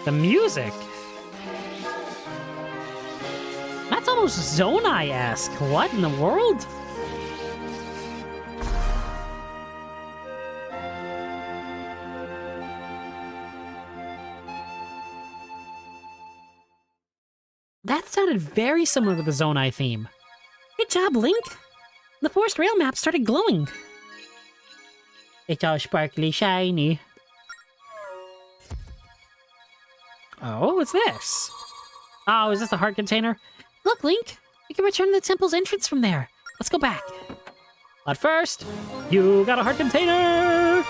S1: The music. That's almost Zonai-esque. What in the world? That sounded very similar to the Zonai theme.
S2: Good job, Link. The forest rail map started glowing.
S1: It's all sparkly shiny. Oh, what's this? Oh, is this the heart container?
S2: Look, Link. We can return to the temple's entrance from there. Let's go back.
S1: But first, you got a heart container!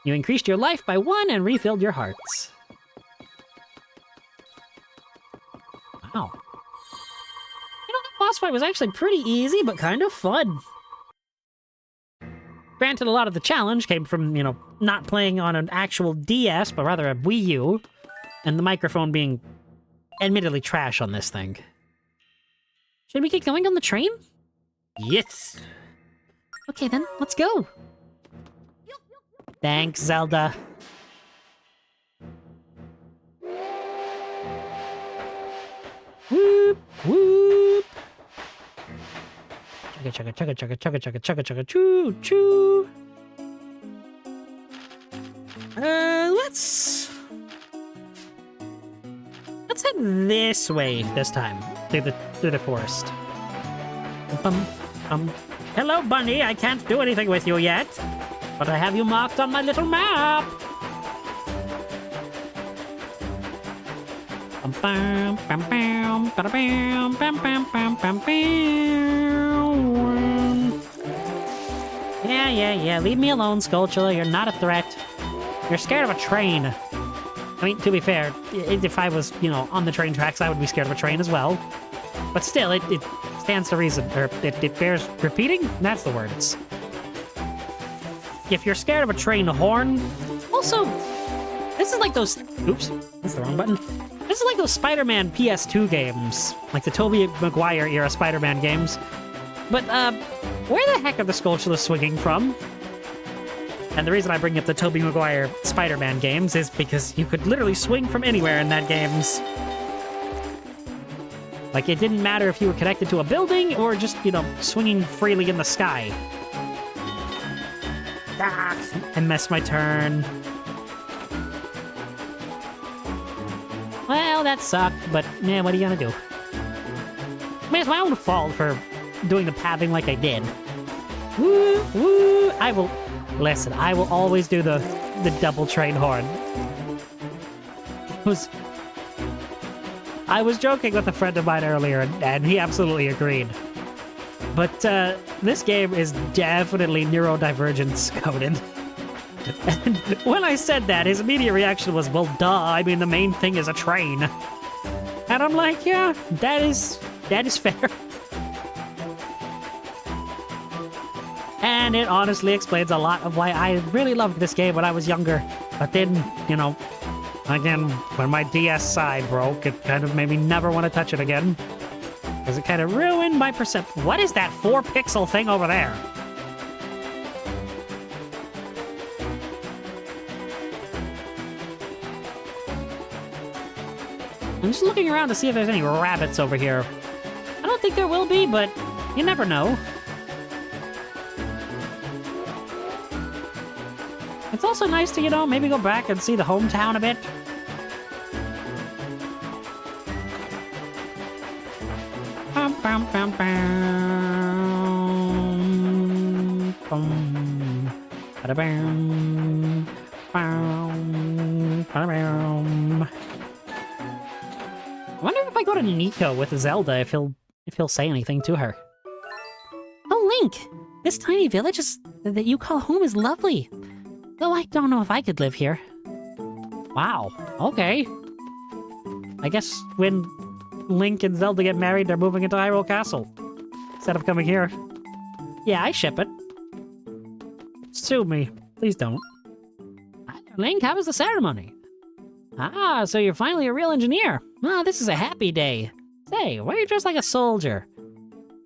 S1: You increased your life by 1 and refilled your hearts. Wow. You know, the boss fight was actually pretty easy, but kind of fun. Granted, a lot of the challenge came from, you know, not playing on an actual DS, but rather a Wii U, and the microphone being admittedly trash on this thing.
S2: Should we get going on the train?
S1: Yes!
S2: Okay then, let's go.
S1: Thanks, Zelda. Whoop, whoop. Chugga, chugga, chugga, chugga, chugga, chugga, chugga, chugga, choo, choo. Let's head this way this time through the forest. Hello, Bunny. I can't do anything with you yet, but I have you marked on my little map. Yeah. Leave me alone, Skulltula. You're not a threat. You're scared of a train. I mean, to be fair, if I was, you know, on the train tracks, I would be scared of a train as well. But still, it stands to reason, or it bears repeating? That's the words. If you're scared of a train horn... Also, this is like those... Oops, that's the wrong button. This is like those Spider-Man PS2 games. Like the Tobey Maguire era Spider-Man games. But, where the heck are the Skulltulas swinging from? And the reason I bring up the Tobey Maguire Spider-Man games is because you could literally swing from anywhere in that games. Like, it didn't matter if you were connected to a building or just, you know, swinging freely in the sky. Ah, I missed my turn. Well, that sucked, but, yeah, what are you gonna do? I mean, it's my own fault for doing the pathing like I did. Woo, woo! Listen, I will always do the double train horn. I was joking with a friend of mine earlier, and he absolutely agreed. But this game is definitely neurodivergence coded. And when I said that, his immediate reaction was, well, duh, I mean, the main thing is a train. And I'm like, yeah, that is fair. And it honestly explains a lot of why I really loved this game when I was younger. But then, you know, again, when my DS side broke, it kind of made me never want to touch it again. Because it kind of ruined my perception. What is that 4-pixel thing over there? I'm just looking around to see if there's any rabbits over here. I don't think there will be, but you never know. It's also nice to, you know, maybe go back and see the hometown a bit. I wonder if I go to Nico with Zelda, if he'll say anything to her.
S2: Oh, Link! This tiny village that you call home is lovely. Though I don't know if I could live here.
S1: Wow, okay. I guess when Link and Zelda get married, they're moving into Hyrule Castle. Instead of coming here. Yeah, I ship it. Sue me. Please don't. Link, how was the ceremony? Ah, so you're finally a real engineer. Ah, this is a happy day. Say, why are you dressed like a soldier?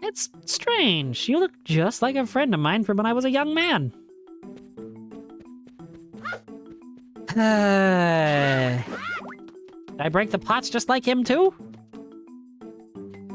S1: It's strange. You look just like a friend of mine from when I was a young man. Did I break the pots just like him, too?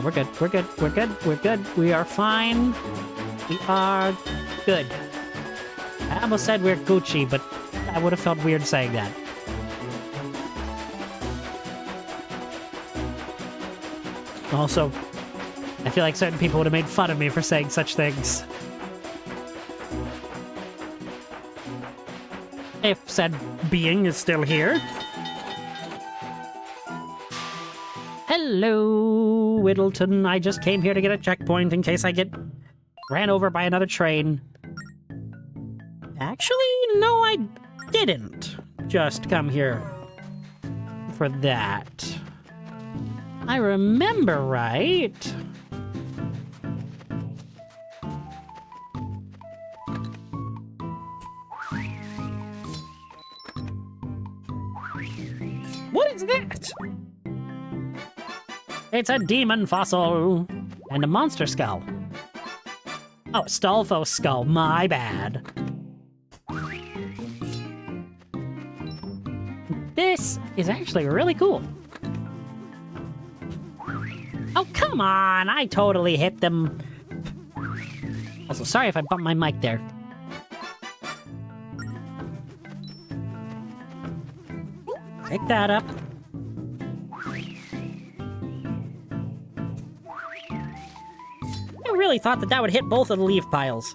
S1: Okay, we're good. We're good. We're good. We're good. We are fine. We are good. I almost said we're Gucci, but I would have felt weird saying that. Also, I feel like certain people would have made fun of me for saying such things. If said being is still here. Hello, Whittleton. I just came here to get a checkpoint in case I get ran over by another train. Actually, no, I didn't just come here for that. I remember right. What is that? It's a demon fossil and a monster skull. Oh, Stolfos skull, my bad. This is actually really cool. Oh, come on, I totally hit them. Also, sorry if I bumped my mic there. Pick that up. I really thought that would hit both of the leaf piles.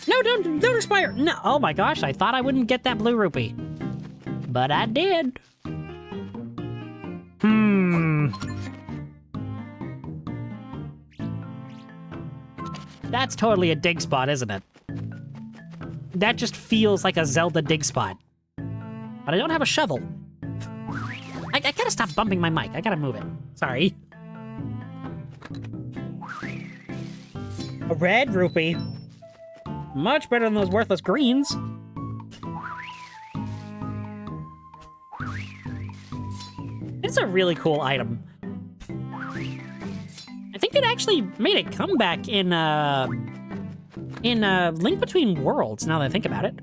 S1: No, don't expire. No, oh my gosh, I thought I wouldn't get that blue rupee. But I did. That's totally a dig spot, isn't it? That just feels like a Zelda dig spot. But I don't have a shovel. I gotta stop bumping my mic. I gotta move it. Sorry. A red rupee. Much better than those worthless greens. It's a really cool item. I think it actually made a comeback in Link Between Worlds, now that I think about it.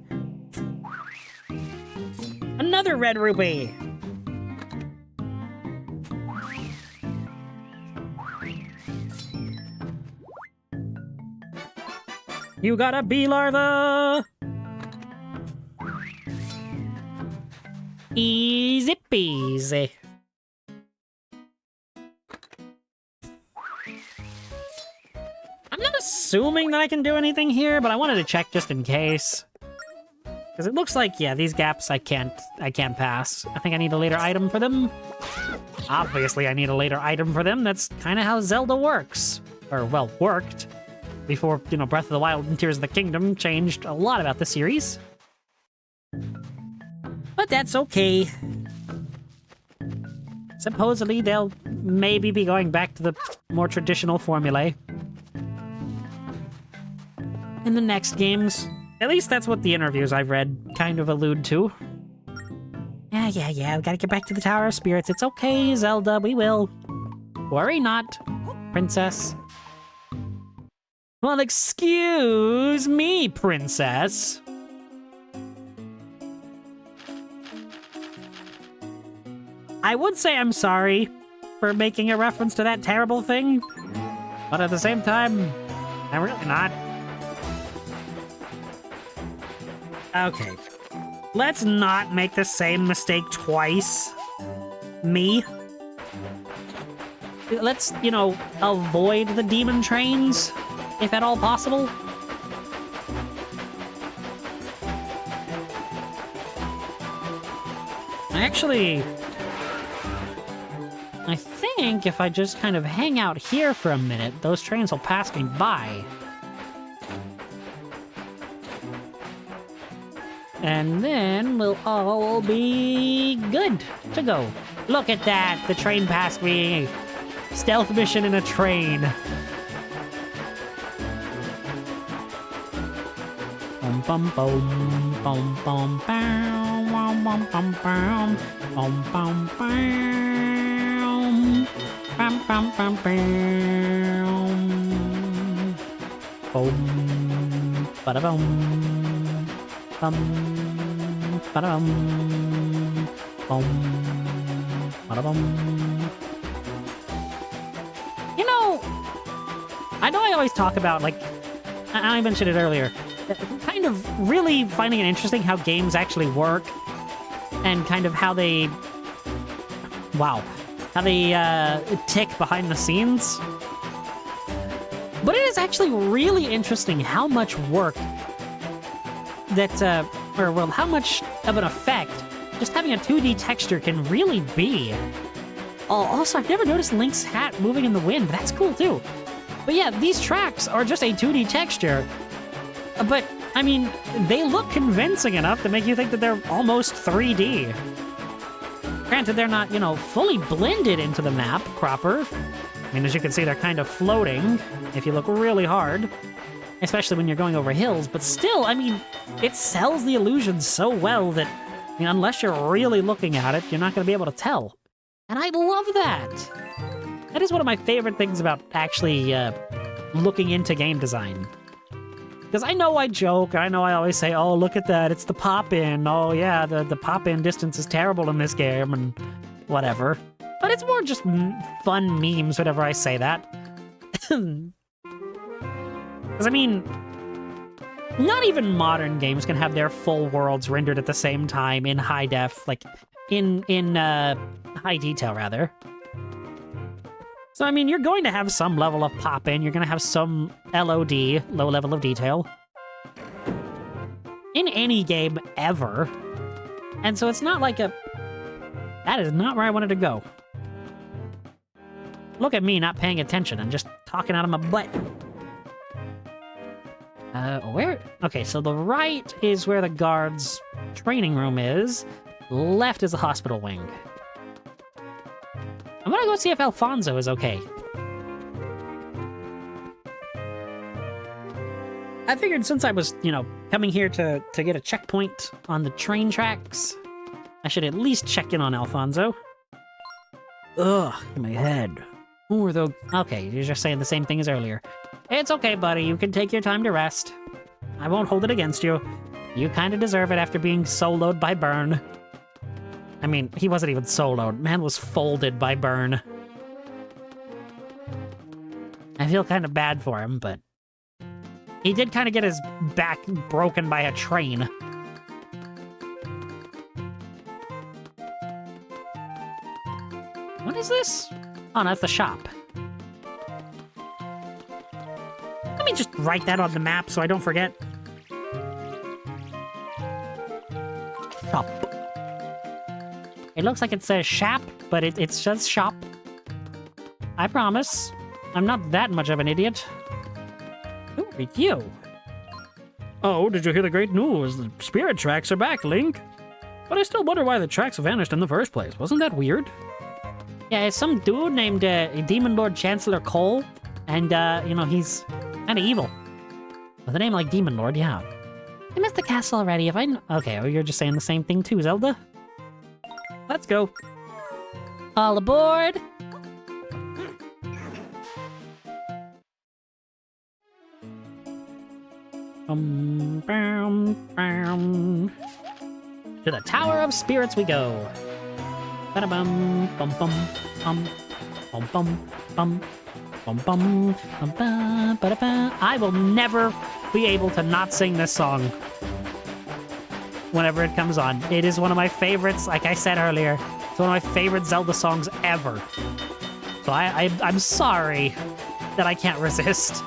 S1: Another red rupee! You got a bee larva! Easy peasy. I'm not assuming that I can do anything here, but I wanted to check just in case. Because it looks like, yeah, these gaps I can't pass. I think I need a later item for them. Obviously, I need a later item for them. That's kind of how Zelda works. Or, well, worked. Before, you know, Breath of the Wild and Tears of the Kingdom changed a lot about the series. But that's okay. Supposedly, they'll maybe be going back to the more traditional formulae in the next games. At least that's what the interviews I've read kind of allude to. Yeah, we gotta get back to the Tower of Spirits. It's okay, Zelda, we will. Worry not, princess. Well, excuse me, princess. I would say I'm sorry for making a reference to that terrible thing, but at the same time, I'm really not. Okay, let's not make the same mistake twice. Me. Let's, you know, avoid the demon trains, if at all possible. Actually, I think if I just kind of hang out here for a minute, those trains will pass me by. And then we'll all be good to go. Look at that, the train passed me. Stealth mission in a train. Bum bum bum bum bum bum bum bum bum bum bum bum bum bum bum bum bada bum Ba-dum. Bum. Ba-da-bum. You know I always talk about, like, I mentioned it earlier, kind of really finding it interesting how games actually work and kind of how they, tick behind the scenes. But it is actually really interesting how much work that, how much of an effect just having a 2D texture can really be. Also, I've never noticed Link's hat moving in the wind. That's cool, too. But yeah, these tracks are just a 2D texture. But, I mean, they look convincing enough to make you think that they're almost 3D. Granted, they're not, fully blended into the map proper. I mean, as you can see, they're kind of floating if you look really hard. Especially when you're going over hills. But still, I mean, it sells the illusion so well that, unless you're really looking at it, you're not going to be able to tell. And I love that. That is one of my favorite things about actually looking into game design. Because I know I joke, I know I always say, oh, look at that, it's the pop-in. Oh, yeah, the pop-in distance is terrible in this game, and whatever. But it's more just fun memes whenever I say that. Because, I mean, not even modern games can have their full worlds rendered at the same time in high def, like, in high detail, rather. So, I mean, you're going to have some level of pop-in, you're going to have some LOD, low level of detail, in any game ever. And so it's not like that is not where I wanted to go. Look at me not paying attention, I'm just talking out of my butt. Where? Okay, so the right is where the guards' training room is, left is the hospital wing. I'm gonna go see if Alfonso is okay. I figured since I was, coming here to get a checkpoint on the train tracks, I should at least check in on Alfonso. Ugh, in my head. Who are those? Okay, you're just saying the same thing as earlier. It's okay, buddy. You can take your time to rest. I won't hold it against you. You kind of deserve it after being soloed by Burn. I mean, he wasn't even soloed. Man was folded by Burn. I feel kind of bad for him, but he did kind of get his back broken by a train. What is this? Oh, no, that's the shop. Let me just write that on the map so I don't forget. Shop. It looks like it says shop, but it says shop. I promise. I'm not that much of an idiot. Who are you? Oh, did you hear the great news? The spirit tracks are back, Link. But I still wonder why the tracks vanished in the first place. Wasn't that weird? Yeah, it's some dude named Demon Lord Chancellor Cole. And, he's kind of evil. With a name like Demon Lord, yeah. I missed the castle already. Okay, well, you're just saying the same thing too, Zelda. Let's go. All aboard! To the Tower of Spirits we go. Ba-da-bum, bum bum bum bum bum bum bum bum bum ba ba ba. I will never be able to not sing this song whenever it comes on. It is one of my favorites, like I said earlier. It's one of my favorite Zelda songs ever. So I'm sorry that I can't resist.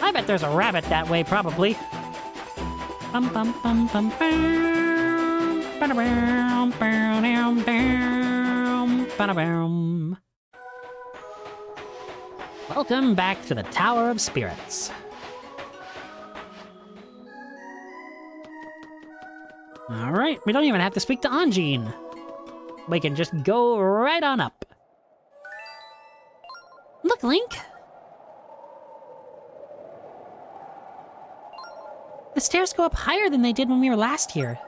S1: I bet there's a rabbit that way, probably. Bum bum bum bum bum. Welcome back to the Tower of Spirits. Alright, we don't even have to speak to Anjean. We can just go right on up.
S2: Look, Link! The stairs go up higher than they did when we were last here.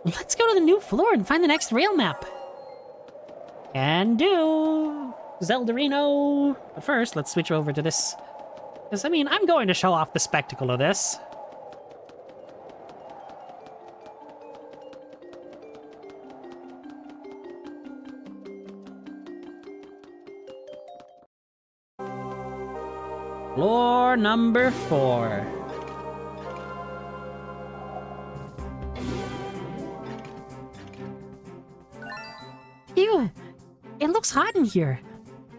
S2: Let's go to the new floor and find the next rail map.
S1: Can do. Zeldarino. But first, let's switch over to this Because, I mean, I'm going to show off the spectacle of this. Floor number 4.
S2: Ew, it looks hot in here.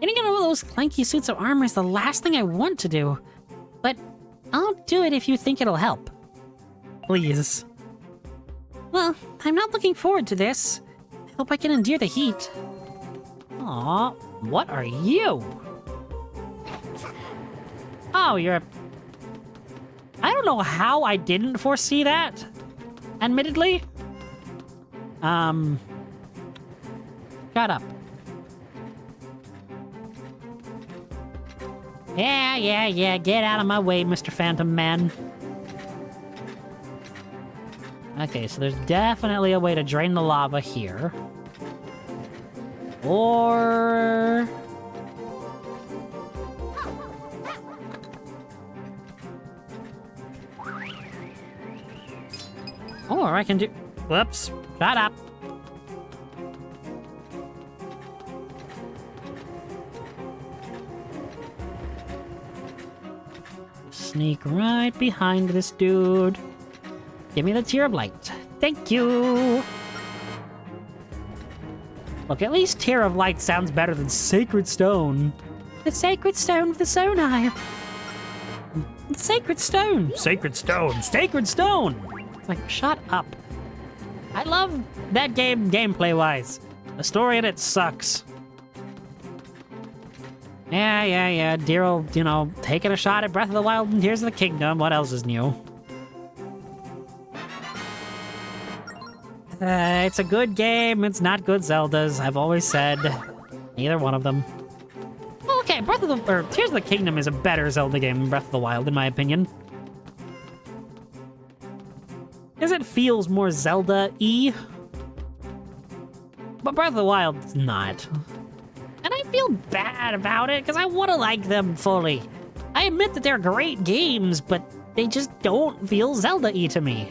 S2: Getting into one of those clanky suits of armor is the last thing I want to do. But I'll do it if you think it'll help.
S1: Please.
S2: Well, I'm not looking forward to this. I hope I can endure the heat.
S1: Aw, what are you? Oh, you're a... I don't know how I didn't foresee that, admittedly. Shut up. Yeah, get out of my way, Mr. Phantom Man. Okay, so there's definitely a way to drain the lava here. Or... Or I can do... Whoops. Shut up. Sneak right behind this dude. Give me the Tear of Light. Thank you. Look, at least Tear of Light sounds better than Sacred Stone.
S2: The Sacred Stone of the Zonai. Sacred Stone.
S1: Sacred Stone. Sacred Stone. It's like, shut up. I love that game gameplay-wise. The story in it sucks. Yeah. Dear old, taking a shot at Breath of the Wild and Tears of the Kingdom. What else is new? It's a good game. It's not good Zeldas. I've always said neither one of them. Okay, Tears of the Kingdom is a better Zelda game than Breath of the Wild, in my opinion. Because it feels more Zelda-y. But Breath of the Wild's not. And I feel bad about it, because I want to like them fully. I admit that they're great games, but they just don't feel Zelda-y to me.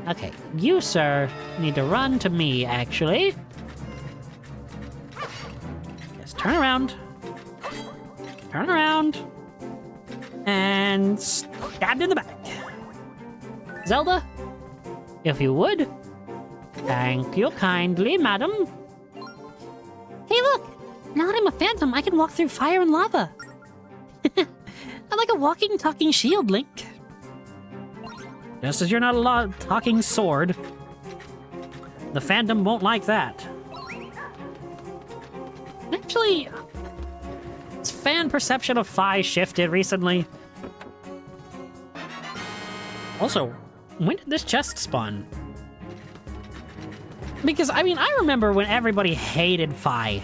S1: Okay, you, sir, need to run to me, actually. Yes, turn around. Turn around. And stabbed in the back. Zelda, if you would. Thank you kindly, madam.
S2: Hey, look! Now that I'm a phantom, I can walk through fire and lava. I'm like a walking, talking shield, Link.
S1: Just as you're not a talking sword. The Phantom won't like that. Actually, its fan perception of Fi shifted recently. Also, when did this chest spawn? Because, I mean, I remember when everybody hated Fi.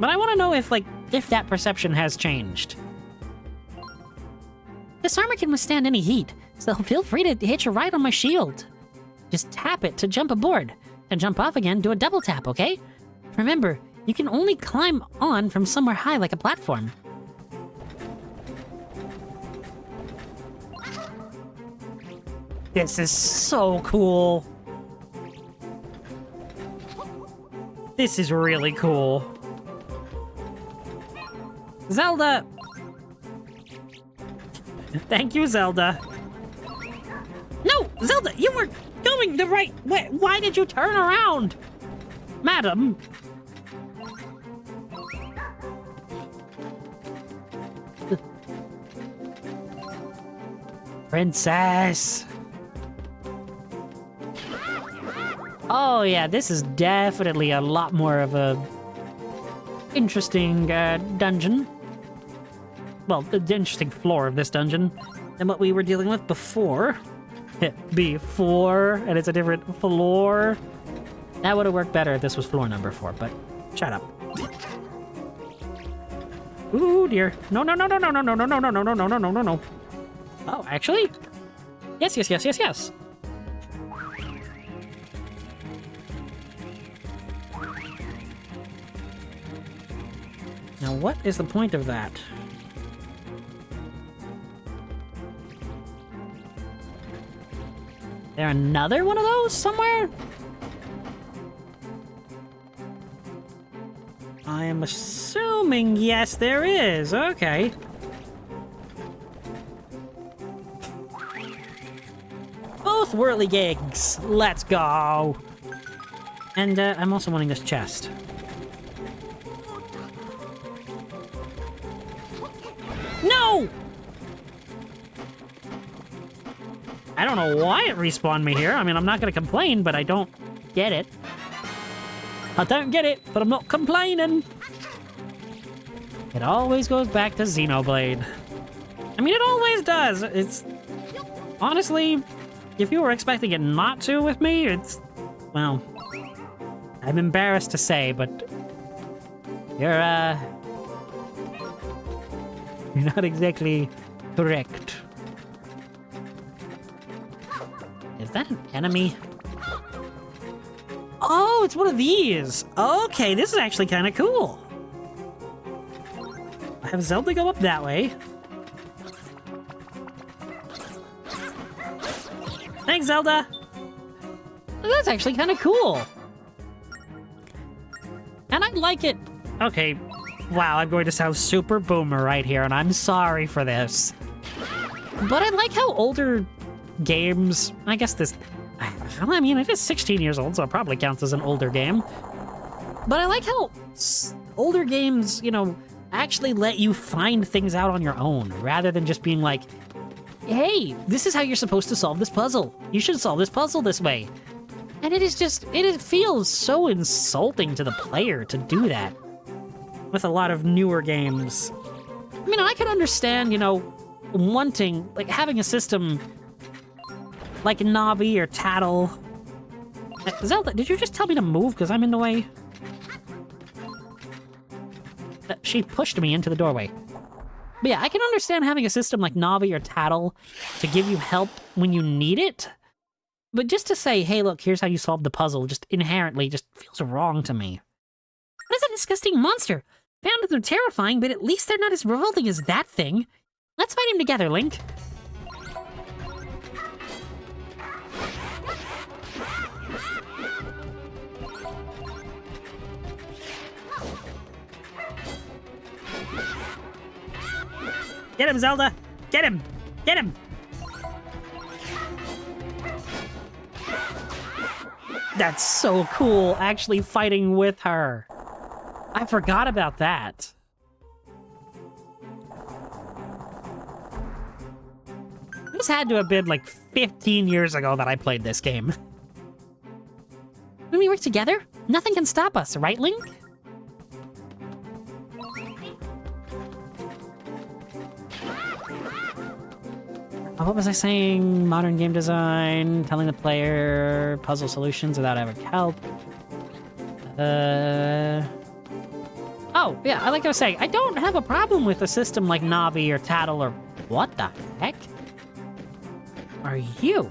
S1: But I want to know if that perception has changed.
S2: This armor can withstand any heat, so feel free to hitch a ride on my shield. Just tap it to jump aboard, and jump off again, do a double tap, okay? Remember, you can only climb on from somewhere high like a platform.
S1: This is so cool. This is really cool. Zelda! Thank you, Zelda. No, Zelda, you were going the right way. Why did you turn around? Madam. Princess. Oh yeah, this is definitely a lot more of a interesting dungeon. Well, the interesting floor of this dungeon than what we were dealing with before. Before, and it's a different floor. That would have worked better if this was floor number 4, but shut up. Ooh dear. No. Oh, actually? Yes. Now, what is the point of that? There another one of those somewhere? I am assuming yes, there is. Okay. Both whirligigs. Let's go. And I'm also wanting this chest. No! I don't know why it respawned me here. I mean, I'm not going to complain, but I don't get it. I don't get it, but I'm not complaining. It always goes back to Xenoblade. I mean, it always does. It's... Honestly, if you were expecting it not to with me, it's... Well... I'm embarrassed to say, but... You're not exactly correct. Is that an enemy? Oh, it's one of these. Okay, this is actually kind of cool. I have Zelda go up that way. Thanks, Zelda. That's actually kind of cool. And I like it. Okay, wow, I'm going to sound super boomer right here, and I'm sorry for this. But I like how older games, I guess this, I mean, it is 16 years old, so it probably counts as an older game. But I like how older games, you know, actually let you find things out on your own, rather than just being like, hey, this is how you're supposed to solve this puzzle. You should solve this puzzle this way. And it is just, it feels so insulting to the player to do that. With a lot of newer games. I mean, I can understand, you know, wanting, like, having a system like Navi or Tattle. Zelda, did you just tell me to move because I'm in the way? She pushed me into the doorway. But yeah, I can understand having a system like Navi or Tattle to give you help when you need it. But just to say, hey, look, here's how you solve the puzzle, just inherently just feels wrong to me.
S2: What is a disgusting monster? Found that they're terrifying, but at least they're not as revolting as that thing. Let's fight him together, Link.
S1: Get him, Zelda! Get him! Get him! That's so cool, actually fighting with her. I forgot about that. This had to have been like 15 years ago that I played this game.
S2: When we work together, nothing can stop us, right, Link?
S1: What was I saying? Modern game design, telling the player puzzle solutions without having help. Oh, yeah, like I was saying, I don't have a problem with a system like Navi or Tattle or... What the heck are you?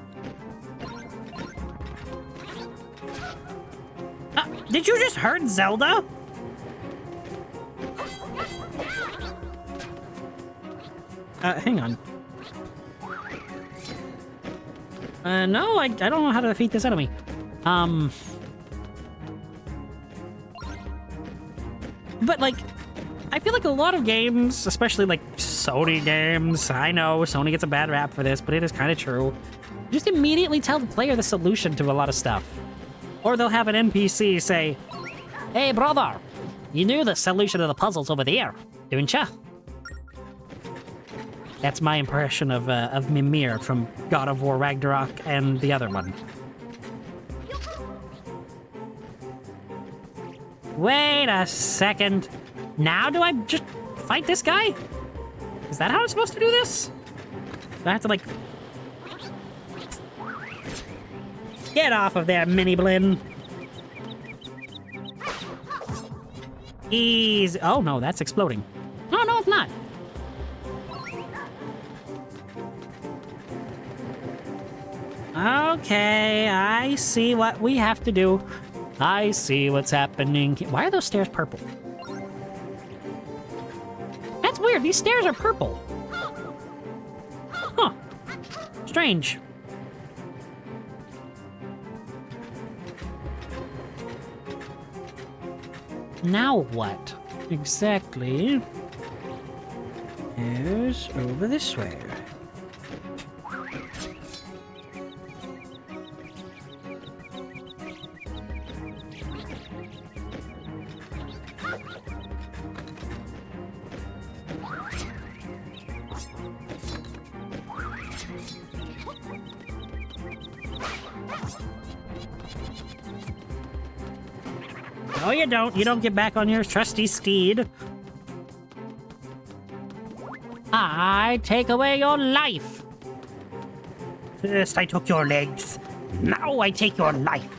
S1: Did you just hurt Zelda? Hang on. No, I don't know how to defeat this enemy. But, like, I feel like a lot of games, especially, like, Sony games, I know Sony gets a bad rap for this, but it is kind of true, just immediately tell the player the solution to a lot of stuff. Or they'll have an NPC say, hey, brother, you knew the solution to the puzzle's over there, didn't ya? That's my impression of Mimir from God of War Ragnarok and the other one. Wait a second. Now do I just fight this guy? Is that how I'm supposed to do this? Do I have to, like... Get off of there, Mini Blin. Easy. Oh, no, that's exploding. No, no, it's not. Okay, I see what we have to do. I see what's happening. Why are those stairs purple?
S2: weird. These stairs are purple. Huh. Strange. Now what? Exactly. Is over this way. No, you don't. You don't get back on your trusty steed. I take away your life. First I took your legs. Now I take your life.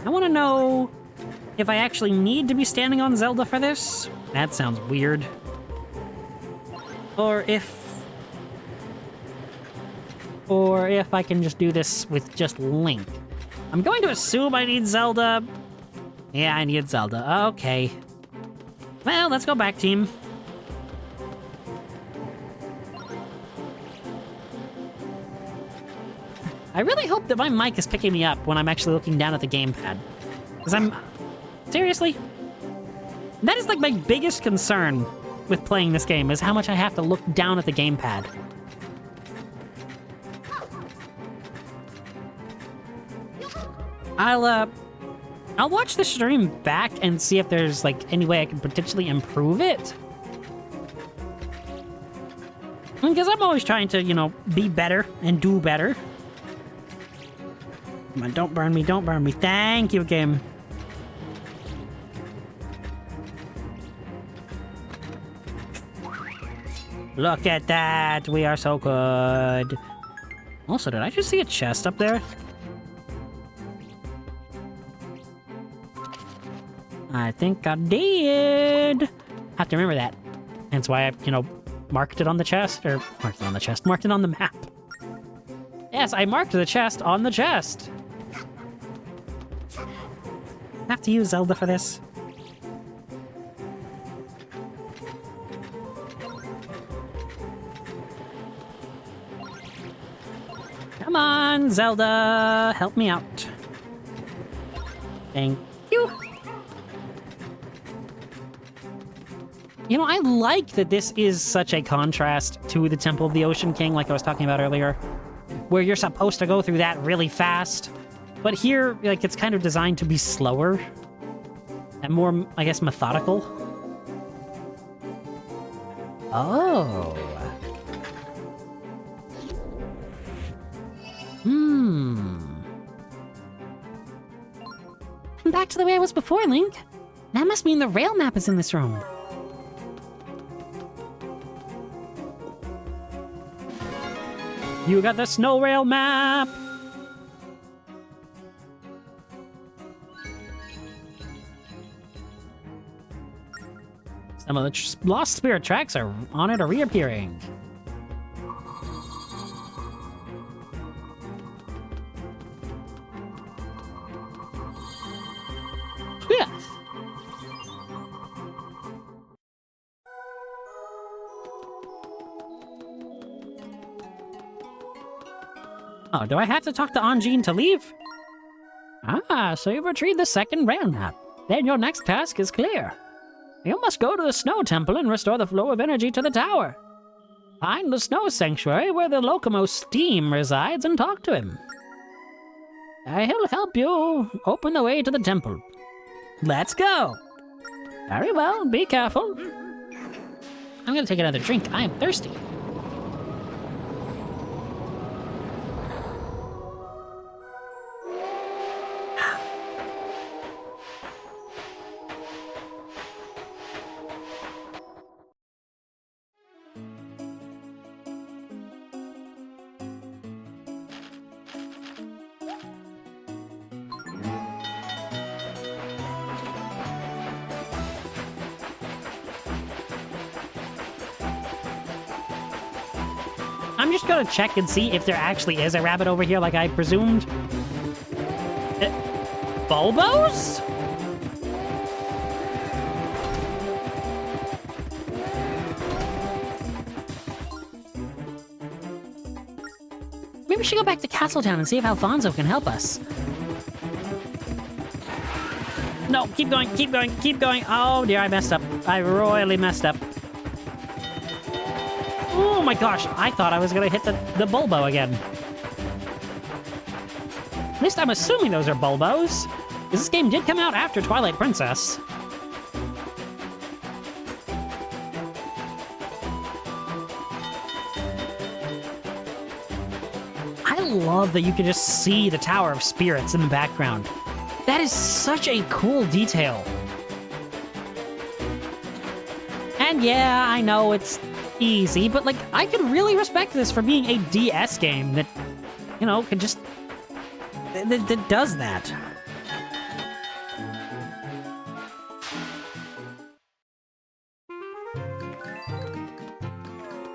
S2: I want to know if I actually need to be standing on Zelda for this. That sounds weird. Or if I can just do this with just Link. I'm going to assume I need Zelda. Yeah, I need Zelda. Okay. Well, let's go back, team. I really hope that my mic is picking me up when I'm actually looking down at the gamepad. Because I'm... Seriously? That is like my biggest concern with playing this game, is how much I have to look down at the gamepad. I'll watch the stream back and see if there's, like, any way I can potentially improve it. Because I'm always trying to, you know, be better and do better. Come on, don't burn me, don't burn me. Thank you, game. Look at that, we are so good. Also, did I just see a chest up there? I think I did. Have to remember that. That's why I, you know, marked it on the chest, or marked it on the map. Yes, I marked the chest on the chest. Have to use Zelda for this. Come on, Zelda, help me out. Thank you. You know, I like that this is such a contrast to the Temple of the Ocean King, like I was talking about earlier, where you're supposed to go through that really fast. But here, like, it's kind of designed to be slower and more, I guess, methodical. Oh. I'm back to the way I was before, Link. That must mean the rail map is in this room. You got the snow rail map! Some of the lost spirit tracks are on it or reappearing. Yeah. Oh, do I have to talk to Anjean to leave? Ah, so you've retrieved the second rail map. Then your next task is clear. You must go to the Snow Temple and restore the flow of energy to the tower. Find the Snow Sanctuary where the Locomo Steam resides and talk to him. He'll help you open the way to the temple. Let's go! Very well, be careful. I'm gonna take another drink. I am thirsty. I'm just gonna check and see if there actually is a rabbit over here like I presumed. Bulbos? Maybe we should go back to Castletown and see if Alfonso can help us.
S1: No, keep going, keep going, keep going. Oh dear, I messed up. I royally messed up. Oh my gosh, I thought I was gonna hit the Bulbo again. At least I'm assuming those are Bulbos. Because this game did come out after Twilight Princess. I love that you can just see the Tower of Spirits in the background. That is such a cool detail. And yeah, I know it's easy, but like, I could really respect this for being a DS game that, you know, can just... that does that.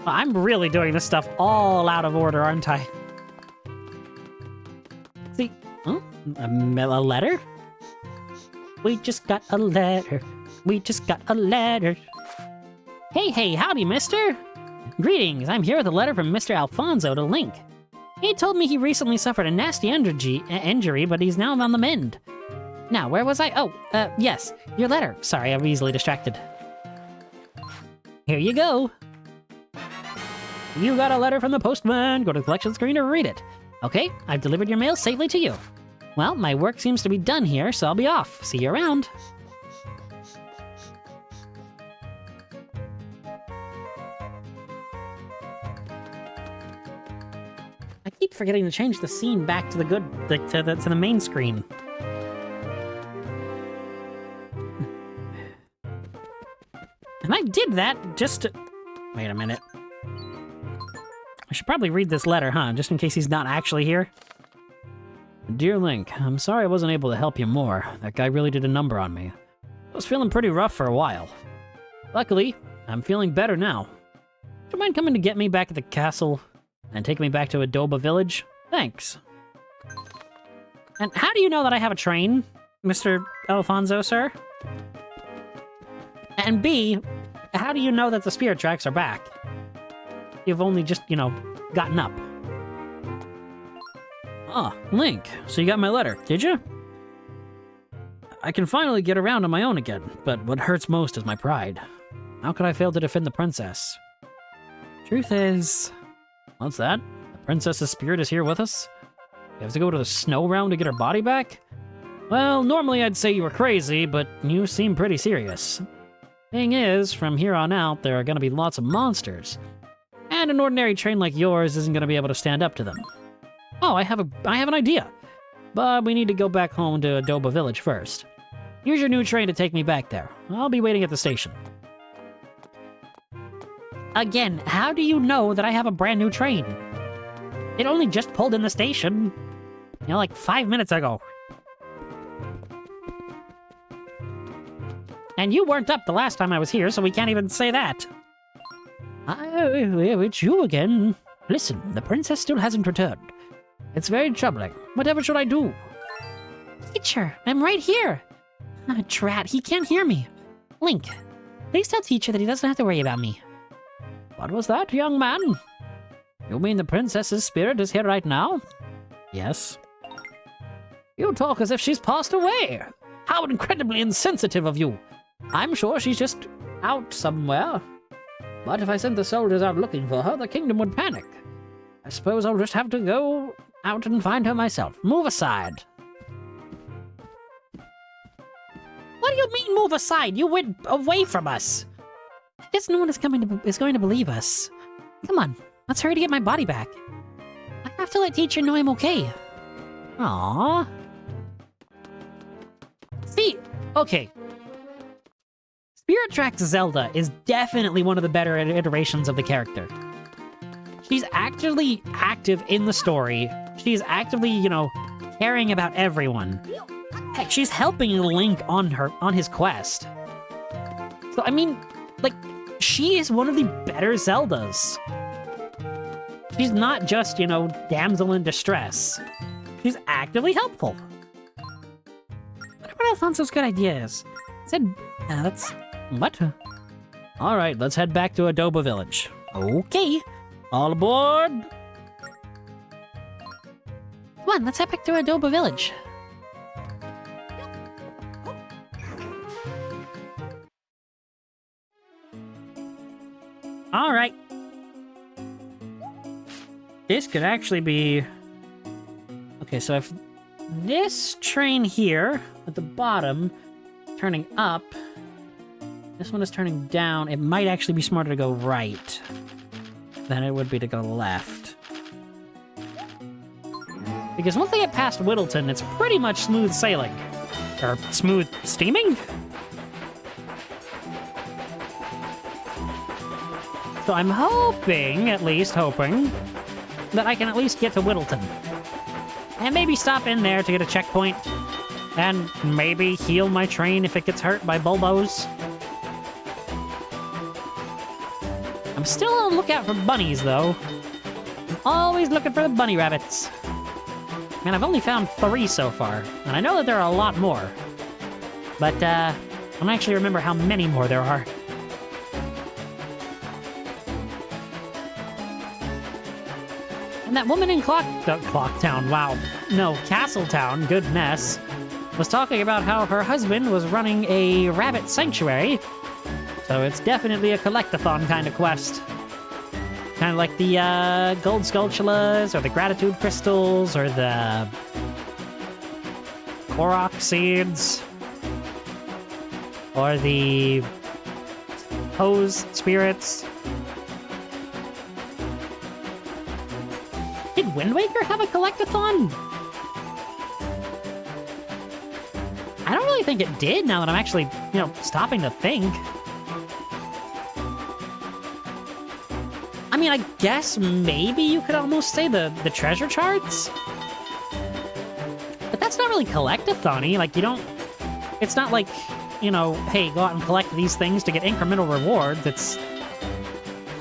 S1: I'm really doing this stuff all out of order, aren't I? See, a letter? We just got a letter. We just got a letter. Hey, howdy, mister. Greetings, I'm here with a letter from Mr. Alfonso to Link. He told me he recently suffered a nasty injury, but he's now on the mend. Now, where was I? Oh, yes, your letter. Sorry, I'm easily distracted. Here you go. You got a letter from the postman. Go to the collection screen to read it. Okay, I've delivered your mail safely to you. Well, my work seems to be done here, so I'll be off. See you around. I keep forgetting to change the scene back to to the main screen. And I did that just to... Wait a minute. I should probably read this letter, huh? Just in case he's not actually here. Dear Link, I'm sorry I wasn't able to help you more. That guy really did a number on me. I was feeling pretty rough for a while. Luckily, I'm feeling better now. Would you mind coming to get me back at the castle and take me back to Adoba Village? Thanks. And how do you know that I have a train, Mr. Alfonso, sir? And B, how do you know that the spirit tracks are back? You've only just, you know, gotten up. Ah, Link, so you got my letter, did you? I can finally get around on my own again, but what hurts most is my pride. How could I fail to defend the princess? Truth is... What's that? The princess's spirit is here with us? You have to go to the snow realm to get her body back? Well, normally I'd say you were crazy, but you seem pretty serious. Thing is, from here on out, there are gonna be lots of monsters. And an ordinary train like yours isn't gonna be able to stand up to them. Oh, I have an idea. But we need to go back home to Adoba Village first. Use your new train to take me back there. I'll be waiting at the station. Again, how do you know that I have a brand new train? It only just pulled in the station, you know, like 5 minutes ago. And you weren't up the last time I was here, so we can't even say that. It's you again. Listen, the princess still hasn't returned. It's very troubling. Whatever should I do? Teacher, I'm right here. Ah, drat, he can't hear me. Link, please tell teacher that he doesn't have to worry about me. What was that, young man? You mean the princess's spirit is here right now? Yes. You talk as if she's passed away. How incredibly insensitive of you. I'm sure she's just out somewhere. But if I sent the soldiers out looking for her, the kingdom would panic. I suppose I'll just have to go out and find her myself. Move aside. What do you mean, move aside? You went away from us. I guess no one is going to believe us. Come on, let's hurry to get my body back. I have to let teacher know I'm okay. Aww. See, okay. Spirit Tracks Zelda is definitely one of the better iterations of the character. She's actually active in the story. She's actively, you know, caring about everyone. Heck, she's helping Link on his quest. So, I mean, like, she is one of the better Zeldas. She's not just, you know, damsel in distress. She's actively helpful. What about Alfonso's good ideas? Said, that's... What? Alright, let's head back to Adoba Village. Okay. All aboard!
S2: Come on, let's head back to Adobe Village.
S1: All right. This could actually be... Okay, so if this train here at the bottom turning up, this one is turning down, it might actually be smarter to go right than it would be to go left. Because once they get past Whittleton, it's pretty much smooth sailing. Or smooth steaming? So I'm hoping, at least hoping, that I can at least get to Whittleton. And maybe stop in there to get a checkpoint. And maybe heal my train if it gets hurt by Bulbos. I'm still on the lookout for bunnies, though. I'm always looking for the bunny rabbits. And I've only found 3 so far, and I know that there are a lot more. But, I don't actually remember how many more there are. And that woman in Clocktown, wow. No, Castletown, goodness, was talking about how her husband was running a rabbit sanctuary. So it's definitely a collect-a-thon kind of quest. Kind of like the gold skulltulas, or the gratitude crystals, or the Korok seeds, or the hose spirits. Did Wind Waker have a collect-a-thon? I don't really think it did, now that I'm actually, stopping to think. I mean, I guess maybe you could almost say the treasure charts? But that's not really collect-a-thon-y. Like, you don't... It's not like, hey, go out and collect these things to get incremental rewards. It's...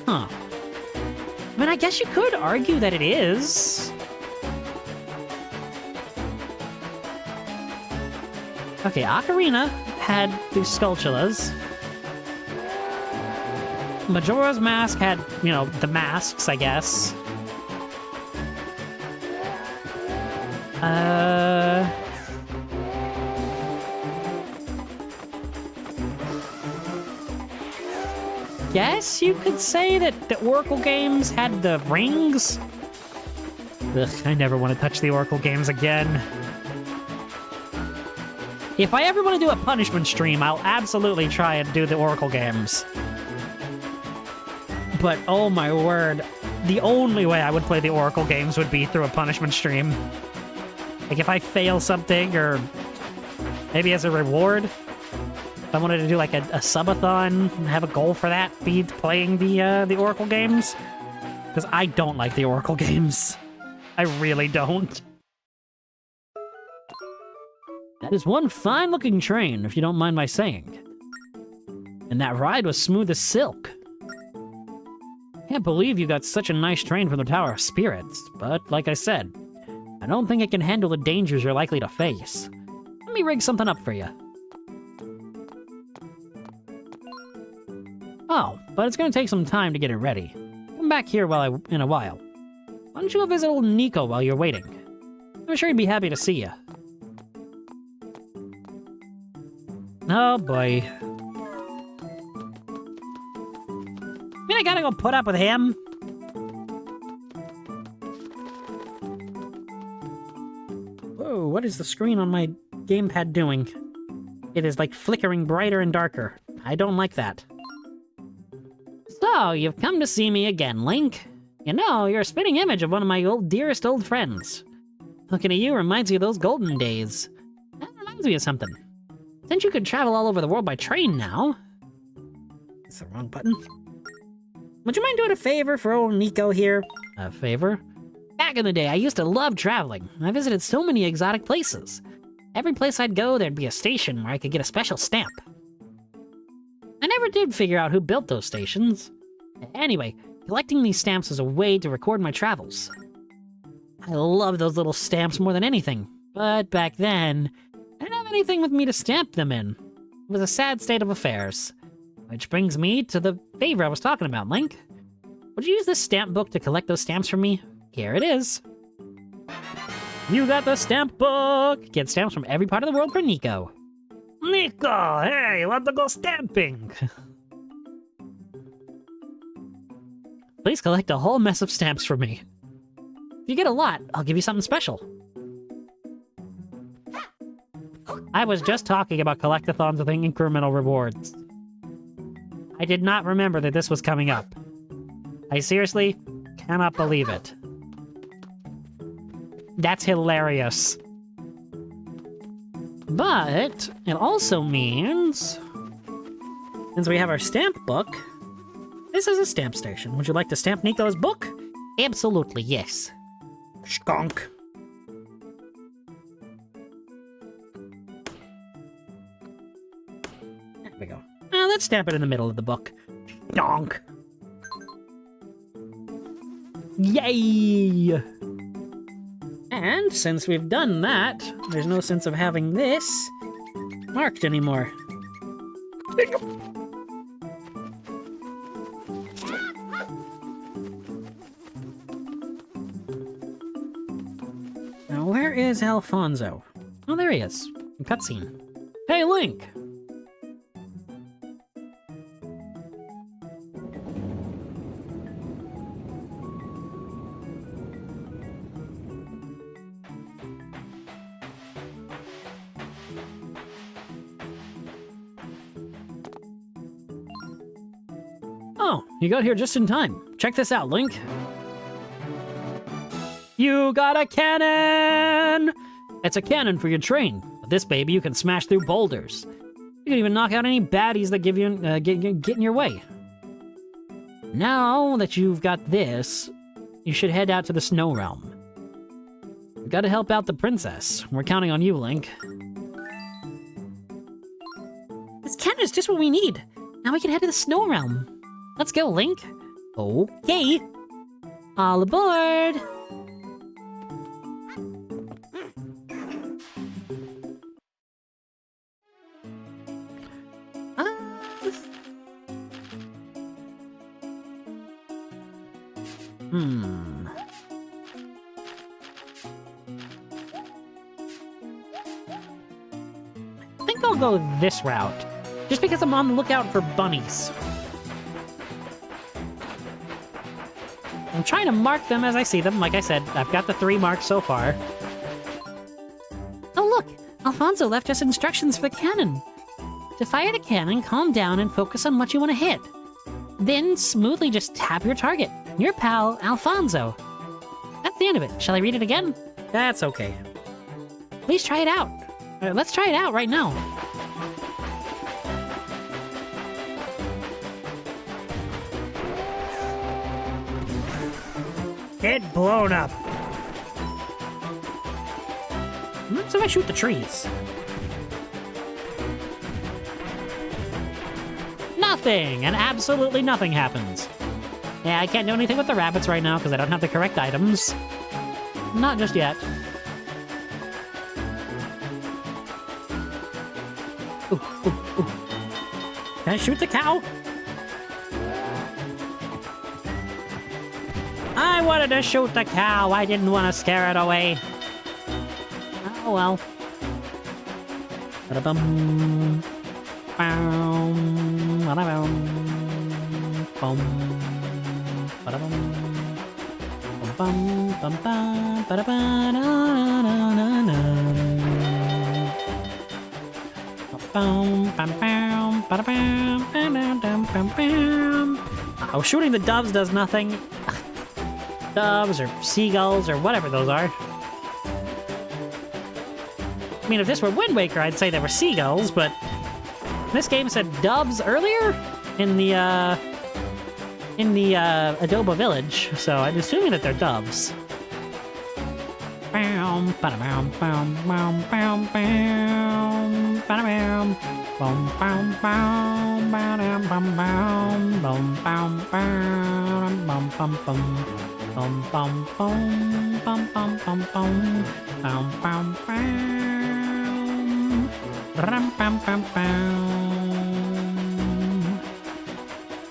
S1: Huh. I mean, I guess you could argue that it is. Okay, Ocarina had the Skulltulas. Majora's Mask had, the masks, I guess. Guess you could say that the Oracle games had the rings? Ugh, I never want to touch the Oracle games again. If I ever want to do a punishment stream, I'll absolutely try and do the Oracle games. But, oh my word, the only way I would play the Oracle games would be through a punishment stream. Like, if I fail something, or maybe as a reward, if I wanted to do, like, a subathon and have a goal for that, be playing the Oracle games. Because I don't like the Oracle games. I really don't. That is one fine-looking train, if you don't mind my saying. And that ride was smooth as silk. Can't believe you got such a nice train from the Tower of Spirits, but like I said, I don't think it can handle the dangers you're likely to face. Let me rig something up for you. Oh, but it's gonna take some time to get it ready. Come back here in a while. Why don't you go visit old Nico while you're waiting? I'm sure he'd be happy to see you. Oh boy. I gotta go put up with him. Whoa, what is the screen on my gamepad doing? It is like flickering brighter and darker. I don't like that. So, you've come to see me again, Link. You're a spitting image of one of my dearest old friends. Looking at you reminds me of those golden days. That reminds me of something. Since you could travel all over the world by train now... That's the wrong button. Would you mind doing a favor for old Nico here? A favor? Back in the day, I used to love traveling. I visited so many exotic places. Every place I'd go, there'd be a station where I could get a special stamp. I never did figure out who built those stations. Anyway, collecting these stamps was a way to record my travels. I love those little stamps more than anything, but back then, I didn't have anything with me to stamp them in. It was a sad state of affairs. Which brings me to the favor I was talking about, Link. Would you use this stamp book to collect those stamps for me? Here it is. You got the stamp book! Get stamps from every part of the world for Nico. Nico, hey, want to go stamping? Please collect a whole mess of stamps for me. If you get a lot, I'll give you something special. I was just talking about collectathons with incremental rewards. I did not remember that this was coming up. I seriously cannot believe it. That's hilarious. But it also means, since we have our stamp book, this is a stamp station. Would you like to stamp Nico's book?
S2: Absolutely, yes.
S1: Skunk. There we go. Let's stamp it in the middle of the book. Donk. Yay! And since we've done that, there's no sense of having this marked anymore. Now, where is Alfonso? Oh, there he is. Cutscene. Hey, Link! Oh, you got here just in time. Check this out, Link. You got a cannon! It's a cannon for your train. With this baby, you can smash through boulders. You can even knock out any baddies that give you get in your way. Now that you've got this, you should head out to the Snow Realm. We've got to help out the princess. We're counting on you, Link.
S2: This cannon is just what we need. Now we can head to the Snow Realm. Let's go, Link.
S1: Okay.
S2: All aboard!
S1: I think I'll go this route, just because I'm on the lookout for bunnies. I'm trying to mark them as I see them. Like I said, I've got the 3 marks so far.
S2: Oh, look! Alfonso left us instructions for the cannon. To fire the cannon, calm down and focus on what you want to hit. Then smoothly just tap your target. Your pal, Alfonso. That's the end of it. Shall I read it again?
S1: That's okay.
S2: Please try it out. Let's try it out right now.
S1: Get blown up. What if I shoot the trees? Nothing! And absolutely nothing happens. Yeah, I can't do anything with the rabbits right now because I don't have the correct items. Not just yet. Ooh, ooh, ooh. Can I shoot the cow? I wanted to shoot the cow. I didn't want to scare it away. Oh well. Ba-da-bum. Bum. Ba-da-bum. Bum. Ba-da-bum. Bum bum bum bum ba-da-ba-da-na-na-na-na. Bum bum bum ba-da-bum ba-da-bum-bum-bum. Oh, shooting the doves does nothing. Doves or seagulls or whatever those are. I mean, if this were Wind Waker, I'd say they were seagulls, but this game said doves earlier in the Adobe Village, so I'm assuming that they're doves. Bam, ba-da-bam, bam, bam, bam, bam, ba-da-bam, bam, bam, bam, ba-dam, bam, bam, bam, bam, bam, bam, bam, bam. Bum bum bum bum bum bum bum bum bum bum ram bum bum bum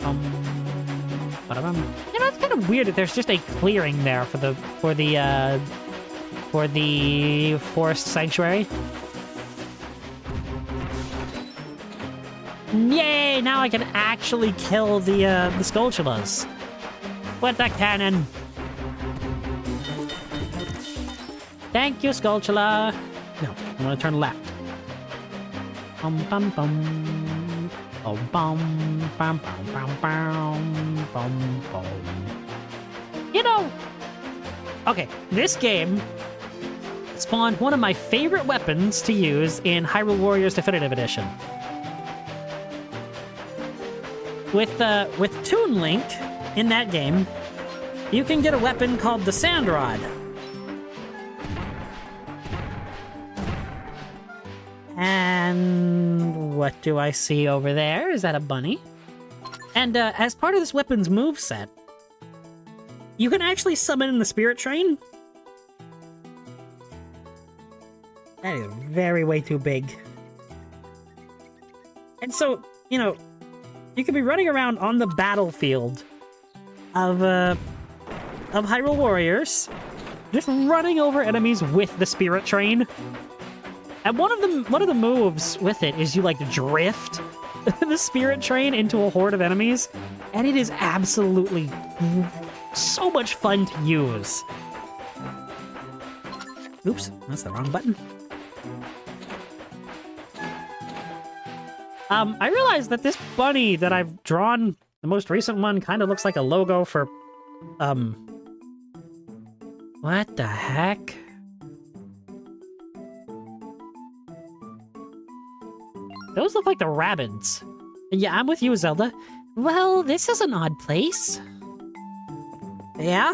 S1: bum. You know, it's kind of weird that there's just a clearing there for the for the forest sanctuary. Yay! Now I can actually kill the Skulltulas with the cannon. Thank you, Skulltula. No, I want to turn left. Bum bum bum. Bum bum bum bum bum bum bum bum. You know, okay, this game spawned one of my favorite weapons to use in Hyrule Warriors Definitive Edition. With Toon Link in that game, you can get a weapon called the Sand Rod. And what do I see over there? Is that a bunny? And as part of this weapon's moveset, you can actually summon in the Spirit Train. That is very way too big. And so, you know, you could be running around on the battlefield of Hyrule Warriors, just running over enemies with the Spirit Train. And one of the moves with it is you like drift the Spirit Train into a horde of enemies, and it is absolutely so much fun to use. Oops, that's the wrong button. I realized that this bunny that I've drawn, the most recent one, kind of looks like a logo for, what the heck? Those look like the rabbits. Yeah, I'm with you, Zelda.
S2: Well, this is an odd place.
S1: Yeah?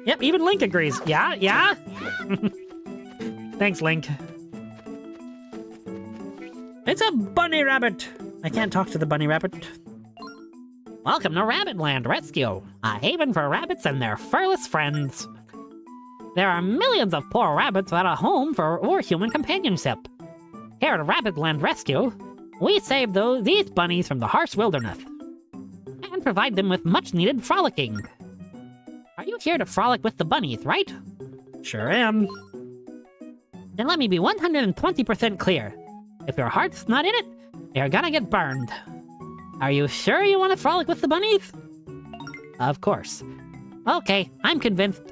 S1: Yep, even Link agrees. Yeah, yeah? Thanks, Link. It's a bunny rabbit. I can't talk to the bunny rabbit.
S2: Welcome to Rabbitland Rescue, a haven for rabbits and their furless friends. There are millions of poor rabbits without a home or human companionship. Here at Rabbitland Rescue, we save these bunnies from the harsh wilderness and provide them with much-needed frolicking. Are you here to frolic with the bunnies, right?
S1: Sure am.
S2: Then let me be 120% clear. If your heart's not in it, you're gonna get burned. Are you sure you want to frolic with the bunnies?
S1: Of course.
S2: Okay, I'm convinced.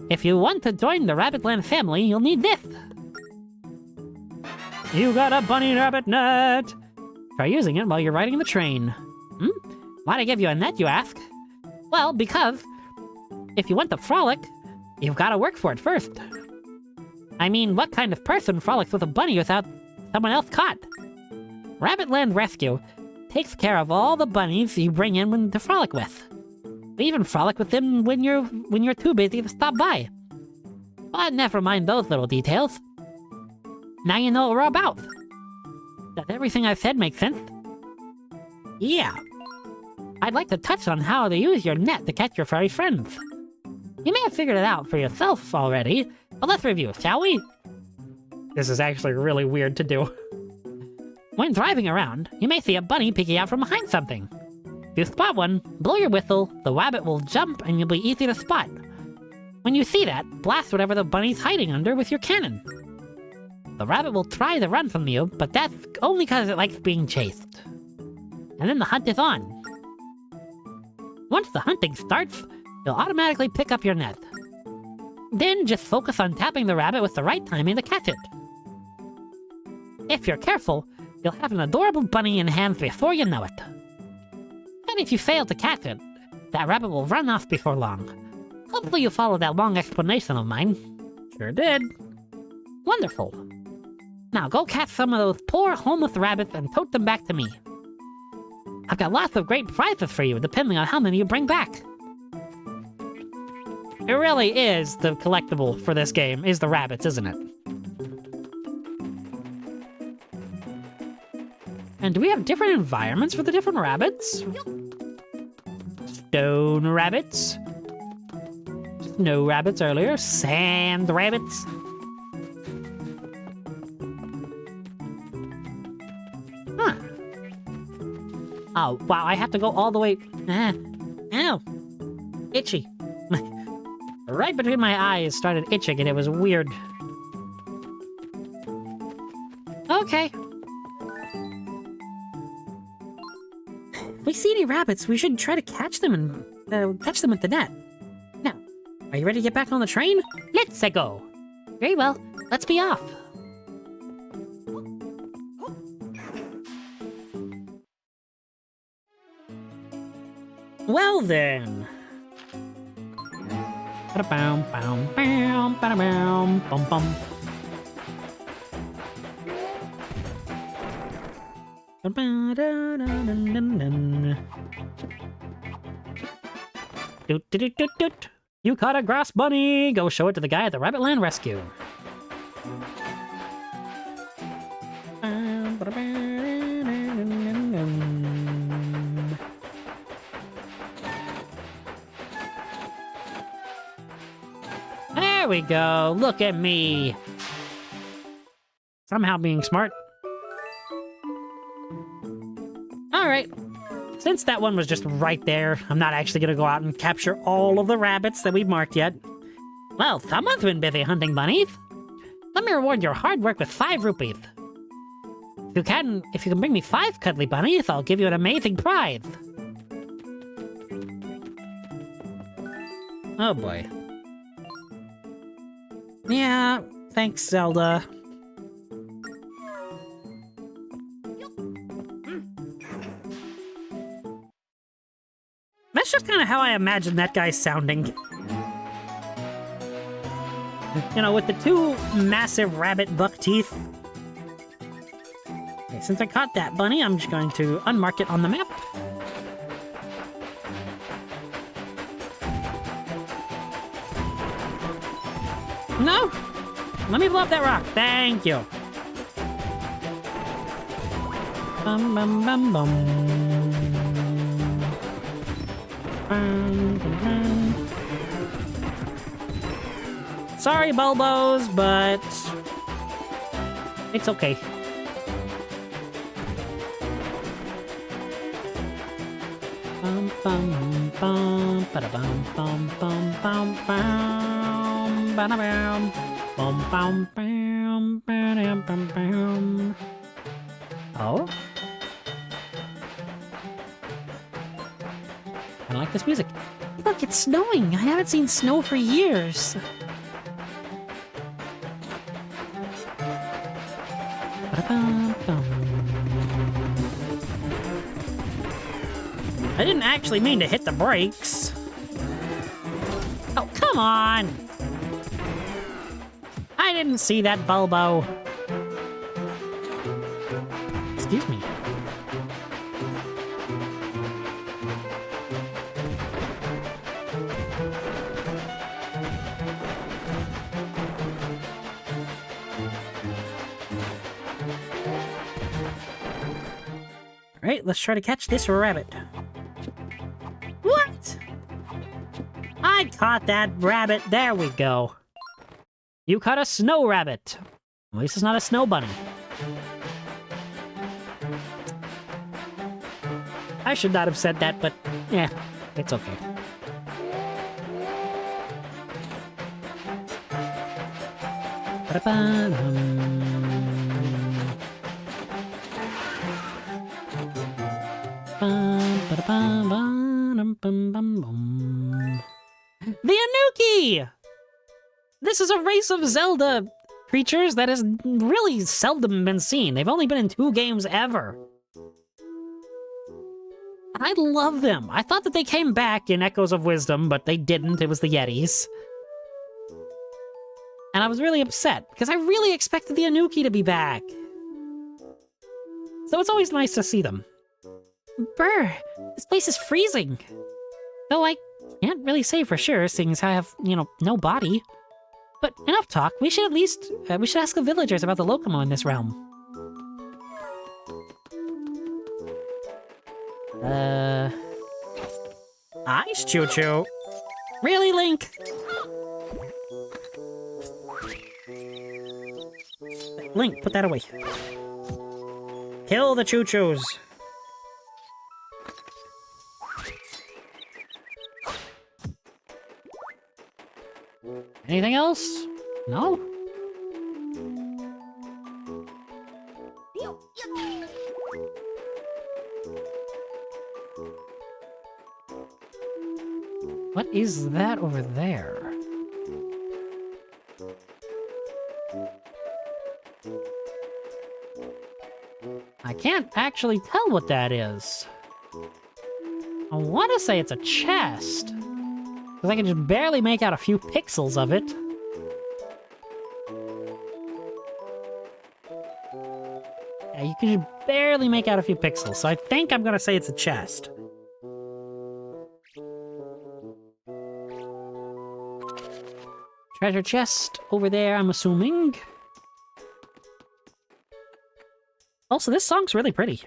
S2: If you want to join the Rabbitland family, you'll need this.
S1: You got a bunny rabbit net. Try using it while you're riding the train.
S2: Why'd I give you a net, you ask? Well, because if you want to frolic, you've got to work for it first. I mean, what kind of person frolics with a bunny without someone else caught? Rabbitland Rescue takes care of all the bunnies you bring in to frolic with. We even frolic with them when you're too busy to stop by. But never mind those little details. Now you know what we're about. Does everything I've said make sense?
S1: Yeah.
S2: I'd like to touch on how to use your net to catch your furry friends. You may have figured it out for yourself already, but let's review, shall we?
S1: This is actually really weird to do.
S2: When driving around, you may see a bunny peeking out from behind something. If you spot one, blow your whistle, the rabbit will jump and you'll be easy to spot. When you see that, blast whatever the bunny's hiding under with your cannon. The rabbit will try to run from you, but that's only because it likes being chased. And then the hunt is on. Once the hunting starts, you'll automatically pick up your net. Then just focus on tapping the rabbit with the right timing to catch it. If you're careful, you'll have an adorable bunny in hand before you know it. And if you fail to catch it, that rabbit will run off before long. Hopefully you followed that long explanation of mine.
S1: Sure did.
S2: Wonderful. Now go catch some of those poor homeless rabbits and tote them back to me. I've got lots of great prizes for you, depending on how many you bring back.
S1: It really is the collectible for this game, is the rabbits, isn't it? And do we have different environments for the different rabbits? Stone rabbits. Snow rabbits earlier. Sand rabbits. Huh. Oh, wow, I have to go all the way... Ow. Itchy. Right between my eyes started itching and it was weird.
S2: Okay. If we see any rabbits, we should try to catch them and catch them with the net. Now, are you ready to get back on the train?
S1: Let's go.
S2: Very well. Let's be off.
S1: Well then. Ba-da-bam, bam, bam, ba-da-bam, bum, bum. Ba-da-da-da-dun-dun-dun. Doot, doot, doot, doot, doot. You caught a grass bunny. Go show it to the guy at the Rabbitland Rescue. There we go. Look at me. Somehow being smart. Alright. Since that one was just right there, I'm not actually going to go out and capture all of the rabbits that we've marked yet. Well, someone's been busy hunting bunnies. Let me reward your hard work with 5 rupees. If you can bring me 5 cuddly bunnies, I'll give you an amazing prize. Oh boy. Yeah, thanks, Zelda. That's just kind of how I imagine that guy sounding. You know, with the 2 massive rabbit buck teeth. Okay, since I caught that bunny, I'm just going to unmark it on the map. No! Let me blow up that rock. Thank you. Bum, bum, bum, bum. Bum, bum, bum. Sorry, Bulbos, but it's okay. Bum, bum, bum, ba-da-bum, bum, bum, bum, bum, ba-da-bum, bum, bum, bum, ba-dum, bum, bum. Oh? I like this music.
S2: Look, it's snowing. I haven't seen snow for years.
S1: I didn't actually mean to hit the brakes. Oh, come on! I didn't see that, Bulbo. Excuse me. Alright, let's try to catch this rabbit. What? I caught that rabbit. There we go. You caught a snow rabbit. At least it's not a snow bunny. I should not have said that, but yeah, it's okay. The Anuki! This is a race of Zelda creatures that has really seldom been seen. They've only been in 2 games ever. I love them. I thought that they came back in Echoes of Wisdom, but they didn't. It was the Yetis. And I was really upset, because I really expected the Anuki to be back. So it's always nice to see them.
S2: Brr, this place is freezing.
S1: Though I can't really say for sure, seeing as I have, no body. But enough talk. We should at least, we should ask the villagers about the Locomo in this realm. Ice Choo Choo. Really, Link? Link, put that away. Kill the Choo Choos. Anything else? No? What is that over there? I can't actually tell what that is. I want to say it's a chest. Because I can just barely make out a few pixels of it. Yeah, you can just barely make out a few pixels, so I think I'm gonna say it's a chest. Treasure chest over there, I'm assuming. Also, this song's really pretty.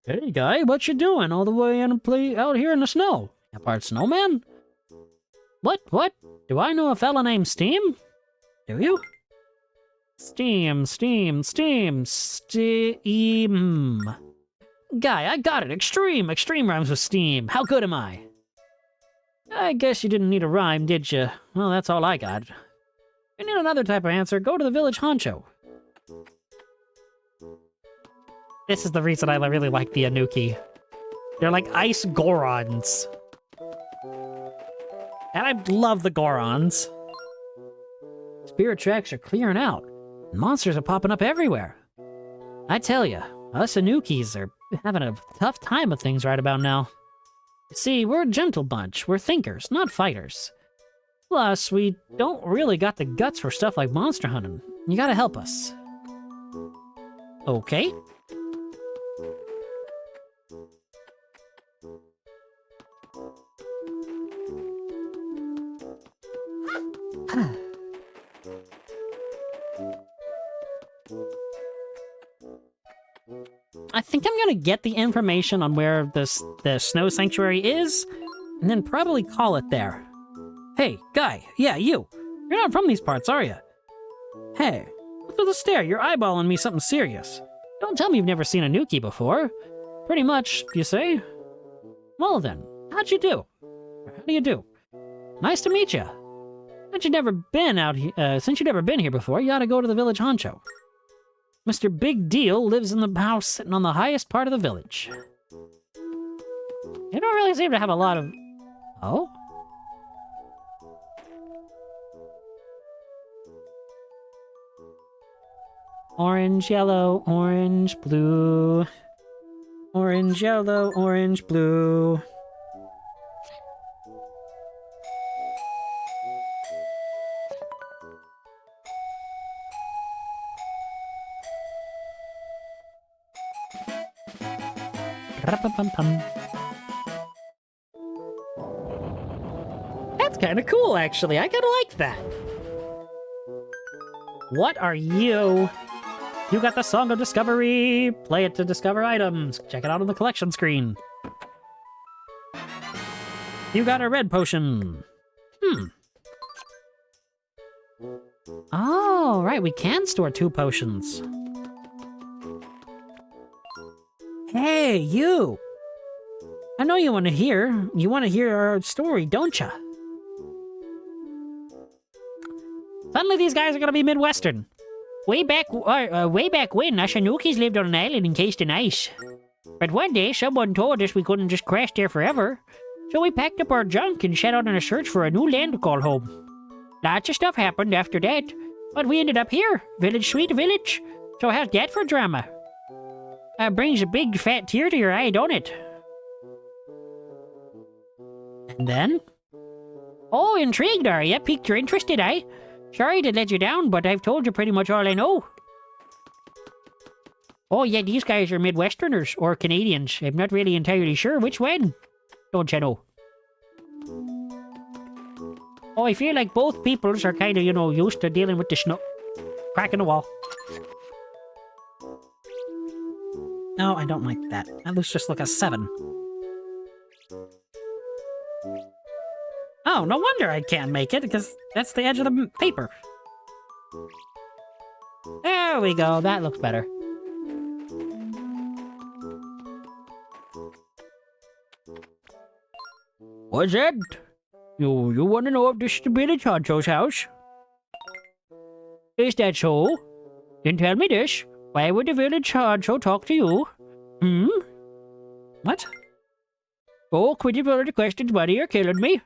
S1: Hey, guy, what you doing all the way out here in the snow? A part snowman? What? Do I know a fella named Steam? Do you? Steam. Guy, I got it. Extreme rhymes with steam. How good am I? I guess you didn't need a rhyme, did you? Well, that's all I got. If you need another type of answer, go to the village honcho. This is the reason I really like the Anuki. They're like ice Gorons. And I love the Gorons. Spirit tracks are clearing out. Monsters are popping up everywhere. I tell ya, us Anukis are having a tough time of things right about now. You see, we're a gentle bunch. We're thinkers, not fighters. Plus, we don't really got the guts for stuff like monster hunting. You gotta help us. Okay. I think I'm gonna get the information on where the snow sanctuary is, and then probably call it there. Hey, guy, yeah, you. You're not from these parts, are you? Hey, look at the stare, you're eyeballing me something serious. Don't tell me you've never seen a Nuki before. Pretty much, you say? Well then, how'd you do? How do you do? Nice to meet you. Since you've never been here before, you ought to go to the village honcho. Mr. Big Deal lives in the house sitting on the highest part of the village. You don't really seem to have a lot of... Oh? Orange, yellow, orange, blue. Orange, yellow, orange, blue. That's kind of cool, actually. I kind of like that. What are you? You got the Song of Discovery. Play it to discover items. Check it out on the collection screen. You got a red potion. Oh, right. We can store 2 potions. Hey, you! I know you want to hear our story, don't ya? Suddenly these guys are gonna be Midwestern. Way back when, us Anukis lived on an island encased in ice. But one day, someone told us we couldn't just crash there forever. So we packed up our junk and set out on a search for a new land to call home. Lots of stuff happened after that, but we ended up here, Village Sweet Village. So how's that for drama? Brings a big fat tear to your eye, don't it? And then? Oh, intrigued are ya? Piqued your interest, did I? Sorry to let you down, but I've told you pretty much all I know. Oh yeah, these guys are Midwesterners, or Canadians. I'm not really entirely sure which one. Don't you know? Oh, I feel like both peoples are kind of, used to dealing with the snow. Crack in the wall. No, I don't like that. Let's just look at 7. Oh, no wonder I can't make it, because that's the edge of the paper. There we go, that looks better. What's it?
S3: You want to know if this is the village honcho's house? Is that so? Then tell me this. Why would the village honcho talk to you? Hmm?
S1: What?
S3: Oh, quit your other questions, buddy. You're killing me.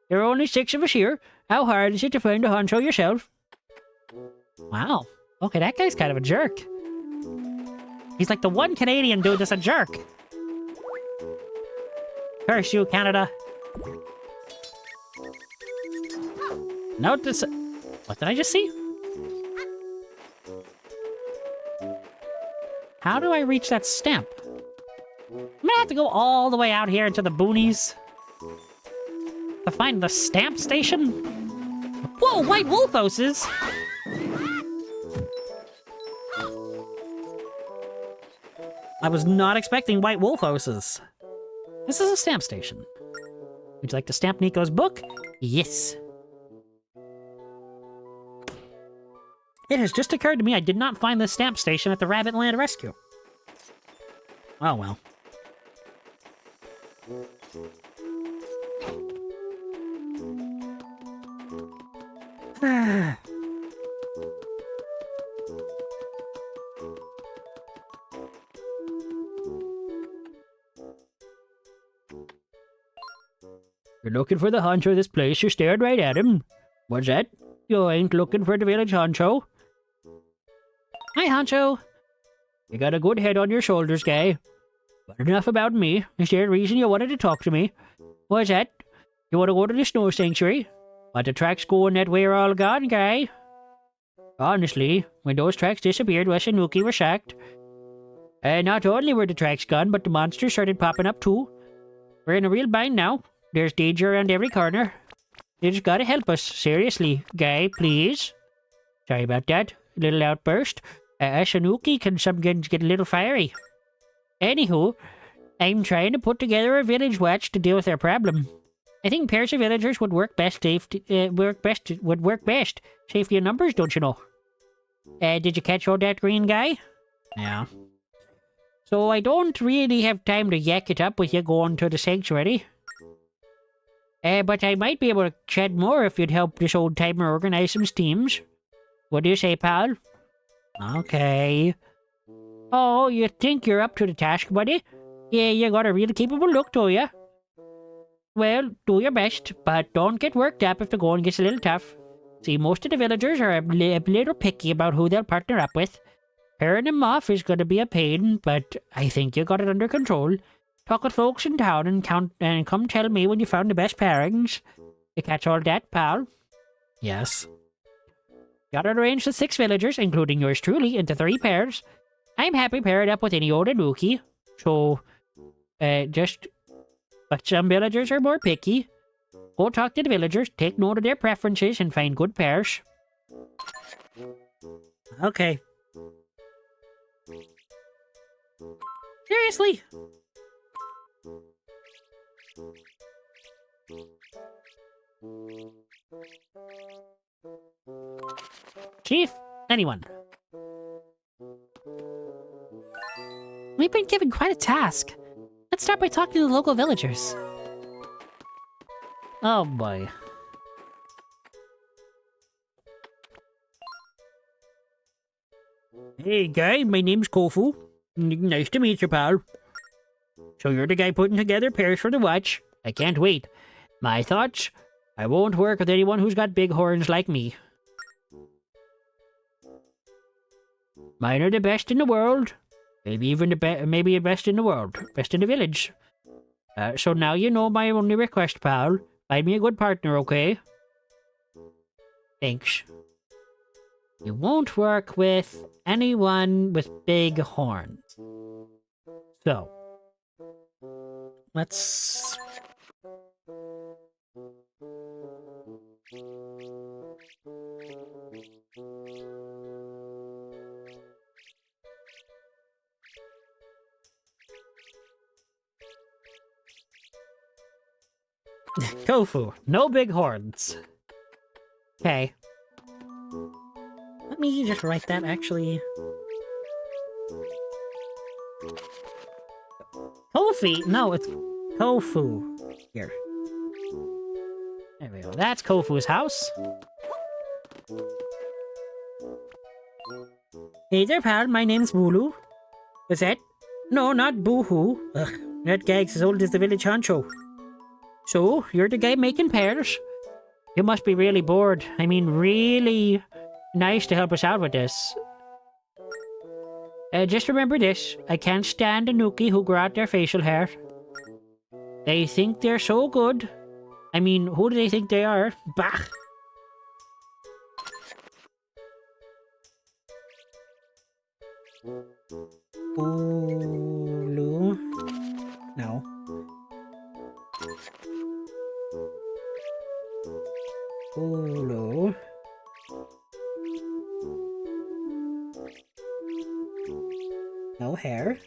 S3: There are only 6 of us here. How hard is it to find a honcho yourself?
S1: Wow. Okay, that guy's kind of a jerk. He's like the one Canadian dude that's a jerk. Curse you, Canada. Note this. What did I just see? How do I reach that stamp? I'm gonna have to go all the way out here into the boonies to find the stamp station. Whoa, white wolf houses! I was not expecting white wolf houses. This is a stamp station. Would you like to stamp Nico's book? Yes. It has just occurred to me I did not find the stamp station at the Rabbit Land Rescue. Oh well.
S3: You're looking for the honcho of this place. You stared right at him. What's that? You ain't looking for the village honcho?
S1: Hi, Honcho.
S3: You got a good head on your shoulders, guy. But enough about me. Is there a reason you wanted to talk to me? What's that? You want to go to the snow sanctuary? But the tracks going that way are all gone, guy. Honestly, when those tracks disappeared, Wes and Nuki were shocked. And not only were the tracks gone, but the monsters started popping up too. We're in a real bind now. There's danger around every corner. You just gotta help us. Seriously, guy, please. Sorry about that. Little outburst. Sanuki can sometimes get a little fiery. Anywho, I'm trying to put together a village watch to deal with our problem. I think pairs of villagers would work best. Would work best. Safety in numbers, don't you know? Did you catch all that green guy?
S1: Yeah.
S3: So I don't really have time to yak it up with you going to the sanctuary. But I might be able to chat more if you'd help this old timer organize some teams. What do you say, pal?
S1: Okay.
S3: Oh, you think you're up to the task, buddy? Yeah, you got a real capable look to you. Well, do your best, but don't get worked up if the going gets a little tough. See, most of the villagers are a little picky about who they'll partner up with. Pairing them off is going to be a pain, but I think you got it under control. Talk with folks in town and come tell me when you found the best pairings. You catch all that, pal?
S1: Yes.
S3: Got it arranged with 6 villagers, including yours truly, into 3 pairs. I'm happy paired up with any old Anuki. So, but some villagers are more picky. Go talk to the villagers, take note of their preferences, and find good pairs.
S1: Okay. Seriously? Chief? Anyone? We've been given quite a task. Let's start by talking to the local villagers. Oh boy.
S3: Hey guy, my name's Kofu. Nice to meet you, pal. So you're the guy putting together pairs for the watch? I can't wait. My thoughts? I won't work with anyone who's got big horns like me. Mine are the best in the world. Maybe even the best in the world. Best in the village. So now you know my only request, pal. Find me a good partner, okay? Thanks. You won't work with anyone with big horns. So,
S1: let's... Tofu, no big horns. Okay. Let me just write that, actually. Tofu? No, it's tofu. Here.
S3: There we go. That's Kofu's house. Hey there, pal. My name's Bulu. What's that? No, not Boohoo. Ugh, that gag's as old as the village honcho. So, you're the guy making pears? You must be really bored. I mean, really nice to help us out with this. Just remember this. I can't stand a nookie who grow out their facial hair. They think they're so good. I mean, who do they think they are? Bah! Bulu. No. Bulu. No hair.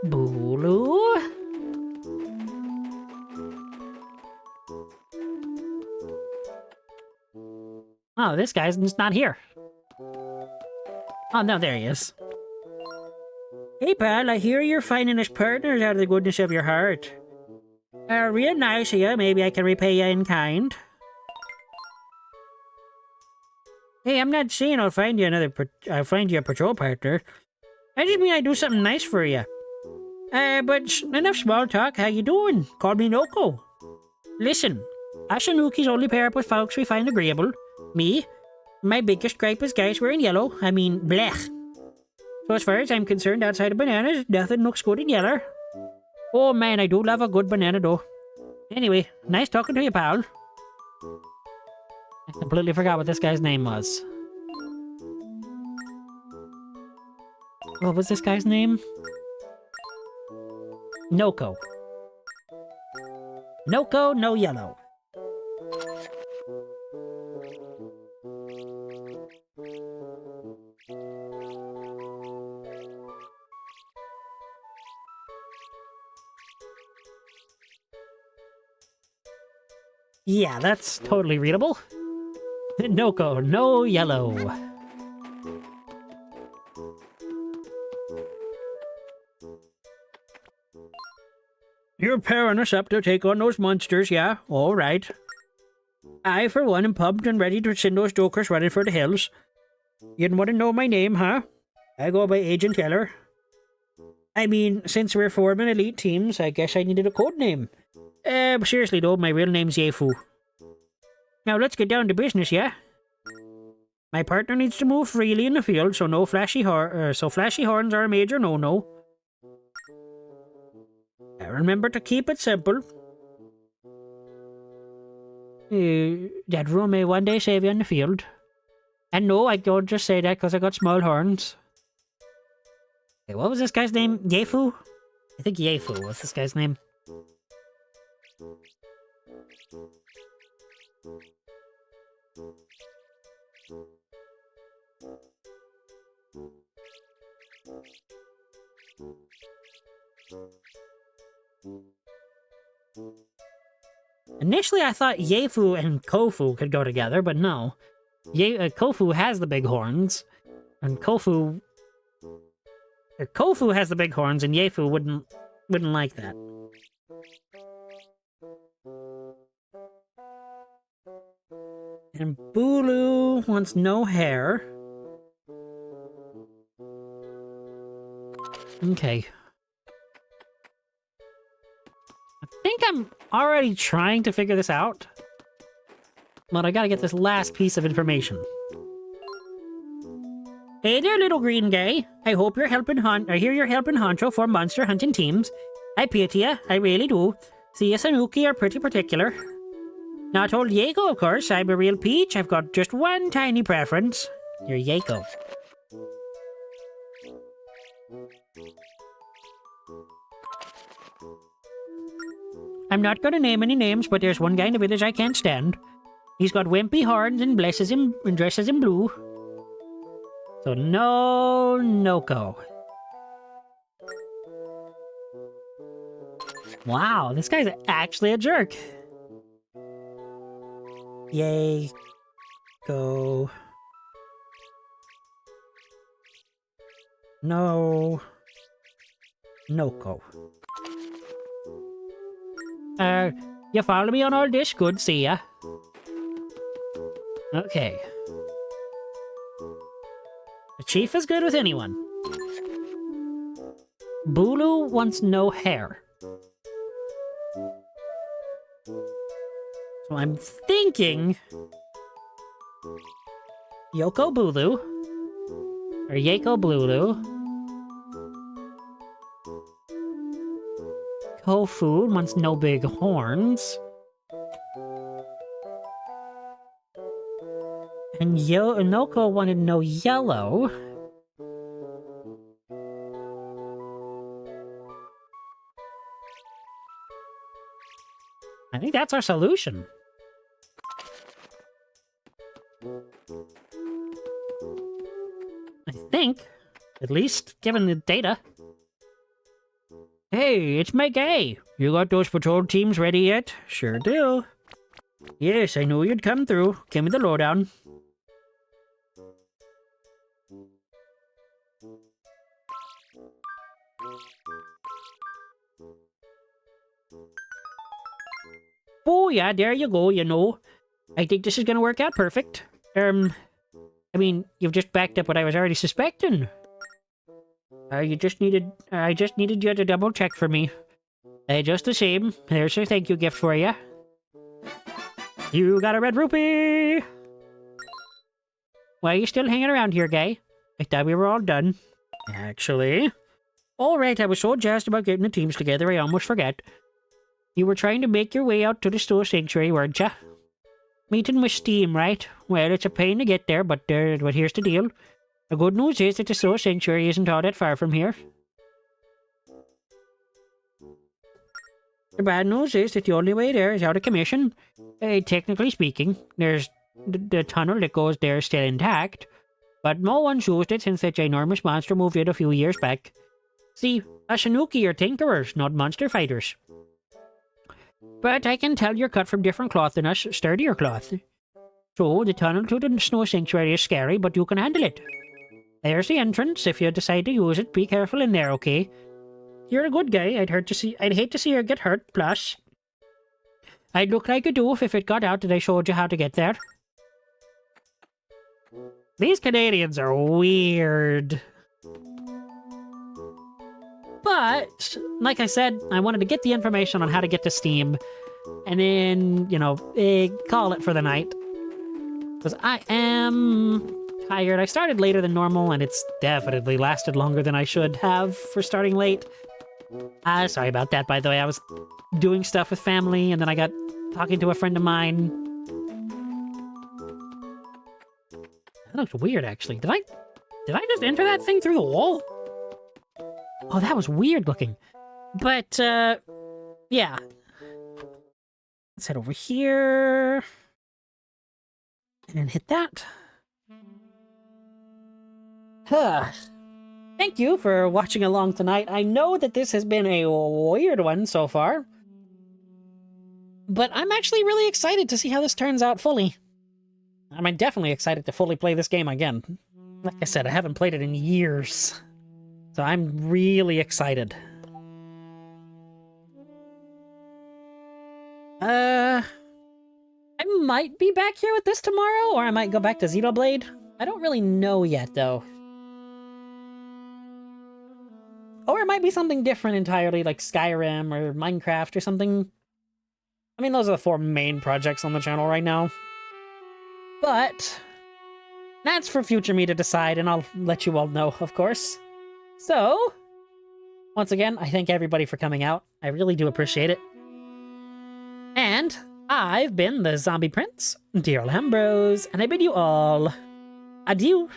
S3: Bulu. Oh, this guy's just not here. Oh, no, there he is. Hey, pal, I hear you're finding us partners out of the goodness of your heart. Real nice of you. Maybe I can repay you in kind. Hey, I'm not saying I'll find you a patrol partner. I just mean I do something nice for you. But enough small talk. How you doing? Call me Noko. Listen, us Anukis only pair up with folks we find agreeable. Me, my biggest gripe is guys wearing yellow. I mean, blech. So as far as I'm concerned, outside of bananas, nothing looks good in yellow. Oh man, I do love a good banana though. Anyway, nice talking to you, pal. I completely forgot what this guy's name was. What was this guy's name? Noko. Noko, no yellow. Yeah, that's totally readable. Noko, no yellow. You're pairing us up to take on those monsters, yeah? All right. I, for one, am pumped and ready to send those jokers running for the hills. You didn't want to know my name, huh? I go by Agent Yeller. I mean, since we're forming elite teams, I guess I needed a code name. Seriously though, my real name's Yefu. Now let's get down to business, yeah? My partner needs to move freely in the field, so no flashy flashy horns are a major no-no. Remember to keep it simple. That rule may one day save you in the field. And no, I don't just say that because I got small horns. Okay, what was this guy's name? Yefu? I think Yefu was this guy's name. Initially, I thought Yefu and Kofu could go together, but no. Kofu has the big horns, and Kofu has the big horns, and Yefu wouldn't like that. And Bulu wants no hair. Okay. I think I'm already trying to figure this out. But I gotta get this last piece of information. Hey there, little green guy. I hope you're helping I hear you're helping Honcho form monster hunting teams. I pity ya, I really do. See, Sanuki are pretty particular. Not old Yago, of course. I'm a real peach. I've got just one tiny preference. You're Yago. I'm not gonna name any names, but there's one guy in the village I can't stand. He's got wimpy horns and dresses in blue. So no Noko. Wow, this guy's actually a jerk. Yay. Go. No. Noko. You follow me on all this? Good, see ya. Okay. The chief is good with anyone. Bulu wants no hair. So I'm thinking... Yoko Bulu. Or Yako Blulu. Kofu wants no big horns. And Noko wanted no yellow. I think that's our solution. I think, at least given the data. Hey, it's Mike A. You got those patrol teams ready yet? Sure do. Yes, I knew you'd come through. Give me the lowdown. Oh yeah, there you go, you know. I think this is gonna work out perfect. I mean, you've just backed up what I was already suspecting. I just needed you to double check for me. Just the same, there's a thank you gift for you. You got a red rupee! Why are you still hanging around here, guy? I thought we were all done. Actually... Alright, I was so jazzed about getting the teams together, I almost forgot. You were trying to make your way out to the Snow Sanctuary, weren't ya? Meeting with Steam, right? Well, it's a pain to get there, but here's the deal. The good news is that the Snow Sanctuary isn't all that far from here. The bad news is that the only way there is out of commission. Technically speaking, there's the tunnel that goes there is still intact, but no one's used it since that ginormous monster moved in a few years back. See, Ashinuki are tinkerers, not monster fighters. But I can tell you're cut from different cloth than us, sturdier cloth. So, the tunnel to the Snow Sanctuary is scary, but you can handle it. There's the entrance. If you decide to use it, be careful in there, okay? You're a good guy. I'd hate to see her get hurt, plus... I'd look like a doof if it got out that I showed you how to get there. These Canadians are weird. But, like I said, I wanted to get the information on how to get to Steam, and then, you know, call it for the night. Because I am tired. I started later than normal, and it's definitely lasted longer than I should have for starting late. Sorry about that, by the way. I was doing stuff with family, and then I got talking to a friend of mine. That looks weird, actually. Did I just enter that thing through the wall? Oh, that was weird looking. But, yeah. Let's head over here. And hit that. Thank you for watching along tonight. I know that this has been a weird one so far. But I'm actually really excited to see how this turns out fully. I'm definitely excited to fully play this game again. Like I said, I haven't played it in years. So I'm really excited. I might be back here with this tomorrow, or I might go back to Xenoblade. I don't really know yet, though. Or it might be something different entirely, like Skyrim or Minecraft or something. I mean, those are the 4 main projects on the channel right now. But that's for future me to decide, and I'll let you all know, of course. So, once again, I thank everybody for coming out. I really do appreciate it. And I've been the Zombie Prince, dear Lambros, and I bid you all adieu.